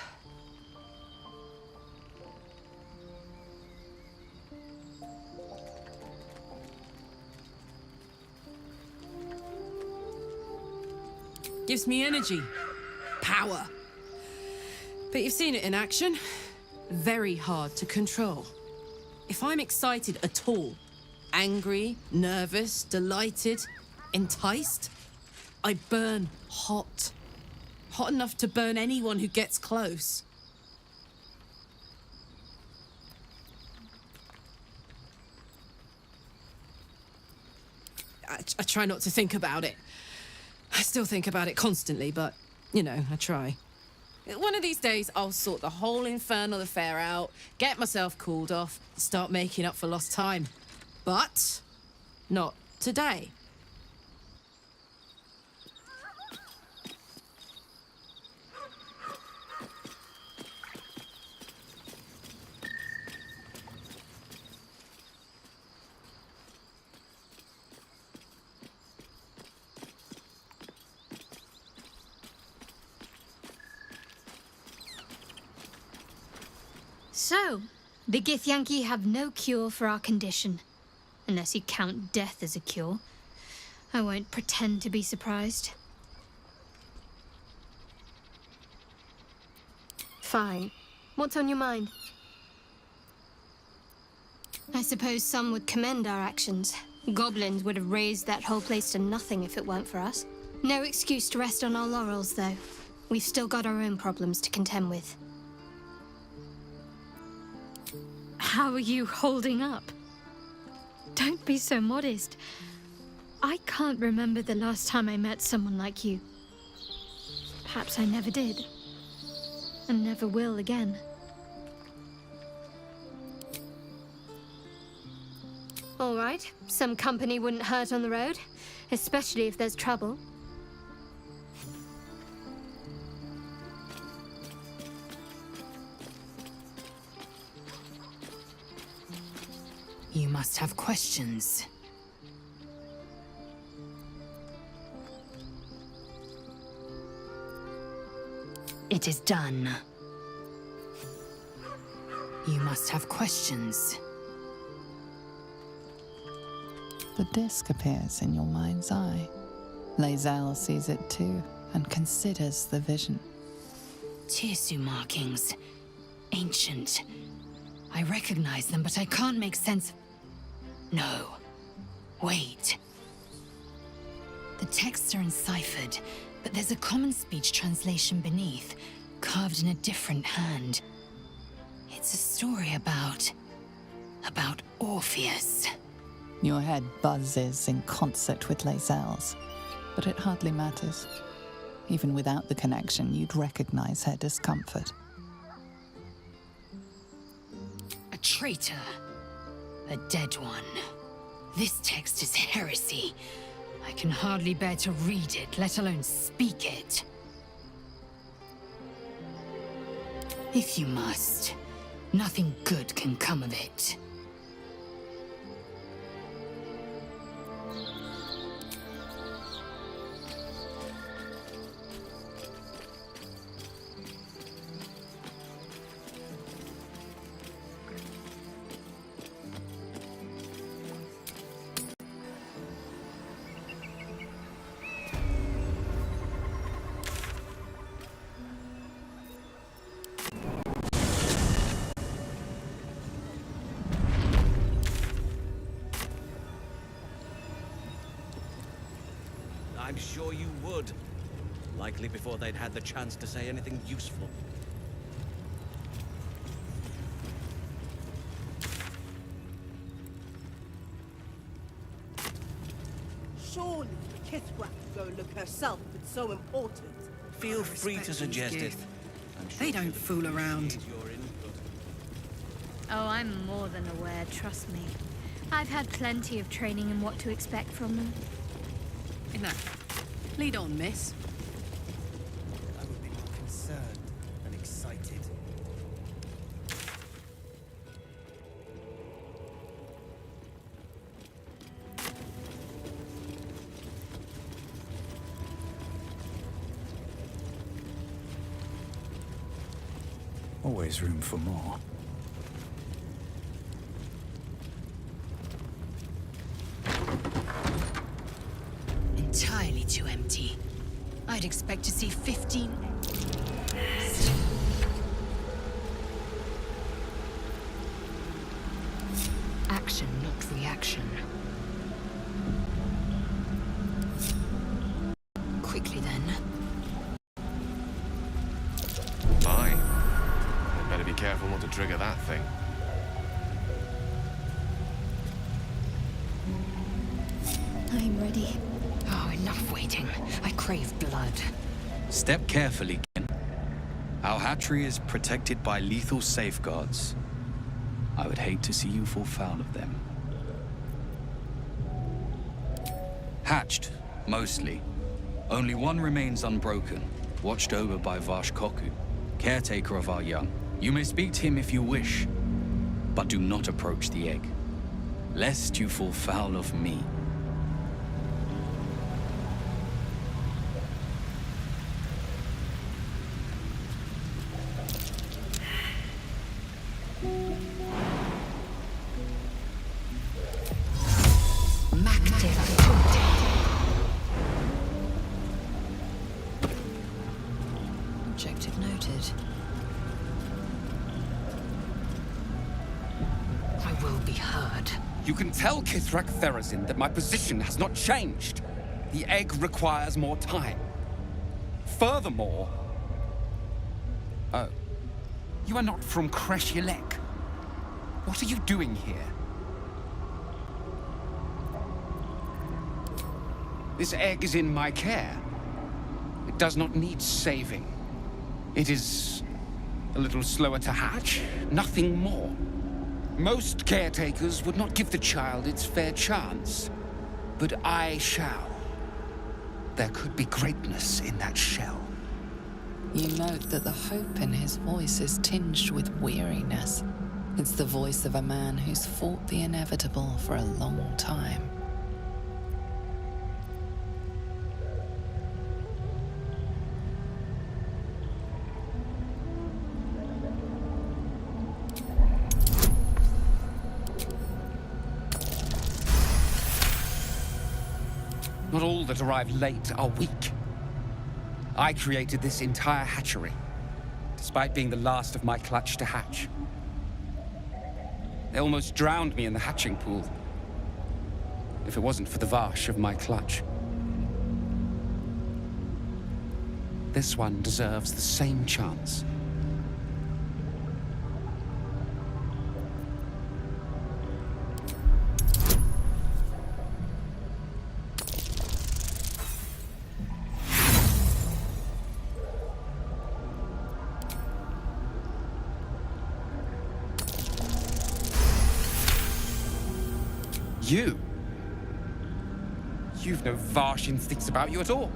Gives me energy, power. But you've seen it in action. Very hard to control. If I'm excited at all, angry, nervous, delighted, enticed, I burn hot. Hot enough to burn anyone who gets close. I try not to think about it. I still think about it constantly, but, you know, I try. One of these days, I'll sort the whole infernal affair out, get myself cooled off, start making up for lost time. But not today.
So, the Githyanki have no cure for our condition. Unless you count death as a cure. I won't pretend to be surprised.
Fine. What's on your mind?
I suppose some would commend our actions. Goblins would have razed that whole place to nothing if it weren't for us. No excuse to rest on our laurels, though. We've still got our own problems to contend with.
How are you holding up? Don't be so modest. I can't remember the last time I met someone like you. Perhaps I never did. And never will again.
All right, some company wouldn't hurt on the road, especially if there's trouble.
You must have questions. It is done. You must have questions.
The disc appears in your mind's eye. Lae'zel sees it too, and considers the vision.
Tirsu markings. Ancient. I recognize them, but I can't make sense. No. Wait. The texts are enciphered, but there's a common speech translation beneath, carved in a different hand. It's a story about Orpheus.
Your head buzzes in concert with Lae'zel's, but it hardly matters. Even without the connection, you'd recognize her discomfort.
A traitor. A dead one. This text is heresy. I can hardly bear to read it, let alone speak it. If you must, nothing good can come of it.
I'm sure you would. Likely before they'd had the chance to say anything useful.
Surely Kithrak could go look herself if it's so important.
Feel free to suggest it.
They don't fool around.
Oh, I'm more than aware, trust me. I've had plenty of training in what to expect from them.
In that, lead on, miss.
I would be more concerned than excited.
Always room for more.
Entirely too empty. I'd expect to see 15... Action, not reaction. Quickly then.
Fine. I'd better be careful not to trigger that thing.
I'm ready.
Oh, enough waiting. I crave blood.
Step carefully, Ken. Our hatchery is protected by lethal safeguards. I would hate to see you fall foul of them. Hatched, mostly. Only one remains unbroken, watched over by Vash Koku, caretaker of our young. You may speak to him if you wish, but do not approach the egg, lest you fall foul of me.
Objective noted. I will be heard.
You can tell Kithrak Therazin that my position has not changed. The egg requires more time. Furthermore... Oh. You are not from Kresh-Yelek. What are you doing here? This egg is in my care. It does not need saving. It is a little slower to hatch, nothing more. Most caretakers would not give the child its fair chance, but I shall. There could be greatness in that shell.
You note that the hope in his voice is tinged with weariness. It's the voice of a man who's fought the inevitable for a long time.
Not all that arrive late are weak. I created this entire hatchery, despite being the last of my clutch to hatch. They almost drowned me in the hatching pool, if it wasn't for the Vash of my clutch. This one deserves the same chance. You've no Vash instincts about you at all.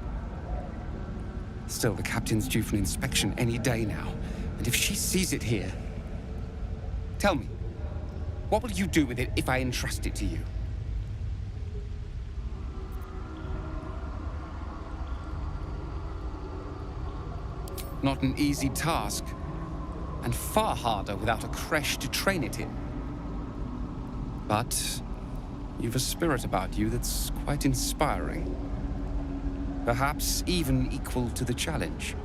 Still, the captain's due for an inspection any day now, and if she sees it here... Tell me, what will you do with it if I entrust it to you? Not an easy task, and far harder without a creche to train it in. But you've a spirit about you that's quite inspiring. Perhaps even equal to the challenge.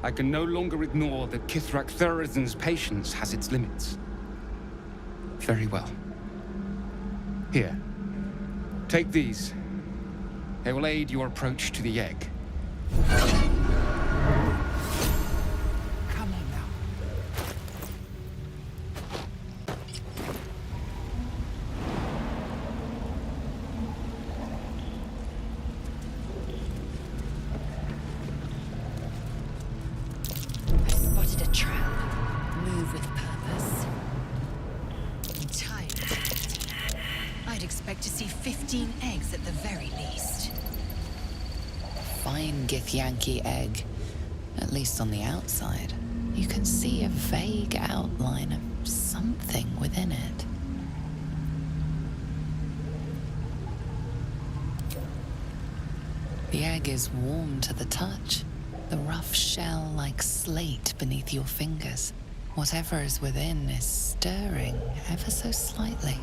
I can no longer ignore that Kithrak Thurizen's patience has its limits. Very well. Here. Take these. They will aid your approach to the egg.
To see 15 eggs at the very least.
Fine Githyanki egg, at least on the outside. You can see a vague outline of something within it. The egg is warm to the touch, the rough shell like slate beneath your fingers. Whatever is within is stirring ever so slightly.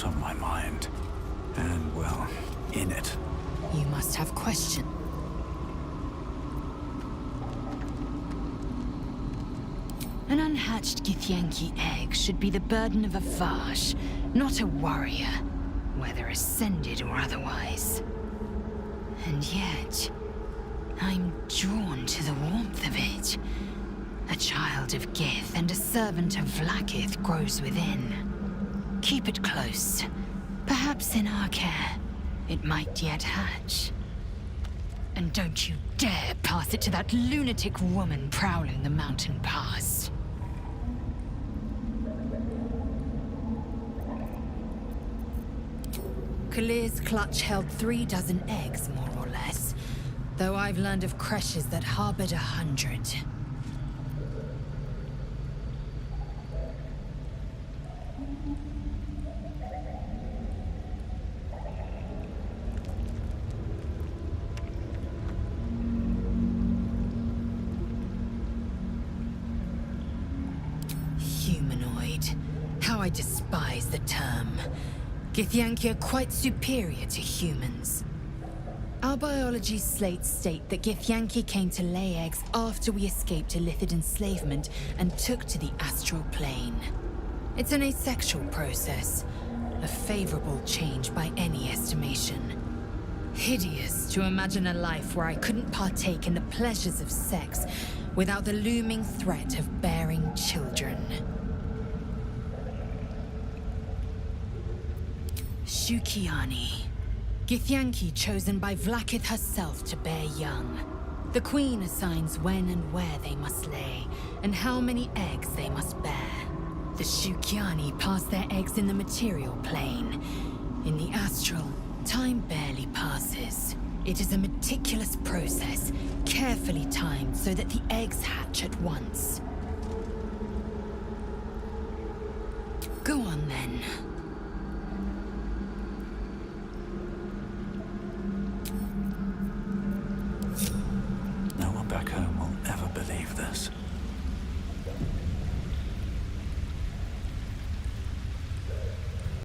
On my mind. And, well, in it.
You must have question. An unhatched Githyanki egg should be the burden of a Vash, not a warrior, whether ascended or otherwise. And yet, I'm drawn to the warmth of it. A child of Gith and a servant of Vlaakith grows within. Keep it close. Perhaps in our care, it might yet hatch. And don't you dare pass it to that lunatic woman prowling the mountain pass. Kalir's clutch held 3 dozen eggs, more or less. Though I've learned of creches that harbored 100. I despise the term. Githyanki are quite superior to humans. Our biology slates state that Githyanki came to lay eggs after we escaped Illithid enslavement and took to the astral plane. It's an asexual process, a favorable change by any estimation. Hideous to imagine a life where I couldn't partake in the pleasures of sex without the looming threat of bearing children. Shukiani. Githyanki chosen by Vlaakith herself to bear young. The Queen assigns when and where they must lay, and how many eggs they must bear. The Shukiani pass their eggs in the material plane. In the astral, time barely passes. It is a meticulous process, carefully timed so that the eggs hatch at once. Go on then.